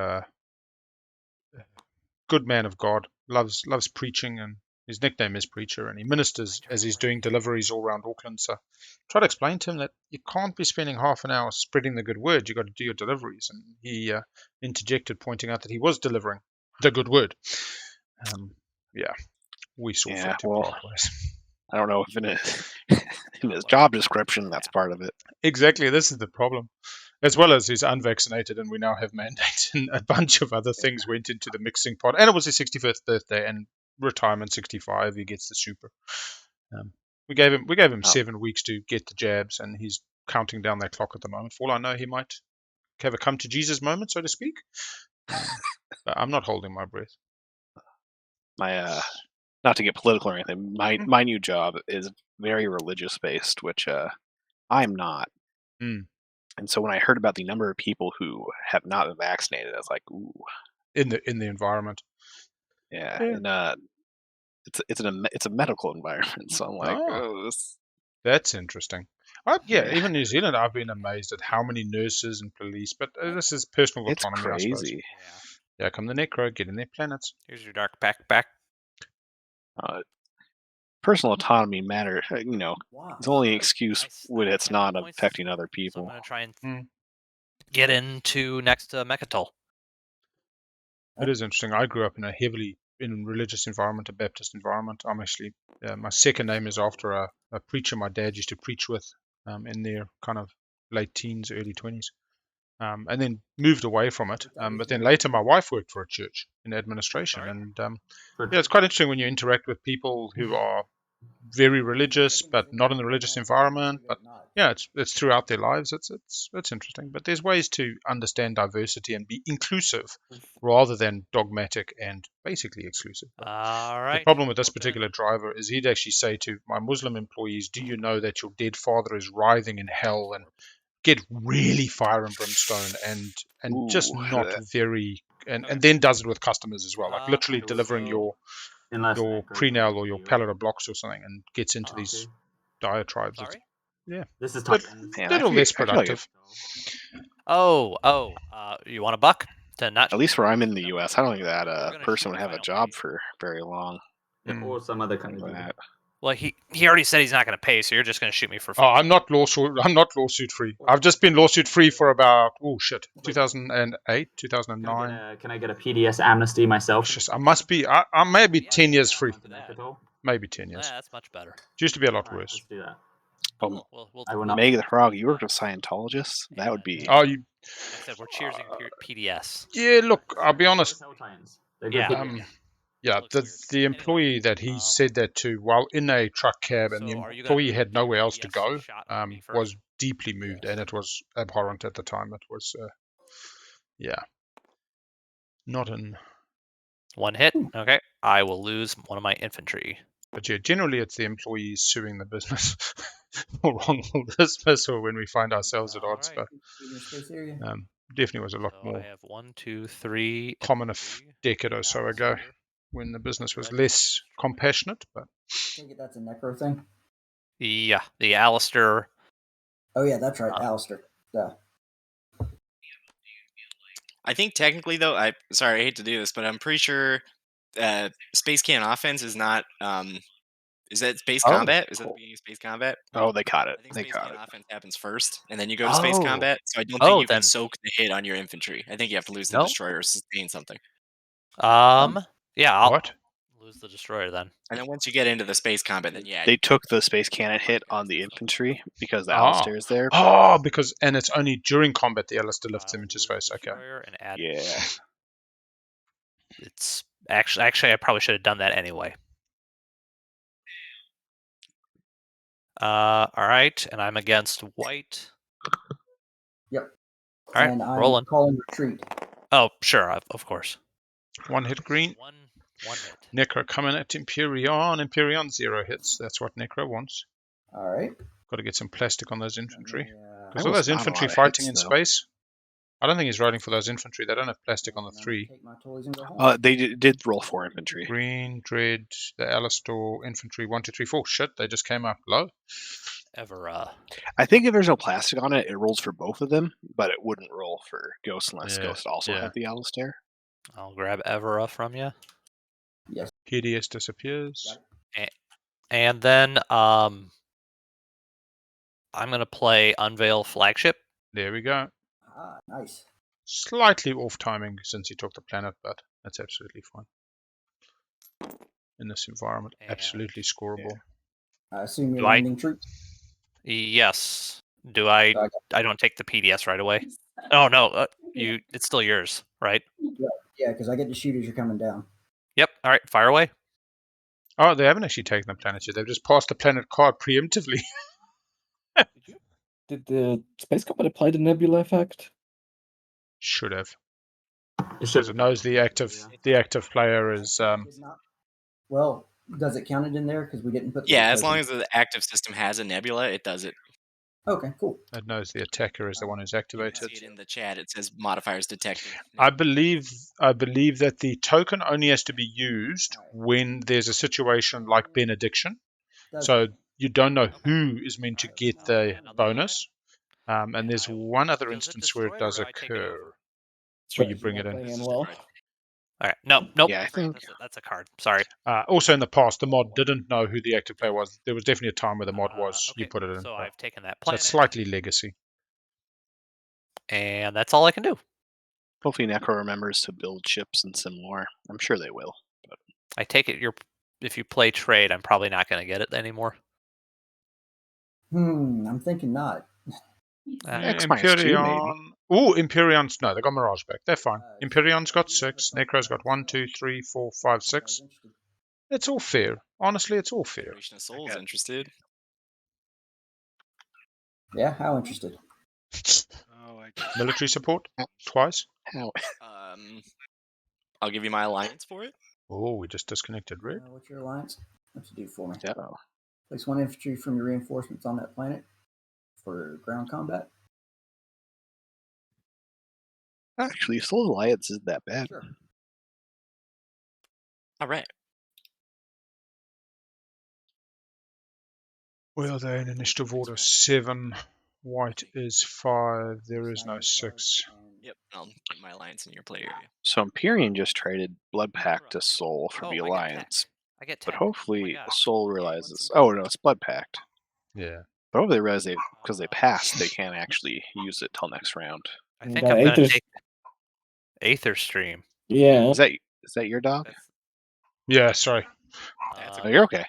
good man of God. Loves preaching, and his nickname is Preacher, and he ministers as he's doing deliveries all around Auckland. So try to explain to him that you can't be spending half an hour spreading the good word. You've got to do your deliveries. And he interjected, pointing out that he was delivering the good word. Yeah, we saw fit to part ways. I don't know if in his job description that's part of it. Exactly, this is the problem. As well as he's unvaccinated, and we now have mandates, and a bunch of other things went into the mixing pot. And it was his 65th birthday, and retirement 65. He gets the super. We gave him 7 weeks to get the jabs, and he's counting down that clock at the moment. For all I know, he might have a come to Jesus moment, so to speak. But I'm not holding my breath. My not to get political or anything, my new job is very religious based, which I'm not. And so when I heard about the number of people who have not been vaccinated, I was like, ooh. In the environment. Yeah. And it's a medical environment, so I'm like, oh, that's interesting. Even New Zealand, I've been amazed at how many nurses and police, but this is personal autonomy, it's crazy. I suppose. Yeah, come the Necro, get in their planets. Here's your dark backpack. Personal autonomy matter, it's only an excuse when it's not affecting other people. So I'm going to try and get into next to Mechatol. It is interesting. I grew up in a heavily religious environment, a Baptist environment. I'm actually, my second name is after a preacher my dad used to preach with in their kind of late teens, early 20s. And then moved away from it. But then later my wife worked for a church in administration. And it's quite interesting when you interact with people who are very religious, but not in the religious environment. But yeah, it's throughout their lives. It's interesting. But there's ways to understand diversity and be inclusive rather than dogmatic and basically exclusive. All right. The problem with this particular driver is he'd actually say to my Muslim employees, "Do you know that your dead father is writhing in hell?" and get really fire and brimstone and just not very and then does it with customers as well, like literally delivering your prenal or your pallet of blocks or something, and gets into these diatribes. Yeah, this is little less productive. You want a buck to not? At least where I'm in the U.S., I don't think that person would have a job for very long. Or some other kind of that. Well, he already said he's not going to pay, so you're just going to shoot me for free. Oh, I'm not lawsuit free. I've just been lawsuit free for about 2008, 2009. Can I get a PDS amnesty myself? I must be. I may be 10 years free. Maybe 10 years. Yeah, that's much better. It used to be a lot worse. Let's do that. I will not. Meg the Frog, you worked with Scientologists? That would be. Oh, you. I said we're cheersing PDS. Yeah, look, I'll be honest. Yeah. The employee that he said that to while in a truck cab, and the employee had nowhere else to go, was deeply moved, and it was abhorrent at the time. It was, not in. One hit. Okay, I will lose one of my infantry. But yeah, generally it's the employees suing the business for wrongful dismissal when we find ourselves at odds. But definitely was a lot more. I have 1, 2, 3. Common a decade or so ago, when the business was less compassionate. But I think that's a necro thing. Yeah, the Alistair. Oh yeah, that's right, Alistair. Yeah. I think technically though, I hate to do this, but I'm pretty sure Space Can Offense is not is that Space Combat? Is that the beginning of Space Combat? Oh, they caught it. I think Space Can Offense happens first, and then you go to Space Combat. So I don't think you can soak the hit on your infantry. I think you have to lose the destroyer or sustain something. Yeah, I'll lose the destroyer then. And then once you get into the Space Combat, then they took the Space Cannon hit on the infantry because the Alistair is there. Oh, and it's only during combat the Alistair lifts him into space. Okay. Yeah. It's actually I probably should have done that anyway. All right, and I'm against white. Yep. All right, and I'm rolling. Calling retreat. Oh, sure, of course. One hit green. One hit. Necro coming at Imperium. Imperium 0 hits. That's what Necro wants. All right. Got to get some plastic on those infantry. Because all those infantry fighting in space. I don't think he's riding for those infantry. They don't have plastic on the 3. They did roll 4 infantry. Green, Dread, the Alistair infantry 1, 2, 3, 4. Shit, they just came up low. Evera. I think if there's no plastic on it, it rolls for both of them, but it wouldn't roll for Ghost unless Ghost also had the Alistair. I'll grab Evera from you. Yes. Hideous disappears. And then I'm going to play Unveil Flagship. There we go. Ah, nice. Slightly off timing since he took the planet, but that's absolutely fine. In this environment, absolutely scorable. I assume you're landing troops? Yes. Do I don't take the PDS right away. Oh no, it's still yours, right? Yeah, because I get to shoot as you're coming down. Yep. All right, fire away. Oh, they haven't actually taken the planet yet. They've just passed the planet card preemptively. Did the Space Combat apply the nebula effect? Should have. It Because it knows the active player is. Well, does it count it in there? Because we didn't put. Yeah, as long as the active system has a nebula, it does it. Okay, cool. It knows the attacker is the one who's activated. You can see it in the chat. It says modifiers detected. I believe that the token only has to be used when there's a situation like benediction. So you don't know who is meant to get the bonus. And there's one other instance where it does occur, where you bring it in. All right. Nope. Yeah, I think that's a card. Sorry. Also, in the past, the mod didn't know who the active player was. There was definitely a time where the mod was. You put it in. So I've taken that So planet. it's slightly legacy. And that's all I can do. Hopefully Necro remembers to build ships and some more. I'm sure they will. But I take it if you play trade, I'm probably not going to get it anymore. I'm thinking not. Imperium. Oh, Imperium's no, they got Mirage back. They're fine. Imperium's got 6. Necro's got 1, 2, 3, 4, 5, 6. It's all fair. Honestly, it's all fair. Generation of Souls interested. Yeah, how interested? Military support twice. How? I'll give you my alliance for it. Oh, we just disconnected Red. What's your alliance? What's it do for me? Uh-oh. Place 1 infantry from your reinforcements on that planet for ground combat. Actually, Soul Alliance isn't that bad. Sure. All right. Well, they're in initiative order 7. White is 5. There is no 6. Yep, I'll put my alliance in your play area. So Imperium just traded Blood Pact to Soul for the Alliance. I get but 10. hopefully Soul realizes. Oh no, it's Blood Pact. Yeah. But hopefully they realize because they passed, they can't actually use it till next round. I think I'm going to take Aether Stream. Yeah. Is that your dog? Yeah, sorry. No, you're okay.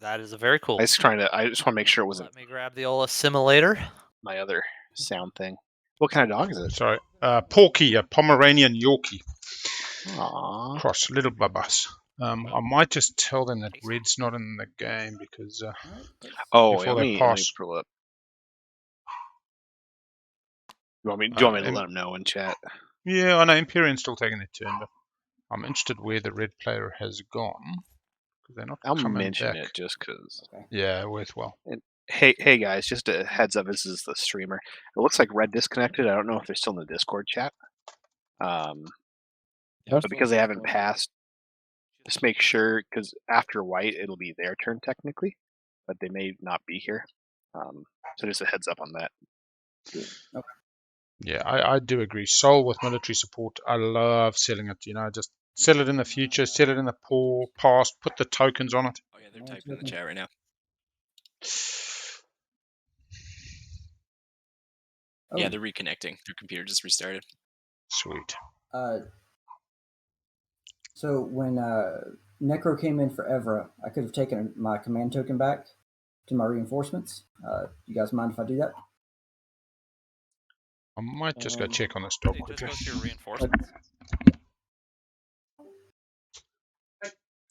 That is a very cool. I just want to make sure it wasn't. Let me grab the old assimilator. My other sound thing. What kind of dog is it? Sorry. Porky, a Pomeranian Yorkie. Aww. Cross, little bubbas. I might just tell them that Red's not in the game because before they pass. Pull up. Do you want me to let them know in chat? Yeah, I know Imperium's still taking their turn, but I'm interested where the red player has gone. They're not I'll coming mention back. it just because. Okay. Yeah, worthwhile. And hey guys, just a heads up. This is the streamer. It looks like Red disconnected. I don't know if they're still in the Discord chat. But because they haven't passed, just make sure because after White, it'll be their turn technically, but they may not be here. So just a heads up on that. Okay. Yeah, I do agree. Soul with military support. I love selling it. Just sell it in the future, sell it in the past, put the tokens on it. Oh yeah, they're typing in the chat right now. Oh. Yeah, they're reconnecting. Their computer just restarted. Sweet. So when Necro came in for Evra, I could have taken my command token back to my reinforcements. You guys mind if I do that? I might just go check on this dog quickly. Just go to your reinforcements.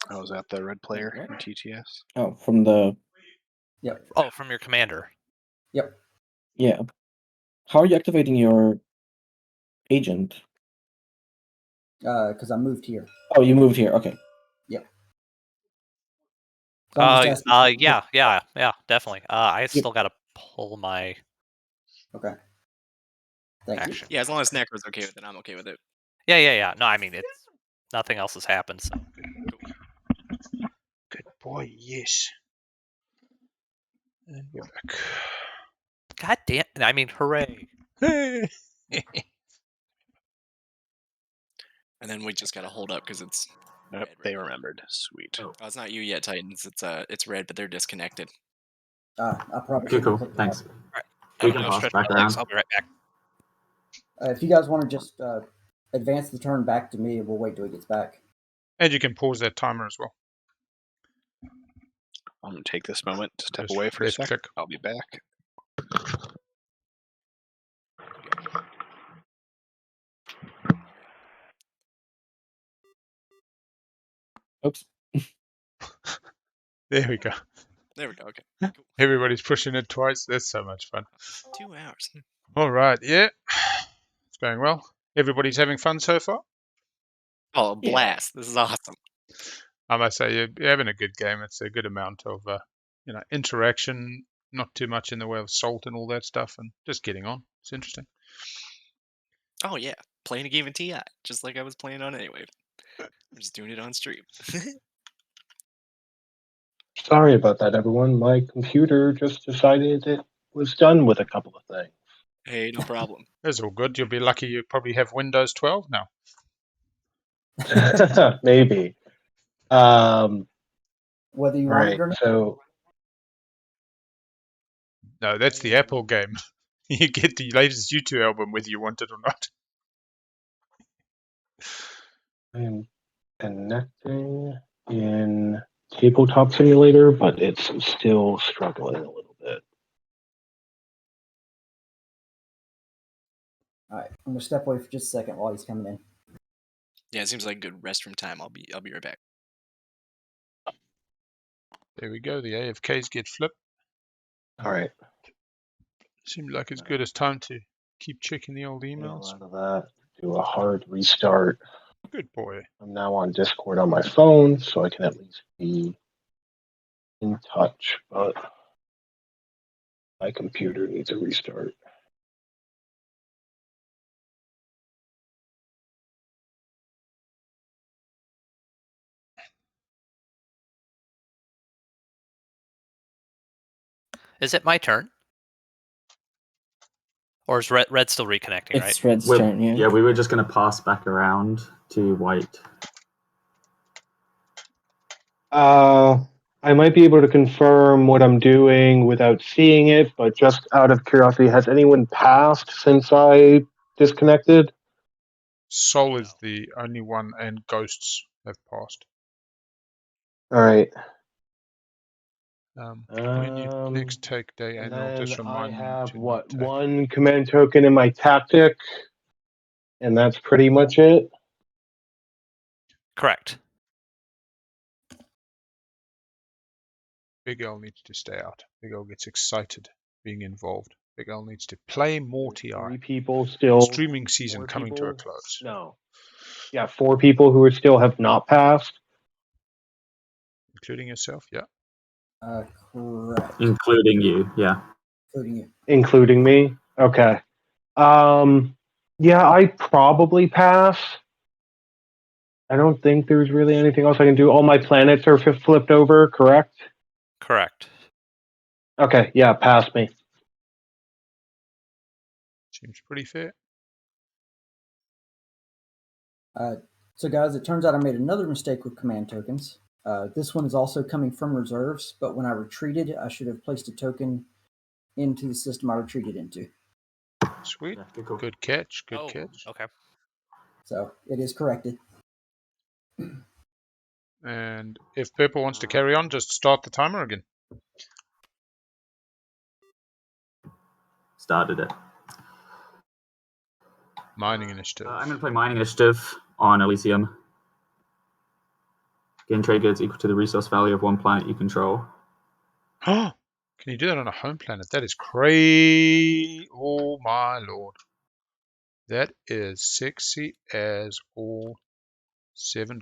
Oh, is that the Red player in TTS? Oh, from the. Yep. Oh, from your commander. Yep. Yeah. How are you activating your agent? Because I moved here. Oh, you moved here. Okay. Yep. So Yeah, definitely. I still got to pull my. Okay. Thank action. Yeah, as long as Necro's okay with it, I'm okay with it. Yeah. No, I mean it's nothing else has happened. So. Good boy. Yes. And go back. God damn! I mean, hooray! Hey. And then we just gotta hold up because it's. Yep, red they right now. remembered. Sweet. Oh, Oh, it's not you yet, Titans. It's red, but they're disconnected. I probably okay, shouldn't cool. have clicked Thanks. Right. We I'm can gonna go pass stretch back my legs. around. I'll be right back. If you guys want to just advance the turn back to me, we'll wait till he gets back. And you can pause that timer as well. I'm gonna take this moment to step Just away for a left sec. click. I'll be back. Oops. There we go. There we go. Okay. Cool. Everybody's pushing it twice. That's so much fun. 2 hours. All right, yeah. It's going well. Everybody's having fun so far? Oh, Yeah. blast! This is awesome. I must say, you're having a good game. It's a good amount of interaction, not too much in the way of salt and all that stuff, and just getting on. It's interesting. Oh yeah, playing a game of TI, just like I was playing on anyway. I'm just doing it on stream. Sorry about that, everyone. My computer just decided it was done with a couple of things. Hey, no problem. That's all good. You'll be lucky you probably have Windows 12 now. Maybe. Whether you want it Right. or not. So No, that's the Apple game. You get the latest U2 album whether you want it or not. I am connecting in Tabletop Simulator, but it's still struggling a little bit. All right, I'm gonna step away for just a second while he's coming in. Yeah, it seems like good restroom time. I'll be right back. There we go. The AFKs get flipped. All right. Seemed like as good as time to keep checking the old Get emails. out of that. Do a hard restart. Good boy. I'm now on Discord on my phone, so I can at least be in touch. But my computer needs a restart. Is it my turn? Or is Red still reconnecting, right? It's Red's turn, yeah. Yeah, we were just going to pass back around to White. I might be able to confirm what I'm doing without seeing it, but just out of curiosity, has anyone passed since I disconnected? Soul is the only one, and Ghosts have passed. All right. When you next take day And annual, then just I remind me have to not take. one command token in my tactic, and that's pretty much it. Correct. Big L needs to stay out. Big L gets excited being involved. Big L needs to play more TI. 3 people still. Streaming season 4 coming to a people? close. No. Yeah, 4 people who still have not passed. Including yourself, yeah. Correct. Including you, yeah. Including you. Including me? Okay. Yeah, I probably pass. I don't think there's really anything else I can do. All my planets are flipped over, correct? Correct. Okay, yeah, pass me. Seems pretty fair. So guys, it turns out I made another mistake with command tokens. This one is also coming from reserves, but when I retreated, I should have placed a token into the system I retreated into. Sweet. Yeah, cool. Good catch. Good Oh, catch. okay. So it is corrected. And if Purple wants to carry on, just start the timer again. Started it. Mining initiative. I'm going to play Mining Initiative on Elysium. Gain trade goods equal to the resource value of one planet you control. Can you do that on a home planet? That is crazy. Oh my lord. That is sexy as all $7.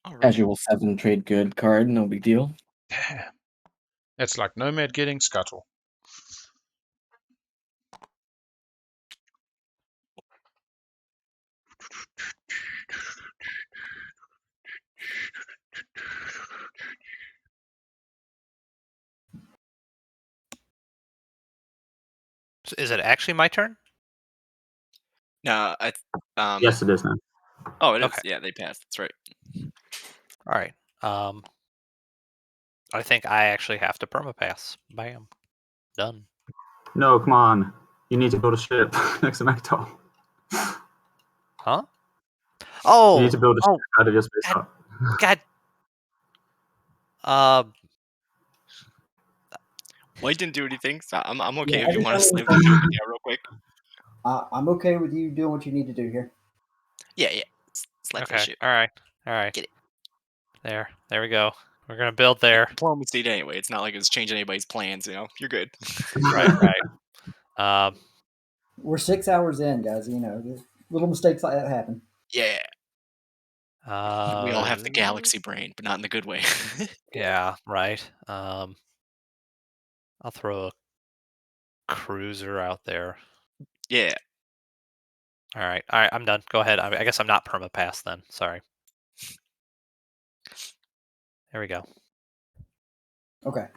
All right. Casual 7 trade good card, no big deal. Damn. That's like Nomad getting Scuttle. Is it actually my turn? No, Yes, it is now. Oh, it is. Okay. Yeah, they passed. That's right. All right. I think I actually have to permapass. Bam. Done. No, come on. You need to build a ship next to Mechatol. Huh? You Oh. need to build a ship out of your space God. dock. God. White didn't do anything, so I'm okay Yeah, if you every want to time slam we- the token down real quick. I'm okay with you doing what you need to do here. Yeah. Slap that Okay. shit. All right. Get it. There we go. We're gonna build there. Diplomacy anyway. It's not like it's changing anybody's plans. You're good. Right. We're 6 hours in, guys. Little mistakes like that happen. Yeah. We all have the Uh, galaxy brain, but not in the good way. Yeah. Right. I'll throw a cruiser out there. Yeah. All right. I'm done. Go ahead. I guess I'm not permapass then. Sorry. There we go. Okay.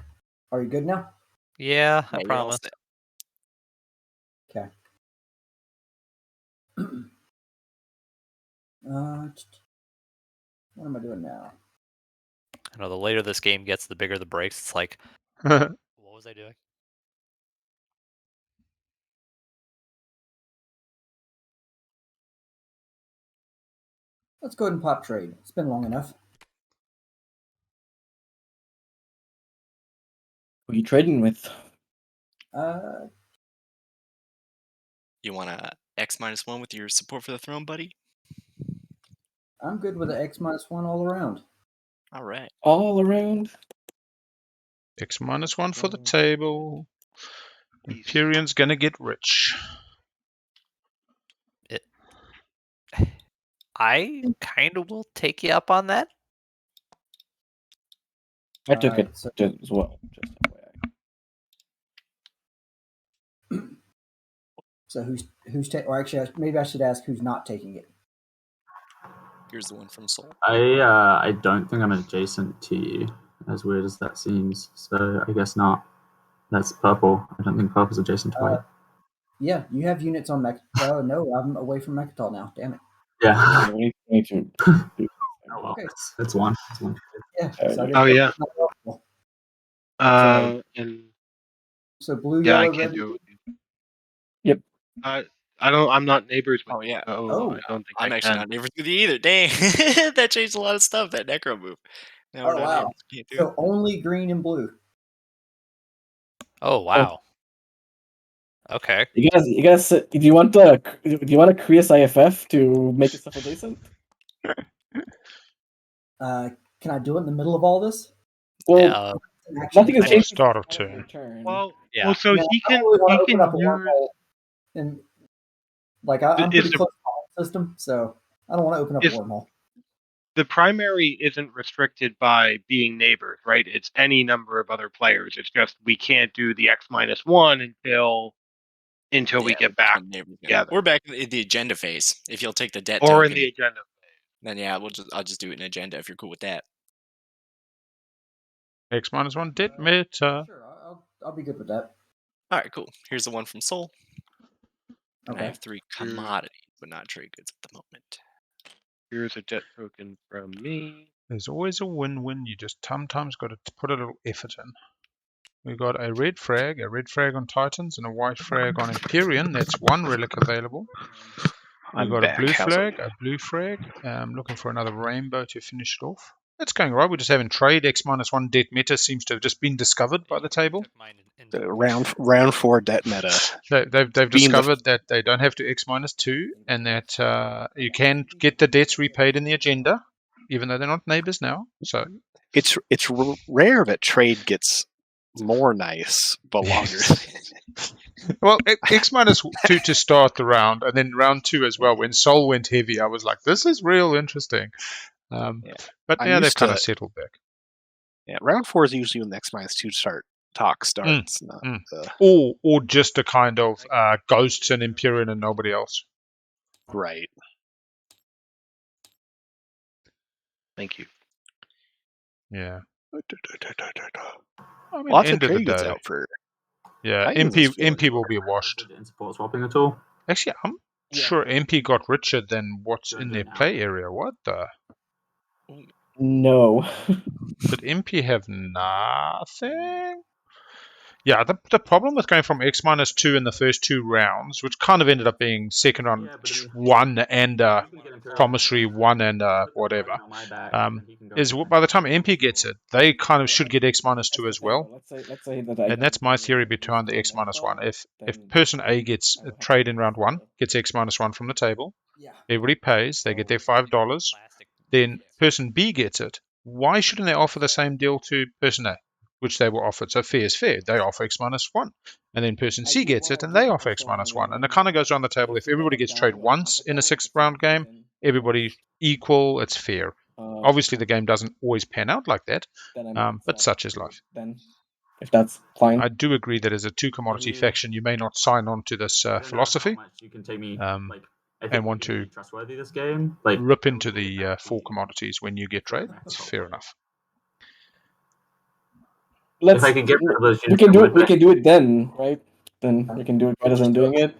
Are you good now? Yeah, I Yeah, you're all promise. set. Okay. What am I doing now? I know the later this game gets, the bigger the breaks. It's like, what was I doing? Let's go ahead and pop trade. It's been long enough. Who are you trading with? You want a X-1 with your support for the throne, buddy? I'm good with the X-1 all around. All right. All around? X-1 for the table. Imperium's gonna get rich. I kind of will take you up on that. I took Alright, it so- as well. Just FYI. So who's taking? Or actually, maybe I should ask who's not taking it. Here's the one from Seoul. I don't think I'm adjacent to you, as weird as that seems. So I guess not. That's purple. I don't think purple's adjacent to white. Yeah, you have units on Mechatol. No, I'm away from Mechatol now. Damn it. Yeah. We need to do Oh well, Okay. it's one. It's one. Yeah. Oh, So I guess Oh, yeah. that's not possible. And So blue, yeah, I yellow, can't red. do it. Yep. I'm not neighbors with. Oh yeah. I don't think I'm I actually can. not neighbors with you either. Dang, that changed a lot of stuff. That necro move. Now we're Oh not wow. neighbors. Can't do So it. only green and blue. Oh wow. Okay. You guys, do you want a Krios IFF to make yourself adjacent? Can I do it in the middle of all this? Well, Actually, nothing has Or changed. start of turn. Well, Yeah. so No, he I don't can really want to open up a use. wormhole. And like I'm Is pretty the- close to the system, so I don't want to open up a Is- wormhole. The primary isn't restricted by being neighbors, right? It's any number of other players. It's just we can't do the X-1 until we Yeah, get we're back not neighbors yet. together. We're back in the agenda phase. If you'll take the debt Or in token, the agenda. then yeah, I'll just do it in agenda if you're cool with that. X-1 dead meta. Sure, I'll be good with that. All right, cool. Here's the one from Seoul. And I Okay. have 3 commodities, but not trade goods at the moment. Here's a debt token from me. There's always a win-win. You just sometimes got to put a little effort in. We got a red frag on Titans, and a white frag on Imperium. That's one relic available. We I'm got back. a blue How's it? blue frag. Looking for another rainbow to finish it off. It's going right. We're just having trade. X-1 debt meta seems to have just been discovered by the table. Round 4 debt meta. They've discovered that they don't have to X-2, and that you can get the debts repaid in the agenda, even though they're not neighbors now. So it's rare that trade gets more nice but longer. well, X-2 to start the round, and then round 2 as well. When Sol went heavy, I was like, this is real interesting. But now they've kind of settled back. Yeah, round 4 is usually when the X-2 talk starts. Or just a kind of ghosts and Imperium and nobody else. Right. Thank you. Yeah. I mean, Lots of end of the trade goods day. out for Yeah, Titans is MP will be washed. In support swapping at all? Actually, I'm sure MP got richer than what's in their play area. What the? No. Did MP have nothing? Yeah, the problem with going from X-2 in the first 2 rounds, which kind of ended up being second round Yeah, but I mean, 1 and he's gonna get Imperial promissory on 1 and whatever, is by the time MP gets it, they kind of should get X-2 as well. Let's say that I And that's my theory behind the X-1. If person A gets a trade in round 1, gets X-1 from the table, everybody pays, they get their $5, then person B gets it. Why shouldn't they offer the same deal to person A, which they were offered? So fair is fair. They offer X-1, and then person C gets it, and they offer X-1, and it kind of goes around the table. If everybody gets trade once in a 6th round game, everybody equal, it's fair. Obviously, the game doesn't always pan out like that, but such is life. Then, if that's fine. I do agree that as a 2 commodity faction, you may not sign on to this philosophy. You can take me, and want to trustworthy this game, rip into the 4 commodities when you get trade. It's fair enough. Let's. If I can get rid of those we can do it. We can do it then, right? Then we can do it better than doing it.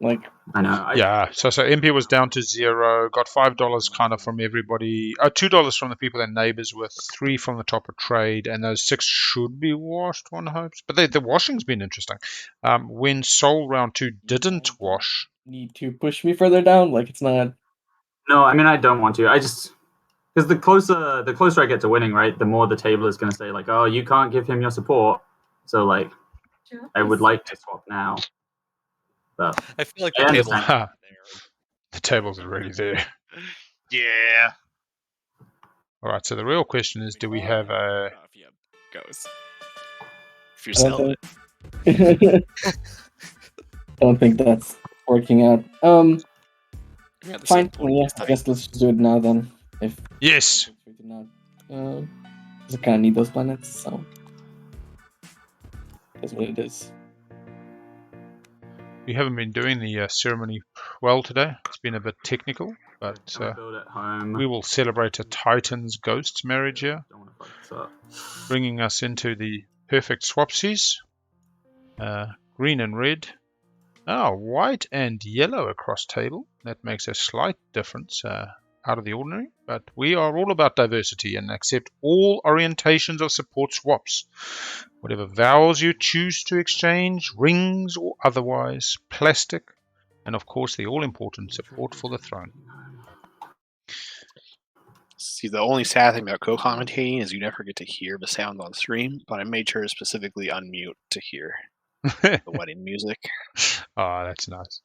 Like I know. Yeah. So MP was down to 0. Got $5 kind of from everybody. $2 from the people they're neighbors with. 3 from the top of trade, and those 6 should be washed. One hopes, but the washing's been interesting. When Soul round 2 didn't wash, need to push me further down. Like it's not. No, I mean I don't want to. I just because the closer I get to winning, right, the more the table is going to say like, oh, you can't give him your support. So like, I would like to swap now. But I feel like the table's already there. Yeah. All right. So the real question is, do we have a? Goes. If you're selling it. Don't think that's working out. Fine. Yeah, I guess let's just do it now then. Yes. Because I kind of need those planets, so that's what it is. We haven't been doing the ceremony well today. It's been a bit technical, but we will celebrate a Titan's Ghosts marriage here, bringing us into the perfect swapsies. Green and red. White and yellow across table. That makes a slight difference out of the ordinary, but we are all about diversity and accept all orientations of support swaps. Whatever vows you choose to exchange, rings or otherwise, plastic, and of course the all-important support for the throne. See, the only sad thing about co-commentating is you never get to hear the sound on stream, but I made sure to specifically unmute to hear the wedding music. Oh, that's nice.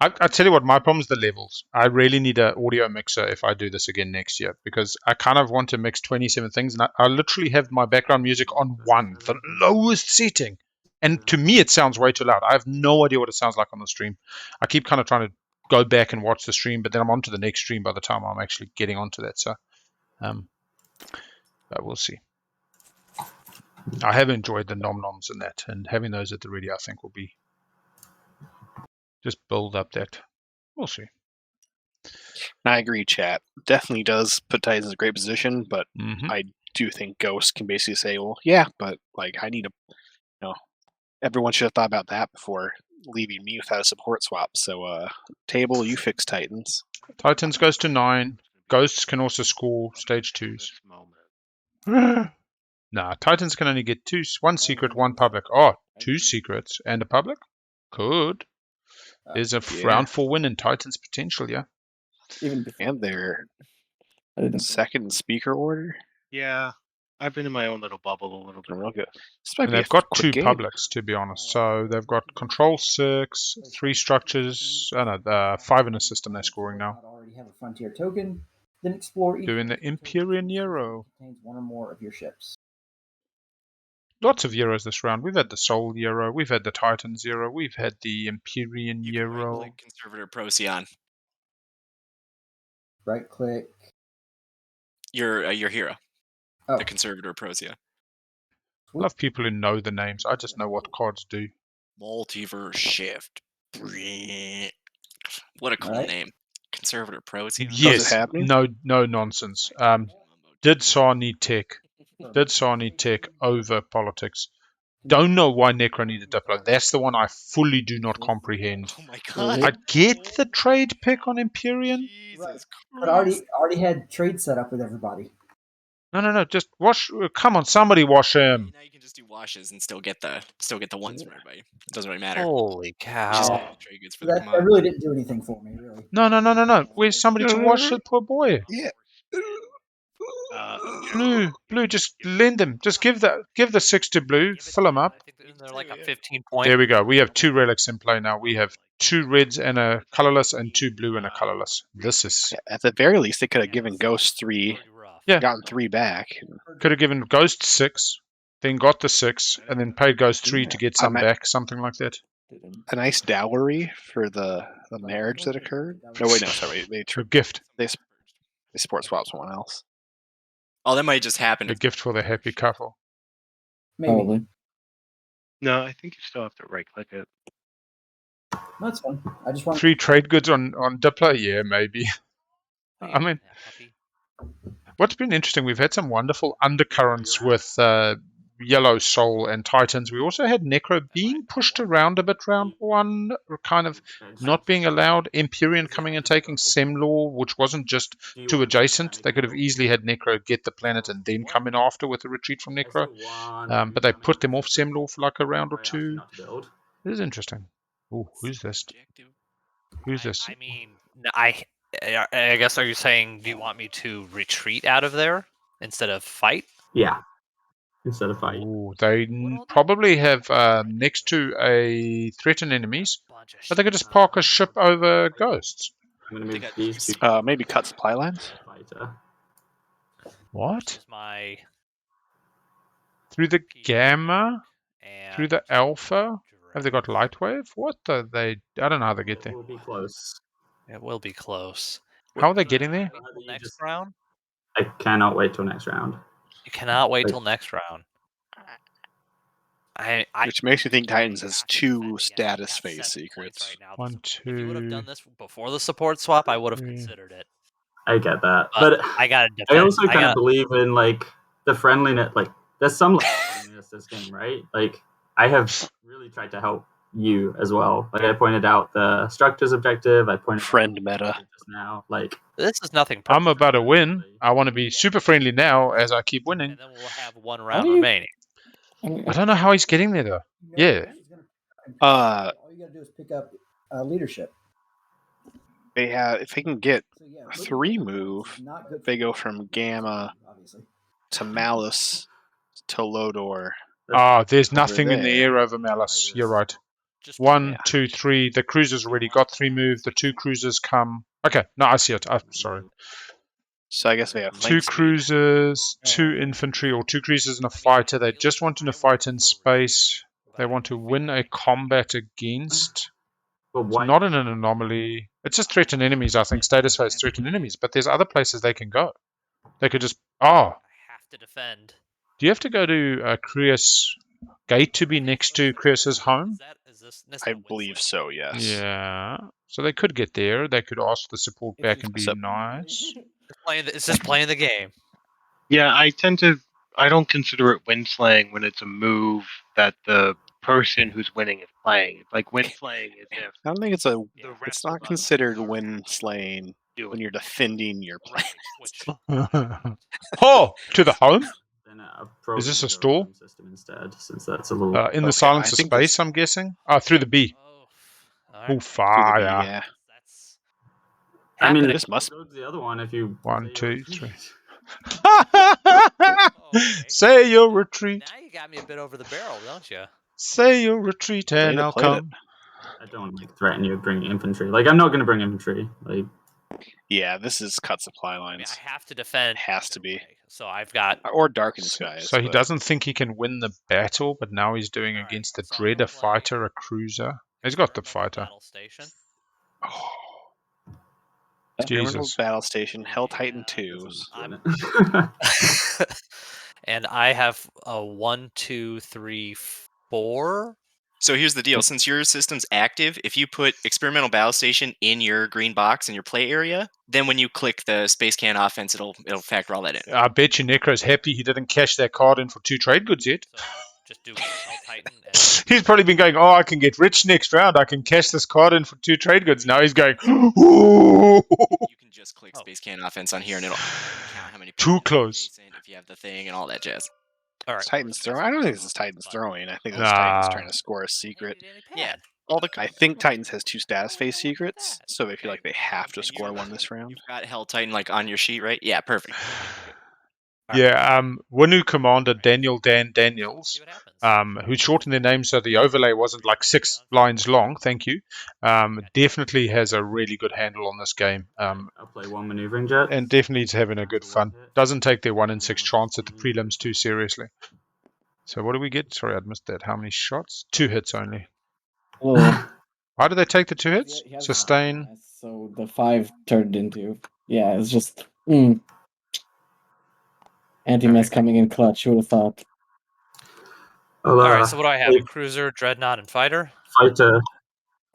I tell you what, my problem is the levels. I really need an audio mixer if I do this again next year, because I kind of want to mix 27 things, and I literally have my background music on 1, the lowest setting. And to me, it sounds way too loud. I have no idea what it sounds like on the stream. I keep kind of trying to go back and watch the stream, but then I'm on to the next stream by the time I'm actually getting onto that. So, but we'll see. I have enjoyed the nom-noms and that, and having those at the ready, I think, will be just build up that. We'll see. I agree, chat. Definitely does put Titans in a great position, but I do think Ghost can basically say, well, yeah, but like I need a, everyone should have thought about that before leaving me without a support swap. So, table, you fix Titans. Titans goes to 9. Ghosts can also score stage 2s. Nah, Titans can only get 2, 1 secret, 1 public. Oh, 2 secrets and a public? Good. There's a round 4 win in Titans potential, yeah. And their second speaker order. Yeah, I've been in my own little bubble a little bit. Real good. And they've got 2 publics, to be honest. So they've got control 6, 3 structures, 5 in a system they're scoring now. Already have a frontier token. Then explore each doing the Imperium Euro. Contains 1 or more of your ships. Lots of Euros this round. We've had the Soul Euro, we've had the Titans Euro, we've had the Imperium Euro. Right-click Conservator Procyon. Right click. Your hero. Oh. The Conservator Procyon. I love people who know the names. I just know what cards do. Multiverse Shift. What a cool name. Conservator Procyon. Yes. No nonsense. Did Saw need tech? Did Sani tech over politics? Don't know why Necro needed Diplo. That's the one I fully do not comprehend. Oh my Really? god. I get the trade pick on Imperium. Jesus But already had trade set up with everybody. No. Just wash. Come on, somebody wash him. Now you can just do washes and still get the ones from everybody. It doesn't really matter. Holy You just cow. get the trade goods for the That commodity. really didn't do anything for me, really. No. Where's somebody to wash the poor boy? Yeah. Blue, just lend them. Just give the 6 to Blue. Fill them up. I think they're like a 15 point. There we go. We have 2 relics in play now. We have 2 reds and a colorless, and 2 blue and a colorless. This is At the very least, they could have given Ghost 3, Yeah. gotten 3 back. could have given Ghost 6, then got the 6, and then paid Ghost 3 to get some I'm at- back, something like that. A nice dowry for the marriage that occurred. No, wait, no, sorry. A gift. They sport swap someone else. Oh, that might just happen. A gift for the happy couple. Maybe. Probably. No, I think you still have to right click it. That's fine. I just want 3 trade goods on Diplo? Yeah, maybe. I mean, what's been interesting, we've had some wonderful undercurrents with Yellow Soul and Titans. We also had Necro being pushed around a bit round 1, or kind of not being allowed. Imperium coming and taking Semlor, which wasn't just too adjacent. They could have easily had Necro get the planet and then come in after with a retreat from Necro. But they put them off Semlor for like a round or 2. This is interesting. Oh, who's this? Who's this? I mean, I guess, are you saying, do you want me to retreat out of there instead of fight? Yeah. Instead of fight. Ooh, they probably have next to a threatened enemies, but they could just park a ship over ghosts. I'm going to move these 2. Maybe cut supply lines. What? My Through the Gamma? and Through the Alpha? Have they got Lightwave? What are they? I don't know how they get there. It will be close. It will be close. How are they getting there? Next round? I cannot wait till next round. You cannot wait Like- till next round. Which makes me think Titans has have to 2 defend against status that phase 7 points secrets. right now. 1, If you would have 2. done this before the support swap, I would have 3. considered it. I get that. But But I gotta defend. I also kind of believe in like the friendliness. Like there's some level of friendliness to this game, right? Like I have really tried to help you as well. Like I pointed out the structures objective. I pointed Friend out meta. just now. Like This is nothing. I'm about to win. I want to be super friendly now as I keep winning. And then we'll have 1 do round you- remaining. I don't know how he's getting there though. Yeah. all you got to do is pick up leadership. They have, if they can get So, yeah, 3 move, not good they for go from Gamma obviously. to Malice to Lodor. Ah, there's Over nothing in the there. air over Malice. You're right. Just 1, Yeah. 2, 3. The cruisers already got 3 move. The 2 cruisers come. Okay, no, I see it. I'm sorry. So I guess they have 2 flank speed. cruisers, 2 infantry, or 2 cruisers and a fighter. They just want to fight in space. They want to win a combat against. but It's why? not in an anomaly. It's just threatened enemies, I think. Status phase threatened enemies. But there's other places they can go. They could just. Oh, I have to defend. do you have to go to Krios Gate to be next to Krios's home? Is this I believe so, yes. Yeah. So they could get there. They could ask the support back and be So- nice. It's just playing the game. Yeah, I don't consider it win slaying when it's a move that the person who's winning is playing. It's like win slaying is if I don't think it's the it's rest not of us considered are win slaying when you're defending your planet. Oh, to the home? Then Is this a the stall? room system instead, since that's a little. In the Okay, silence I of think space, I'm guessing. Oh, through the B. Oh, Oh, Through the B, fire. yeah. That's I mean, happening. This must- go to the other one if you. 1, say you're 2, 3. Okay. Say your retreat. Now you got me a bit over the barrel, don't you? Say your retreat Way and to I'll play it. come. I don't like threaten you with bringing infantry. Like I'm not going to bring infantry. Like Yeah, this is cut supply I mean, lines. I have to defend. Has to either be. way. So I've got. Or dark in skies. So he but- doesn't think he can win the battle, but now he's doing Alright, against the so I'm Dread, gonna a play fighter, a cruiser. He's got the Experimental fighter. Battle Station. Oh, Jesus. Experimental Battle Station, Hell Titan 2s. I'm- and I have a 1, 2, 3, 4 So here's the deal. Since your system's active, if you put experimental battle station in your green box in your play area, then when you click the space can offense, it'll factor all that in. I bet you Necro's happy he didn't cash that card in for 2 trade goods yet. So just do Hell Titan and He's probably been going, oh, I can get rich next round. I can cash this card in for 2 trade goods. Now he's going, ooh. You can just click space can offense on here and it'll count how many Too close. if you have the thing and all that jazz. all right. It's Titans throwing. I don't think this is Titans throwing. I think this is Nah. Titans trying to score a secret. Yeah. All the I think Titans has 2 status phase secrets, so they feel like they have to score one this round. You've got Hell Titan like on your sheet, right? Yeah, perfect. Yeah, Winu Commander Daniel Dan Daniels, who shortened their name so the overlay wasn't like 6 lines long, thank you, definitely has a really good handle on this game. I'll play 1 maneuvering jet. And definitely is having a good fun. Doesn't take their 1 in 6 chance at the prelims too seriously. So what do we get? Sorry, I missed that. How many shots? 2 hits only. Oh, Why do they take the 2 hits? he has Sustain. so the 5 turned into it's just anti-mess coming in clutch. Who would have thought? All right, so what do I have? Cruiser, Dreadnought, and Fighter? Fighter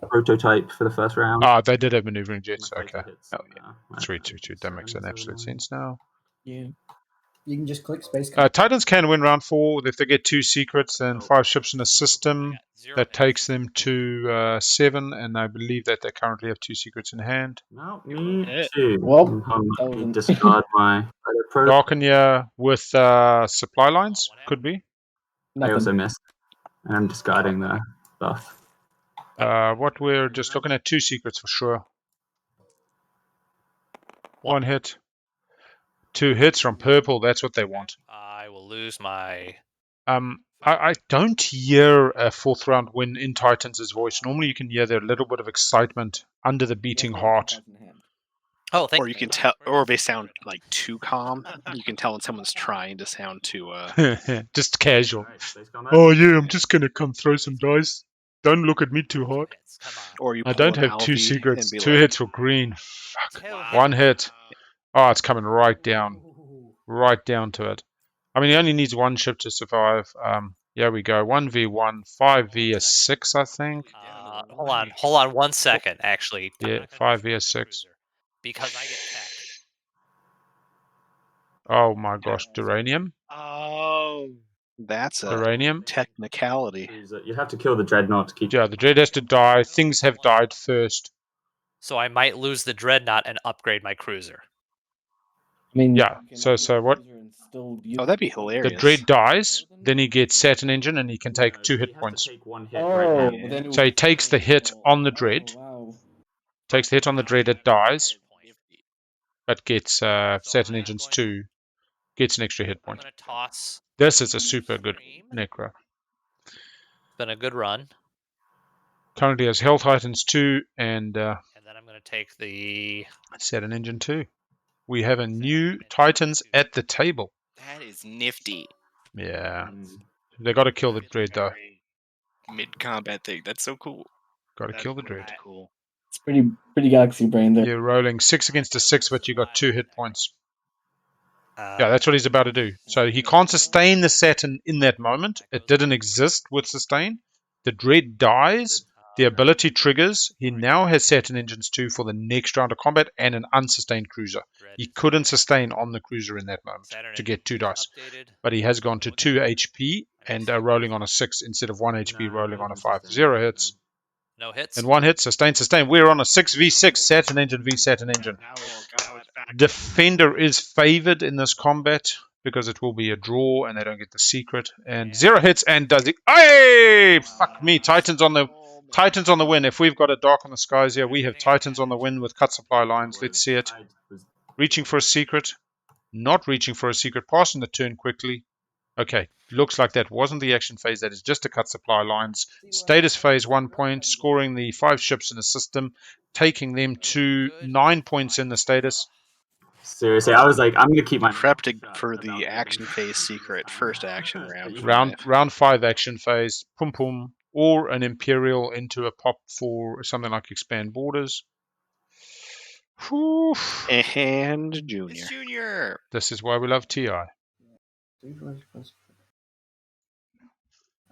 prototype for the first round. Ah, they did have maneuvering jets. And the Okay. fighter hits, 3-2-2. That makes an absolute sense now. Yeah. You can just click space. Titans can win round 4 if they get 2 secrets and 5 ships in a system. That takes them to 7, and I believe that they currently have 2 secrets in hand. No, me too. Well, I'm discard my Darkenya with supply lines could be. I also missed, and I'm discarding the buff. What we're just looking at 2 secrets for sure. 1 hit. 2 hits from purple. That's what they want. I will lose my. I don't hear a 4th round win in Titans' voice. Normally you can hear there a little bit of excitement under the beating heart. Oh, thank Or you can tell, or they sound like too calm. You can tell when someone's trying to sound too. Just casual. Oh yeah, I'm just gonna come throw some dice. Don't look at me too hard. Or you. I don't have 2 secrets. 2 hits for green. Fuck. 1 hit. Oh, it's coming right down to it. I mean, he only needs 1 ship to survive. Here we go. 1v1, 5v6, I think. Hold on 1 second, actually. Yeah, 5v6. Because I get tech. Oh my gosh, Duranium. Oh, that's a Duranium. technicality. You have to kill the Dreadnought to keep. Yeah, the Dread has to die. Things have died first. So I might lose the Dreadnought and upgrade my cruiser. I mean, yeah. So what? Oh, that'd be hilarious. The Dread dies, then he gets Saturn Engine, and he can take 2 hit points. So he takes the hit on the Dread. Takes the hit on the Dread, it dies. But gets Saturn Engines 2. Gets an extra hit point. This is a super good Necro. Been a good run. Currently has Hell Titans 2 and then I'm going to take the Saturn Engine 2. We have a new Titans at the table. That is nifty. Yeah. They got to kill the Dread though. Mid-combat thing. That's so cool. Got to kill the Dread. Cool. It's pretty galaxy brain there. You're rolling 6 against a 6, but you got 2 hit points. Yeah, that's what he's about to do. So he can't sustain the Saturn in that moment. It didn't exist with sustain. The Dread dies. The ability triggers. He now has Saturn Engines 2 for the next round of combat and an unsustained cruiser. He couldn't sustain on the cruiser in that moment to get 2 dice. But he has gone to 2 HP and rolling on a 6 instead of 1 HP rolling on a 5. 0 hits. No hits. And 1 hit, sustain. We're on a 6v6 Saturn Engine v Saturn Engine. Defender is favored in this combat because it will be a draw and they don't get the secret. And 0 hits and does it. Hey! Fuck me. Titans on the win. If we've got a Dark on the Skies here, we have Titans on the win with cut supply lines. Let's see it. Reaching for a secret. Not reaching for a secret. Passing the turn quickly. Okay. Looks like that wasn't the action phase. That is just to cut supply lines. Status phase 1 point. Scoring the 5 ships in the system. Taking them to 9 points in the status. Seriously, I was like, I'm going to keep my... Prepped for the action phase secret. First action round. Round 5 action phase. Pum pum. Or an Imperial into a pop for something like Expand Borders. Whew. And Junior. It's Junior. This is why we love TI.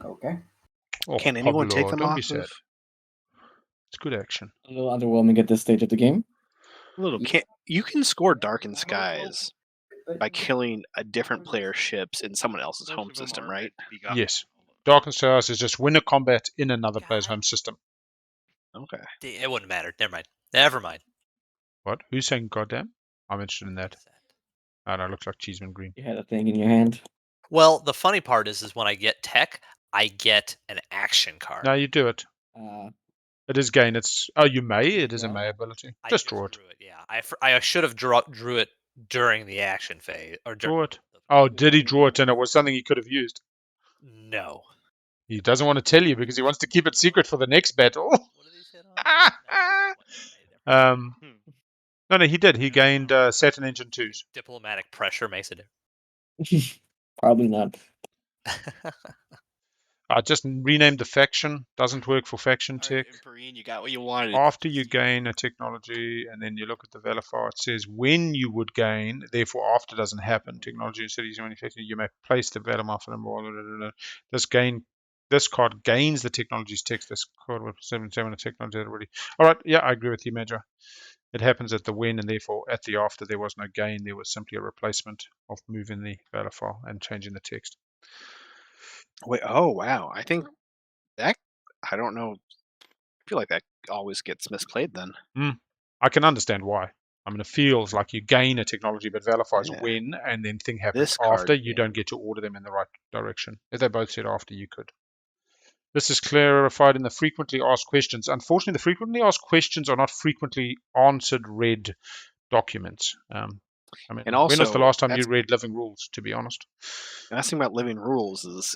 Okay. Oh, Can anyone Pablo, take them don't off be sad. of? It's good action. A little underwhelming at this stage of the game. A little. You can score Darkened Skies by killing a different player's ships in someone else's home system, right? Yes. Darkened Skies is just win a combat in another player's home system. Okay. It wouldn't matter. Never mind. What? Who's saying goddamn? I'm interested in that. Oh, no, it looks like Cheeseman Green. You had a thing in your hand. Well, the funny part is when I get tech, I get an action card. No, you do it. It is gain. It's you may. It is a may ability. Just draw it. Yeah, I should have drew it during the action phase or Draw it. Oh, did he draw it and it was something he could have used? No. He doesn't want to tell you because he wants to keep it secret for the next battle. No, he did. He gained Saturn Engine 2s. Diplomatic pressure makes it. Probably not. I just renamed the faction. Doesn't work for faction tech. Imperium, you got what you wanted. After you gain a technology, and then you look at the Qualifier, it says when you would gain, therefore after doesn't happen. Technology and cities manufactured, you may place the Qualifier for them. This card gains the technology's text. This card with 77 technology already. All right, yeah, I agree with you, Major. It happens at the when, and therefore at the after there was no gain. There was simply a replacement of moving the Qualifier and changing the text. Wait, oh wow! I think that I don't know. I feel like that always gets misplayed then. I can understand why. I mean, it feels like you gain a technology, but Qualifiers win, and then thing happens after. You don't get to order them in the right direction. If they both said after, you could. This is clarified in the frequently asked questions. Unfortunately, the frequently asked questions are not frequently answered read documents. I mean, and also, when was the last time you read Living Rules, to be honest? The nice thing about Living Rules is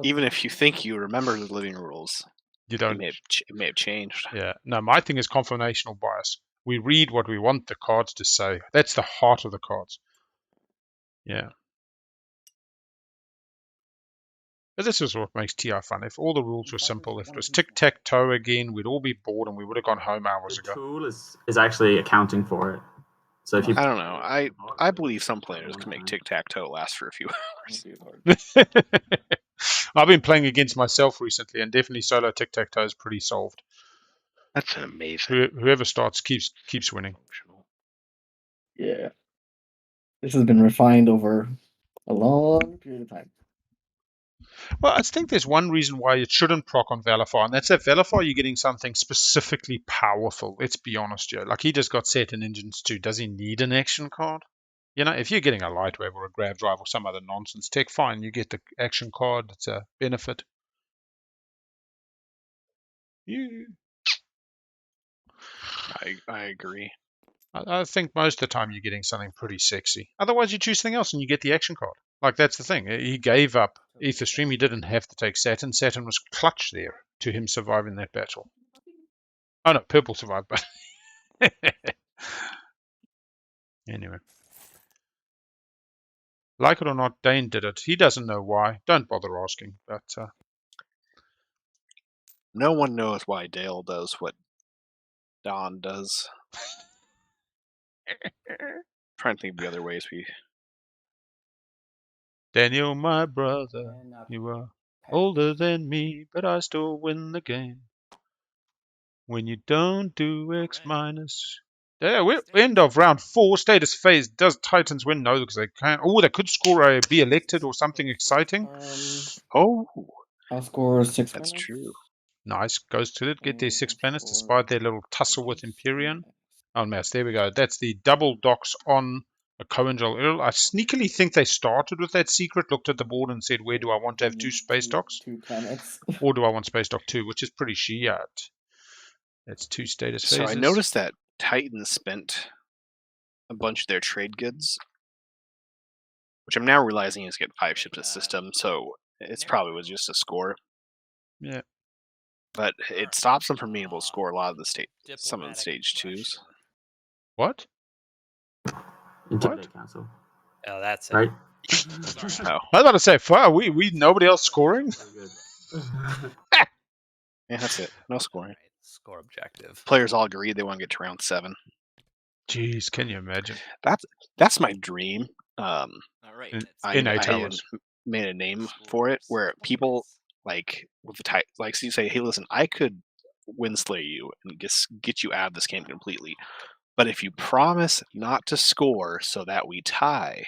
even if you think you remember the Living Rules, you don't. It may have changed. Yeah. No, my thing is confirmational bias. We read what we want the cards to say. That's the heart of the cards. Yeah. But this is what makes TI fun. If all the rules were simple, if it was tic-tac-toe again, we'd all be bored and we would have gone home hours ago. The tool is actually accounting for it. So if you, I don't know. I believe some players can make tic-tac-toe last for a few hours. I've been playing against myself recently, and definitely solo tic-tac-toe is pretty solved. That's amazing. Whoever starts keeps winning. Yeah. This has been refined over a long period of time. Well, I think there's one reason why it shouldn't proc on Qualifier, and that's that Qualifier you're getting something specifically powerful. Let's be honest here. Like, he just got Saturn Engines 2. Does he need an action card? You know, if you're getting a light wave or a grav drive or some other nonsense tech, fine, you get the action card. It's a benefit. I agree. I think most of the time you're getting something pretty sexy. Otherwise, you choose something else and you get the action card. Like, that's the thing. He gave up Ether Stream. He didn't have to take Saturn. Saturn was clutch there to him surviving that battle. Oh, no, Purple survived, but... Anyway. Like it or not, Dane did it. He doesn't know why. Don't bother asking. But no one knows why Dale does what Don does. Trying to think of the other ways we... Daniel, my brother, you are older than me, but I still win the game. When you don't do X minus... Yeah, we're end of round 4, status phase. Does Titans win? No, because they can't. Oh, they could score a be elected or something exciting. I'll score 6 That's minutes. true. Nice, goes to it. Get their 6 planets despite their little tussle with Imperium. Oh, mass, there we go. That's the double docks on a co-angel Earl. I sneakily think they started with that secret, looked at the board and said, where do I want to have 2 space docks? 2 planets. Or do I want space dock 2, which is pretty shiat. That's 2 status phases. So I noticed that Titans spent a bunch of their trade goods, which I'm now realizing is get 5 ships a system, so it's probably was just a score. Yeah. But it stops them from being able to score a lot of the some of the stage 2s. What? Intimidate Council. Oh, that's it. Right? Oh. I was about to say, wow, we nobody else scoring? Yeah, that's it. No scoring. Score objective. Players all agree they want to get to round 7. Jeez, can you imagine? That's my dream. All right. In 8 I hours. made a name for it where people like with the type, like so you say, hey, listen, I could winslay you and get you out of this game completely, but if you promise not to score so that we tie,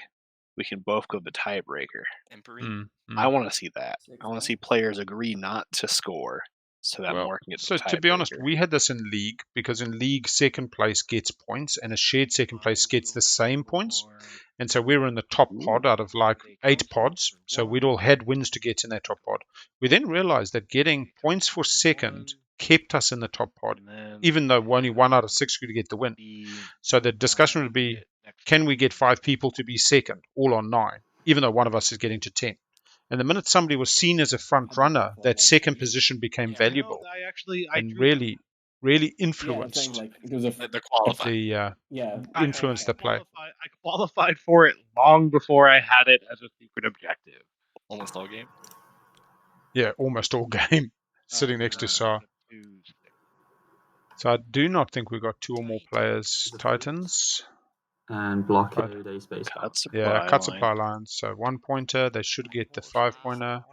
we can both go the tiebreaker. Imperium. I want to see that. I want to 6-1. see players agree not to score so that Well, more can get so the to be honest, tiebreaker. we had this in league because in league, second place gets points, and a shared second place gets the same points. And so we were in the top pod out of like 8 pods. So we'd all had wins to get in that top pod. We then realized that getting points for second kept us in the top pod, even though only 1 out of 6 could get the win. So the discussion would be, can we get 5 people to be second, all on 9, even though one of us is getting to 10? And the minute somebody was seen as a front runner, that second position became valuable and really influenced like it was a The qualifier. influenced the play. I qualified for it long before I had it as a secret objective. Almost all game. Yeah, almost all game, sitting next to Sar. So I do not think we've got 2 or more players. Titans. And blockade a space bar. Yeah, cut supply lines. So 1 pointer, they should get the 5 pointer.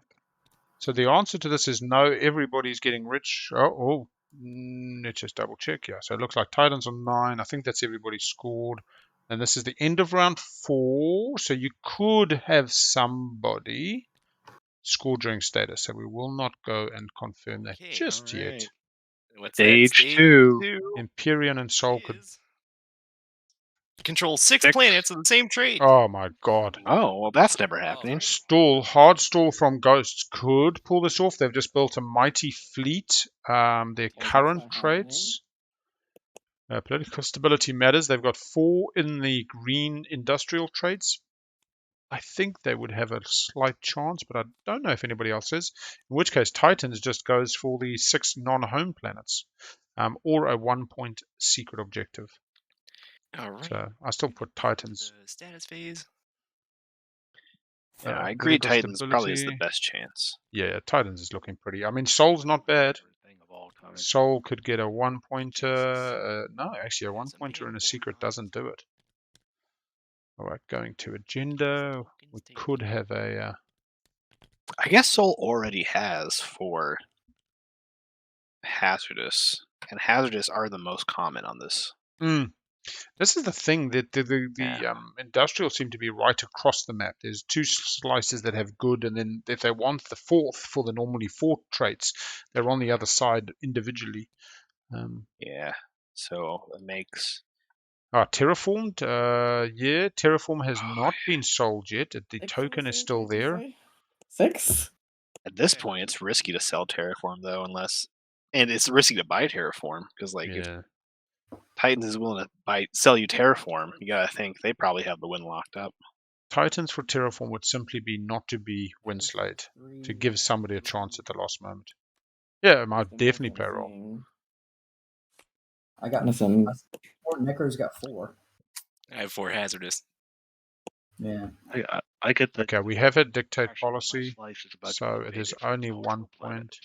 So the answer to this is no, everybody's getting rich. Let's just double check. Yeah, so it looks like Titans on 9. I think that's everybody scored. And this is the end of round 4. So you could have somebody score during status. So we will not go and confirm that just yet. What's Stage 2. Imperium and Sol could control 6 planets in the same trade. Oh my god. Oh, well, that's never happening. Hard stall from Ghosts could pull this off. They've just built a mighty fleet. Their current traits. Political stability matters. They've got 4 in the green industrial traits. I think they would have a slight chance, but I don't know if anybody else is. In which case, Titans just goes for the 6 non-home planets, or a 1-point secret objective. All right. So I still put Titans. Status phase. Yeah, I agree. Titans probably is the best chance. Yeah, Titans is looking pretty. I mean, Sol's not bad. Sol could get a 1-pointer. No, actually, a 1-pointer in a secret doesn't do it. All right, going to agenda. We could have a. I guess Sol already has 4 hazardous, and hazardous are the most common on this. This is the thing that the industrial seem to be right across the map. There's 2 slices that have good, and then if they want the 4th for the normally 4 traits, they're on the other side individually. Yeah, so it makes. Terraformed. Yeah, Terraform has not been sold yet. The token is still there. 6? At this point, it's risky to sell Terraform though, and it's risky to buy Terraform because if Titans is willing to sell you Terraform, you gotta think they probably have the win locked up. Titans for Terraform would simply be not to be winslayed, to give somebody a chance at the last moment. Yeah, it might definitely play a role. I got 4. Necro's got 4. I have 4 hazardous. Yeah. I get the. Okay, we have a dictate policy, so it is only 1 point.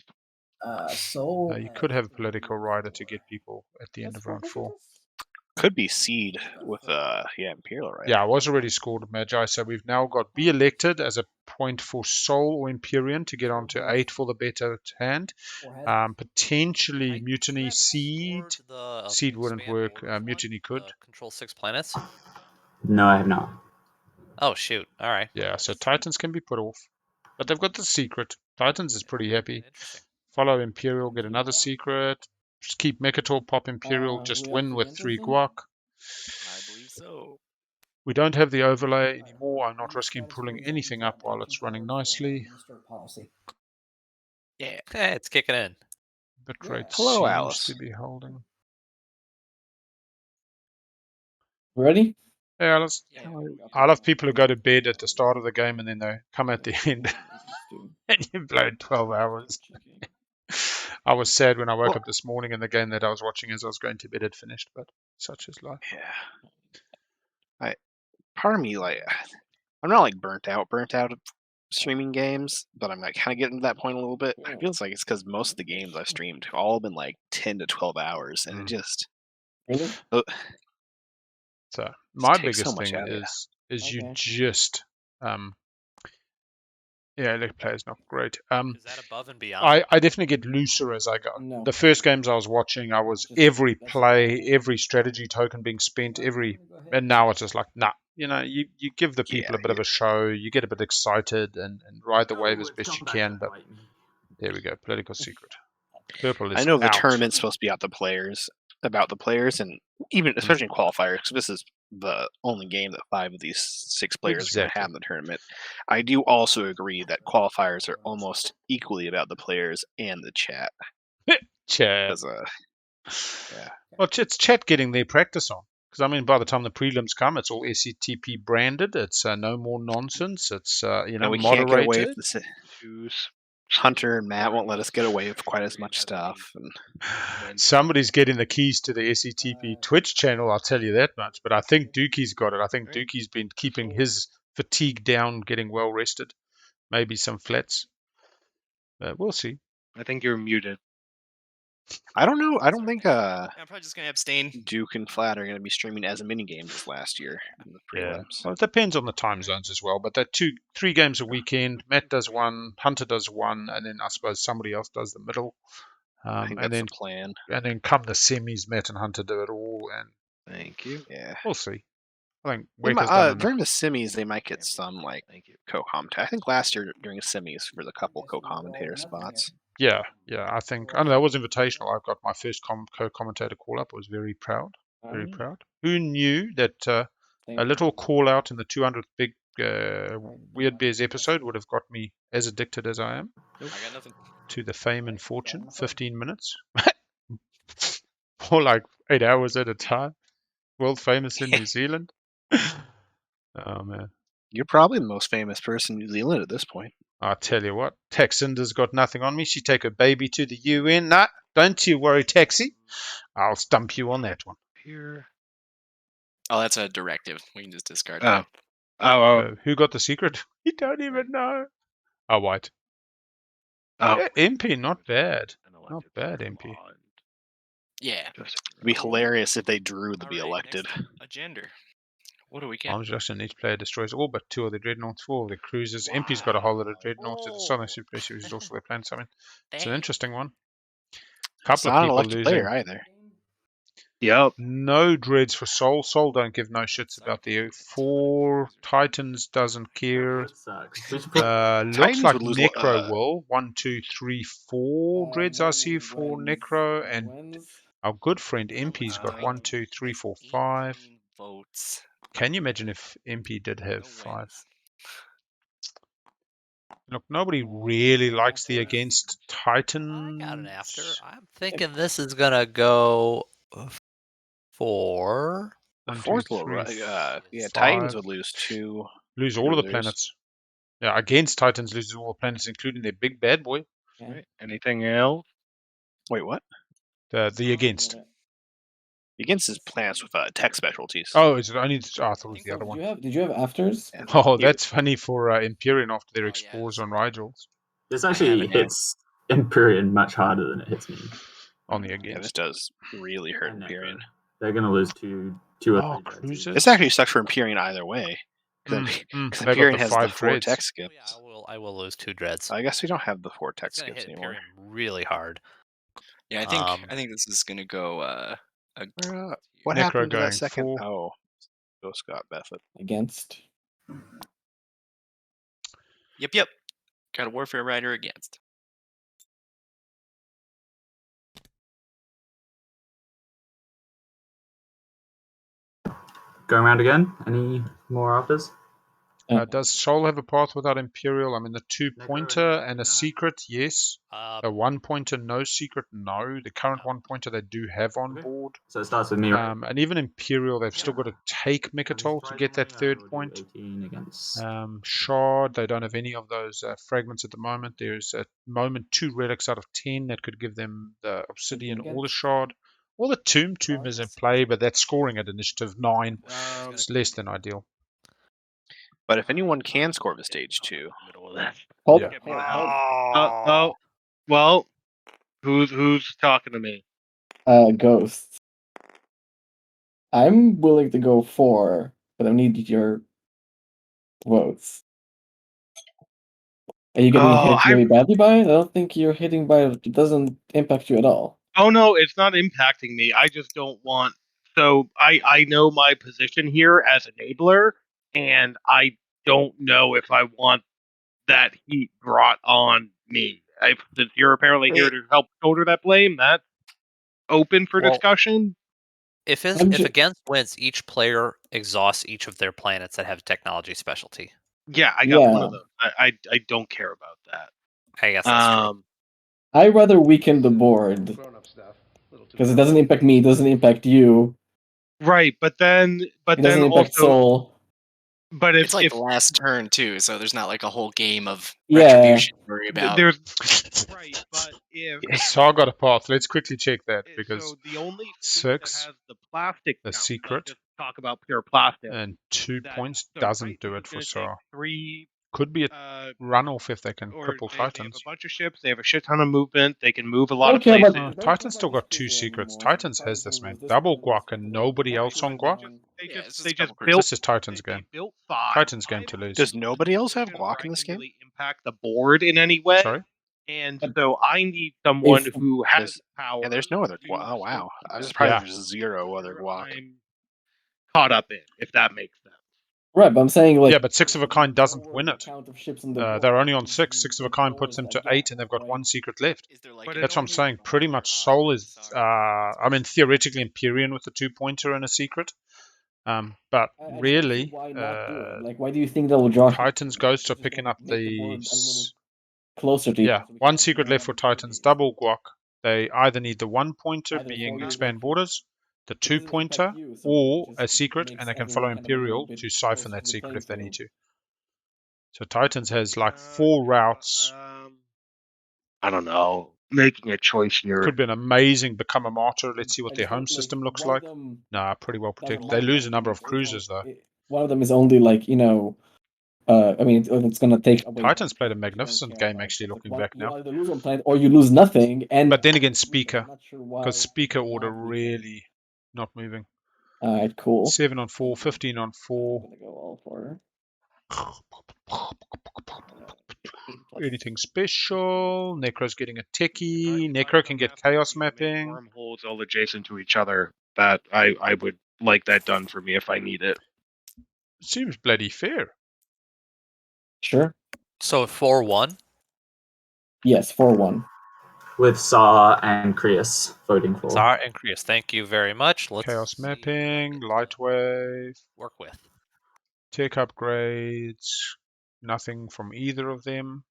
Sol. You could have a political rider to get people at the end of round 4. Could be seed with Imperial rider. Yeah, I was already scored Magi, so we've now got be elected as a point for Sol or Imperium to get onto 8 for the better hand. Potentially mutiny seed. Seed wouldn't work. Mutiny could. Control 6 planets. No, I have not. Oh shoot! All right. Yeah, so Titans can be put off, but they've got the secret. Titans is pretty happy. Follow Imperial, get another secret. Just keep Mekator, pop Imperial, just win with 3 guac. I believe so. We don't have the overlay anymore. I'm not risking pulling anything up while it's running nicely. Yeah, it's kicking in. Bitrate Hello, seems Alice. to be holding. Ready? Hey, Alice. I love people who go to bed at the start of the game and then they come at the end and you played 12 hours. I was sad when I woke up this morning and the game that I was watching as I was going to bed had finished, but such is life. Yeah. Part of me, I'm not burnt out of streaming games, but I'm kind of getting to that point a little bit. It feels like it's because most of the games I've streamed have all been 10 to 12 hours, and it just. So my biggest thing is you just Yeah, elect player's not great. Is that above and beyond? I definitely get looser as I go. No. The first games I was watching, I was Just- every that's play, okay. every strategy token being spent, Go ahead. and now it's just like, nah. You know, you give the people Yeah, a bit of a show, you get a bit excited and ride the wave as it's best come you back can. to But bite me. there we go, political secret. Purple I is know the out. tournament's supposed to be about the players, and even especially in qualifiers, because this is the only game that 5 of these 6 players are going to have in the tournament. I do also agree that qualifiers are almost equally about the players and the chat. Chat. 'Cause, yeah. Well, it's chat getting their practice on. Because, I mean, by the time the prelims come, it's all SCTP branded. It's no more nonsense. It's, And we moderated. can't get away with this. Hunter and Matt won't let us get away with quite as much stuff. And Somebody's getting the keys to the SCTP Twitch channel, I'll tell you that much. But I think Dookie's got it. I think Dookie's been keeping his fatigue down, getting well rested. Maybe some flats. We'll see. I think you're muted. I don't know. I don't think I'm probably just gonna abstain. Duke and Flat are going to be streaming as many games as last year in the prelims. Well, it depends on the time zones as well. But they're 3 games a weekend. Matt does one, Hunter does one, and then I suppose somebody else does the middle. I think that's the plan. And then come the semis, Matt and Hunter do it all. And Thank you. Yeah. We'll see. I think Waker's done during the semis, they might get some co-commentator. I think last year during the semis for the couple co-commentator spots. Yeah. I think I don't know. That was invitational. I've got my first co-commentator call up. I was very proud. Very proud. Who knew that a little call out in the 200th big Weird Bears episode would have got me as addicted as I am I got nothing. to the fame and fortune. 15 minutes, or like 8 hours at a time. World famous in New Zealand. Oh man. You're probably the most famous person in New Zealand at this point. I tell you what, Taxinder's got nothing on me. She take her baby to the UN. Nah, don't you worry, Taxi. I'll stump you on that one. Here. Oh, that's a directive. We can just discard Oh. that. Who got the secret? You don't even know. Oh, White. Oh. Yeah, MP, not bad. Not bad, MP. Yeah. It'd be hilarious if they drew to be elected. A gender. What do we get? Arms reduction. Each player destroys all but 2 of the dreadnoughts, 4 of the cruisers. MP's got a whole lot of dreadnoughts. The Southern Super Series is also their plan. Something. It's an interesting one. It's not an elected player either. Yep. No dreads for Soul. Soul don't give no shits about the 4. Titans doesn't care. Looks like Necro will. 1, 2, 3, 4 dreads I see for Necro, and our good friend MP's got 1, 2, 3, 4, 5. Votes. Can you imagine if MP did have 5? Look, nobody really likes the against Titans. I got an after. I'm thinking this is gonna go 4. The 4th will, Titans would lose 2. Lose all of the planets. Yeah, against Titans loses all the planets, including their big bad boy. Right. Anything else? Wait, what? The against. Against his planets with tech specialties. Oh, is it only? Oh, I thought it was the other one. Did you have afters? Oh, that's funny for Imperium after their explores on Rigels. This actually hits Imperium much harder than it hits me. On the against. Yeah, this does really hurt Imperium. They're going to lose two or 3 cruisers. This actually sucks for Imperium either way. Because Imperium has the 4 tech skips. Yeah, I will lose 2 dreads. I guess we don't have the 4 tech skips hit anymore. Imperium really hard. Yeah, I think this is gonna go. What Necro happened to going that second? 4. Oh, go Scott Beckett. Against. Yep. Got a Warfare Rider against. Going around again. Any more afters? Does Soul have a path without Imperial? I mean, the 2-pointer and a secret, yes. A 1-pointer, no secret, no. The current 1-pointer they do have on board. So it starts with me, right? And even Imperial, they've still got to take Mechatol to get that 3rd point. Shard, they don't have any of those fragments at the moment. There's at the moment 2 relics out of 10 that could give them the Obsidian or the Shard. Or the Tomb. Tomb is in play, but that's scoring at initiative 9. It's less than ideal. But if anyone can score the stage 2, Well, who's talking to me? Ghosts. I'm willing to go 4, but I need your votes. Are you getting Oh, hit really badly by it? I don't think you're hitting by it. It doesn't impact you at all. Oh no, it's not impacting me. I just don't want. So I know my position here as enabler, and I don't know if I want that heat brought on me. Since you're apparently here to help shoulder that blame, that's open for Well, discussion. If against wins, each player exhausts each of their planets that have technology specialty. Yeah, I got one of those. I don't care about that. I guess that's true. I rather weaken the board because it doesn't impact me. It doesn't impact you. Right, but then It doesn't impact also, Soul. but it's like the last turn too, so there's not like a whole game of Yeah. retribution to worry about. There's right, but if Saw got a path. Let's quickly check that because so the only fleet 6, that has the plastic the count, secret, just talk about pure plastic, and 2 points so doesn't Titan's do it for gonna Saw. take 3. Could be a runoff if they can Or cripple they have Titans. a bunch of ships. They have a shit ton of movement. They can move a lot of Okay, places. but Titans still got 2 secrets. Titans has this, man. Double guac and nobody else on guac. They just built. This is Titans game. Built 5. Titans game to lose. Does nobody else have guac in this game? Really impact the board in any way. Sorry? And so I need someone who has power. Yeah, there's no other guac. Oh wow, I was surprised there's 0 other guac. I'm caught up in, if that makes sense. Right, but I'm saying like. Yeah, but 6 of a kind doesn't win it. They're only on 6. 6 of a kind puts them to 8, and they've got 1 secret left. That's what I'm saying. Pretty much Soul is. I mean, theoretically Imperium with the 2-pointer and a secret. But really, why do you think they'll draw? Titans Ghosts are picking up the. Closer to yeah, 1 secret left for Titans. Double guac. They either need the 1-pointer being expand borders, the 2-pointer, or a secret, and they can follow Imperial to siphon that secret if they need to. So Titans has like 4 routes. I don't know. Making a choice here. Could be an amazing become a martyr. Let's see what their home system looks like. Nah, pretty well protected. They lose a number of cruisers though. One of them is only like, I mean, it's gonna take away. Titans played a magnificent game actually looking back now. You either lose one planet or you lose nothing. But then again, Speaker. Because Speaker order really not moving. Alright, cool. 7 on 4, 15 on 4. I'm gonna go all for Anything special? Necro's getting a techie. Necro can get chaos mapping. Wormholes all adjacent to each other. That I would like that done for me if I need it. Seems bloody fair. Sure. So 4-1? Yes, 4-1. With Saw and Krios voting for. Saw and Krios, thank you very much. Let's Chaos mapping, Lightwave. Work with. Tech upgrades. Nothing from either of them.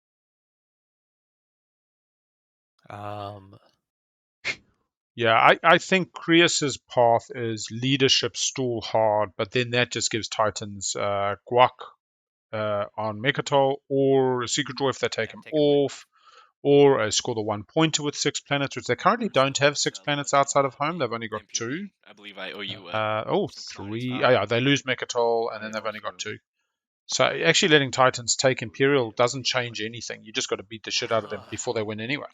Yeah, I think Krios's path is leadership stall hard, but then that just gives Titans guac on Mechatol, or a secret draw if they take him off, or score the 1-pointer with 6 planets, which they currently don't have 6 planets outside of home. They've only got 2. I believe I owe you. 3. Oh, yeah, they lose Mechatol, and then they've only got 2. So actually letting Titans take Imperial doesn't change anything. You just got to beat the shit out of them before they win anyway.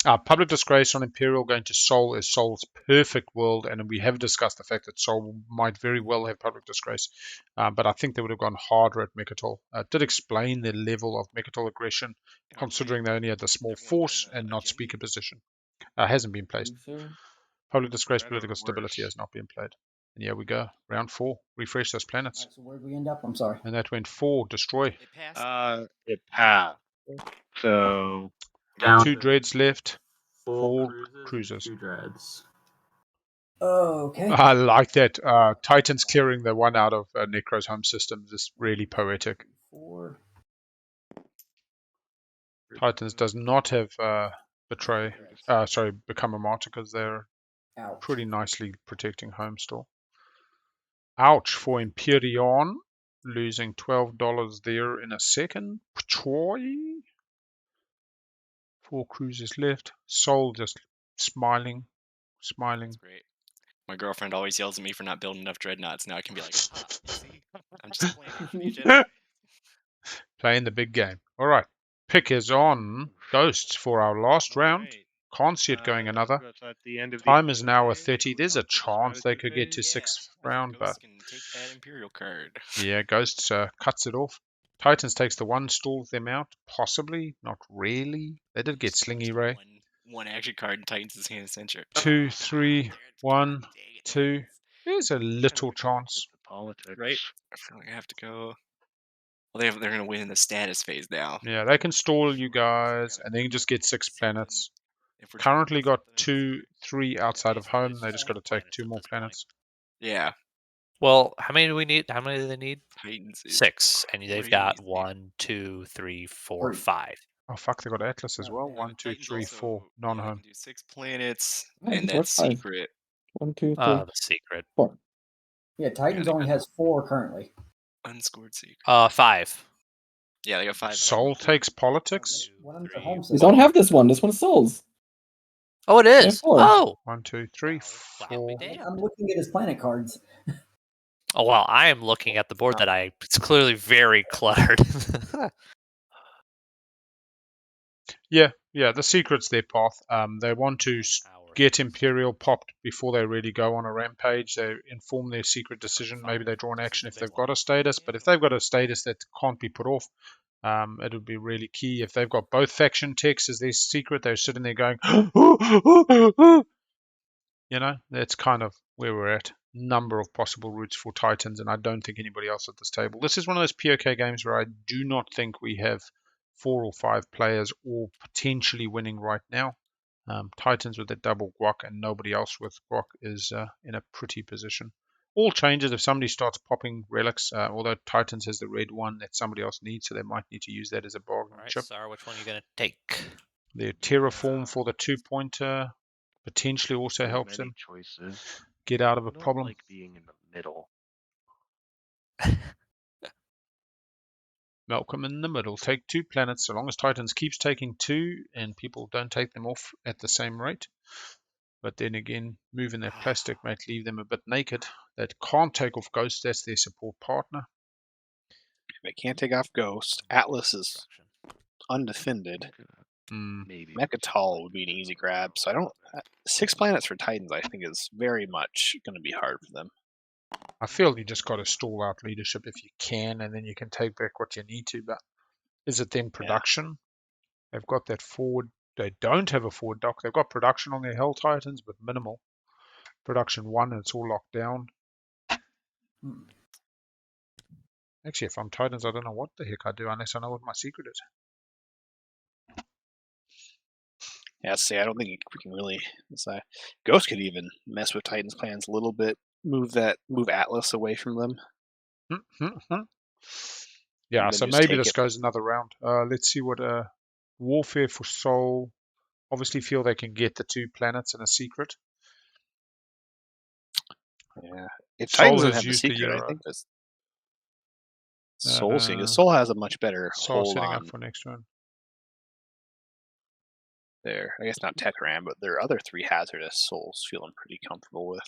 Public Disgrace on Imperial going to Soul is Soul's perfect world, and we have discussed the fact that Soul might very well have Public Disgrace, but I think they would have gone harder at Mechatol. Did explain their level of Mechatol aggression, considering they only had the small force and not speaker position. Hasn't been played. Public Disgrace political stability has not been played. And here we go, round 4. Refresh those planets. Right, so where'd we end up? I'm sorry. And that went 4, destroy. It passed. So Down 2 dreads left, 4 cruisers. 2 dreads. Okay. I like that. Titans clearing the 1 out of Necro's home system is really poetic. 4. Titans does not have become a martyr because they're pretty nicely protecting home still. Ouch for Imperium, losing $12 there in a second. Troy. 4 cruisers left. Soul just smiling. That's great. My girlfriend always yells at me for not building enough dreadnoughts. Now I can be like, see, I'm just playing. Playing the big game. All right. Pick is on Ghosts for our last round. Can't see it going another. Time is now a 30. There's a chance they could get to 6th round, but Take that Imperial card. yeah, Ghosts cuts it off. Titans takes the one, stalls them out. Possibly, not really. They did get Slingy Ray. One action card in Titans' hand center. 2, 3, 1, 2. There's a little chance. Politics. Right? I feel like I have to go. Well, they're going to win in the status phase now. Yeah, they can stall you guys, and they can just get 6 planets. Currently got 2, 3 outside of home. They just got to take 2 more planets. Yeah. Well, how many do we need? How many do they need? Titans. 6, and they've got 1, 2, 3, 4, 5. Oh fuck! They got Atlas as well. 1, 2, 3, 4 non-home. Do 6 planets Yeah, and we're that fine. secret. 1, 2, 3, The secret. 4. Yeah, Titans only has 4 currently. Unscored secret. 5. Yeah, they got 5. Soul takes politics. One of them's a home We system. don't have this one. This one's Souls. Oh, it is. Four. Oh. 1, 2, 3, 4. I'm looking at his planet cards. Oh well, I am looking at the board that it's clearly very cluttered. Yeah, the secret's their path. They want to get Imperial popped before they really go on a rampage. They inform their secret decision. Maybe they draw an action if they've got a status. But if they've got a status that can't be put off, it would be really key. If they've got both faction techs as their secret, they're sitting there going, you know, that's kind of where we're at. Number of possible routes for Titans, and I don't think anybody else at this table. This is one of those POK games where I do not think we have 4 or 5 players all potentially winning right now. Titans with a double guac and nobody else with guac is in a pretty position. All changes if somebody starts popping relics, although Titans has the red one that somebody else needs, so they might need to use that as a bargain chip. Sarah, which one are you going to take? Their Terraform for the 2-pointer potentially also helps them get out of a problem. Like being in the middle. Malcolm in the middle. Take 2 planets, so long as Titans keeps taking 2 and people don't take them off at the same rate. But then again, moving that plastic might leave them a bit naked. That can't take off Ghost, that's their support partner. They can't take off Ghost. Atlas is undefended. Maybe. Mechatol would be an easy grab. So I don't. 6 planets for Titans, I think, is very much going to be hard for them. I feel you just got to stall out leadership if you can, and then you can take back what you need to. But is it then production? Yeah. They've got that forward. They don't have a forward dock. They've got production on their Hell Titans, but minimal. Production 1, and it's all locked down. Actually, if I'm Titans, I don't know what the heck I do unless I know what my secret is. Yeah, see, I don't think we can really decide. Ghost could even mess with Titans' plans a little bit. Move Atlas away from them. Yeah, so maybe this goes another round. Let's see what Warfare for Soul. Obviously feel they can get the 2 planets and a secret. Yeah, if Soul Titans don't has have a used the secret, Euro. I think that's Soul. Soul has a much better Soul hold setting on up for next round. there. I guess not Techram, but their other 3 hazardous Souls feeling pretty comfortable with.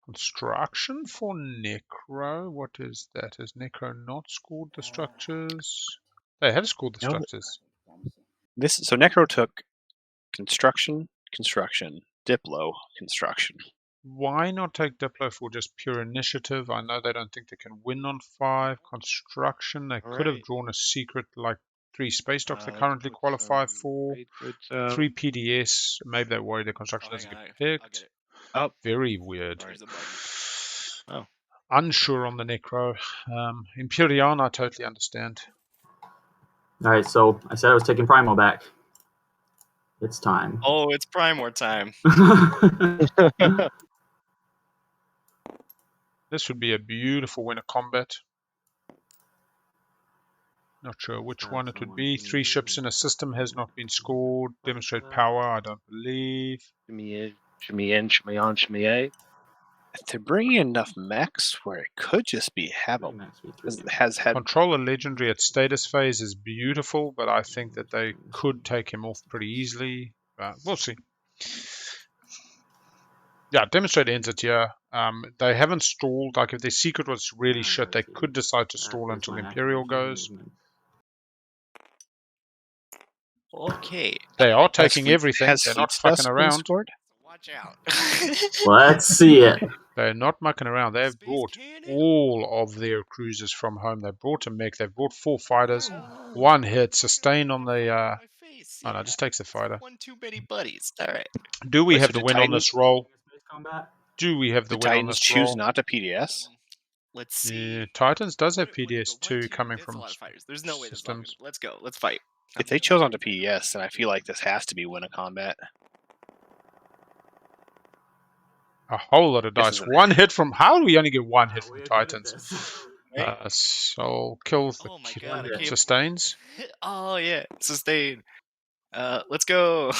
Construction for Necro. What is that? Has Necro not scored the structures? They have scored the structures. So Necro took construction, Diplo, construction. Why not take Diplo for just pure initiative? I know they don't think they can win on 5. Construction, they could have drawn a secret like 3 space docks they currently qualify for. 3 PDS. Maybe they worry the construction doesn't get picked. Very weird. Unsure on the Necro. Imperium, I totally understand. Alright, so I said I was taking Primal back. It's time. Oh, it's Primor time. This would be a beautiful win of combat. Not sure which one it would be. 3 ships in a system has not been scored. Demonstrate power, I don't believe. Shimmy in, shimmy on, shimmy A. They're bringing enough mechs where it could just be has had Control a legendary at status phase is beautiful, but I think that they could take him off pretty easily. We'll see. Yeah, demonstrate ends it here. They haven't stalled. Like if their secret was really shit, they could decide to stall until Imperial goes. Okay. They are taking everything. They're not fucking around. Watch out. Let's see it. They're not mucking around. They've brought all of their cruisers from home. They brought a mech. They've brought 4 fighters. 1 hit. Sustain on the... My face. Oh, no, just takes the fighter. One too many buddies. All right. Do we Wait, have so the do win on Titans- this roll? Space combat. Do we have the The win on Titans this choose roll? not to PDS. Let's see. Yeah, Titans does have Wait, PDS go 1, 2 2, coming that's from a lot of fighters. There's no way this is not systems. gonna- Let's go. Let's fight. If they chose not to PDS, then I feel like this has to be win a combat. A whole lot of This dice. is an- 1 hit from... How do we only get 1 hit Are from we okay with Titans? this? Soul kills the Oh my kid. god. I can't- Sustains. Oh yeah. Sustain. Let's go.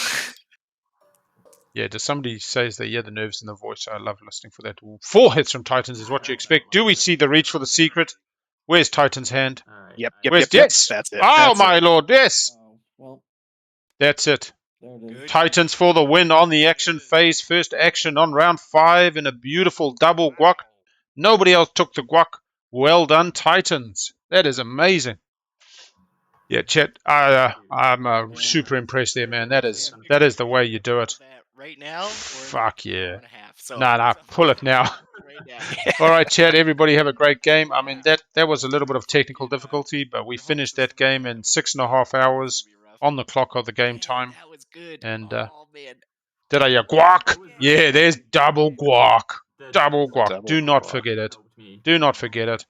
Yeah, does somebody says they hear the nerves in the voice? I love listening for that. 4 hits from Titans is what you expect. Do we see the reach for the secret? Where's Titan's hand? All right, Yep, I- yep, Where's yep, yep. yes? That's it. Oh That's my it. lord, yes! Oh, well, That's it. there it is. Good. Titans for the win on the action phase. First action on round 5 in a beautiful double guac. Nobody else took the guac. Well done, Titans. That is amazing. Yeah, Chet, I'm super impressed there, man. That is the way you do it. Right now? Or in Fuck like an hour yeah. and a half? So, Nah, pull it now. Right now. All right, Chad, everybody have a great game. I mean, that was a little bit of technical difficulty, but we finished that game in 6.5 hours on the clock of the game time. That was good. And oh man. did I hear guac? Yeah, there's double guac. The- Double guac. Double Do not guac. forget it. helped me. Do not forget it.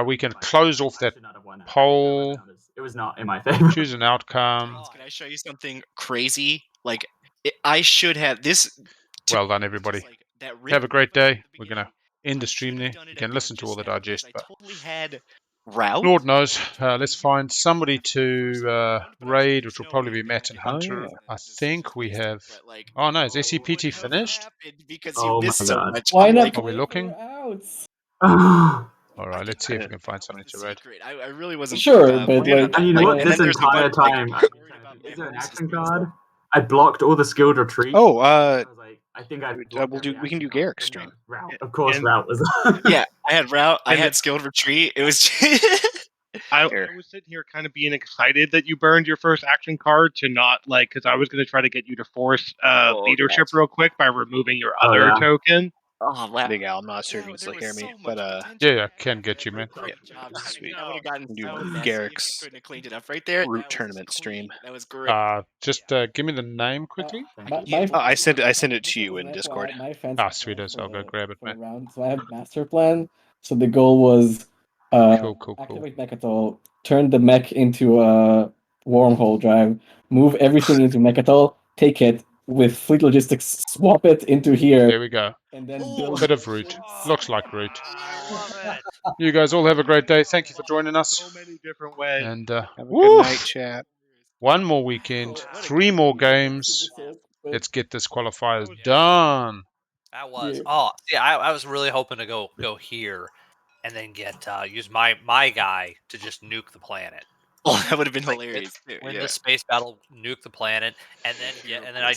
We can Space close off I that should not have won that. poll. It was not in my favor. Choose an outcome. Can I show you something crazy? Like I should have this. Well done, everybody. Like, that Have a great day. at the We're going to beginning, end the I stream should there. have done it You can at listen to all the just now, digest, because but I totally had route. Lord knows. Let's find somebody to raid, which will probably be Matt and Hunter. yeah. I think we have... Oh no, is SCPT finished? Because Oh you my missed so God. much. Why I'm not? like, Are we play looking? for outs? All right, let's see if we can find something to raid. secret. I really wasn't Sure, but yeah, like, And you know what? And This then there's the entire bunch, like, time, I'm worried about is there an my action horses. card? I blocked all the skilled retreat. Oh, I was like, I think I. we can do Garrick's stream. Route, of course, And- route was. Yeah, I had route. I And had skilled retreat. It was. I Here. was sitting here kind of being excited that you burned your first action card to not like, because I was going to try to get you to force leadership gosh. real quick by removing your Oh, other yeah. token. Oh wow. Big Al, I'm not sure if you can there still was hear me, so much but potential. Yeah, I can get you, man. Great Yeah, job. sweet. I would have gotten Do so messy if Garrick's you couldn't have cleaned it up right there. Root That was tournament clean. stream. That was great. Just give me the name quickly. I sent it to you in my- Discord. My fancy Ah, sweet as. for I'll go the- grab it, for the man. round. So I have master plan. So the goal was Cool. activate Mechatol, turn the mech into a wormhole drive, move everything into Mechatol, take it with fleet logistics, swap it into here, There we go. and then Oh, build Bit of root. Looks like root. I love it. You guys all have a great day. Thank you for joining us. So many different ways. And Have a woo, good night, chat. one more weekend, 3 more games. Let's get this qualifiers done. That was. Yeah. Oh, yeah. I was really hoping to go here, and then get use my guy to just nuke the planet. Oh, that would have been Like, hilarious. Too. Win Yeah. the space battle, nuke the planet, and then I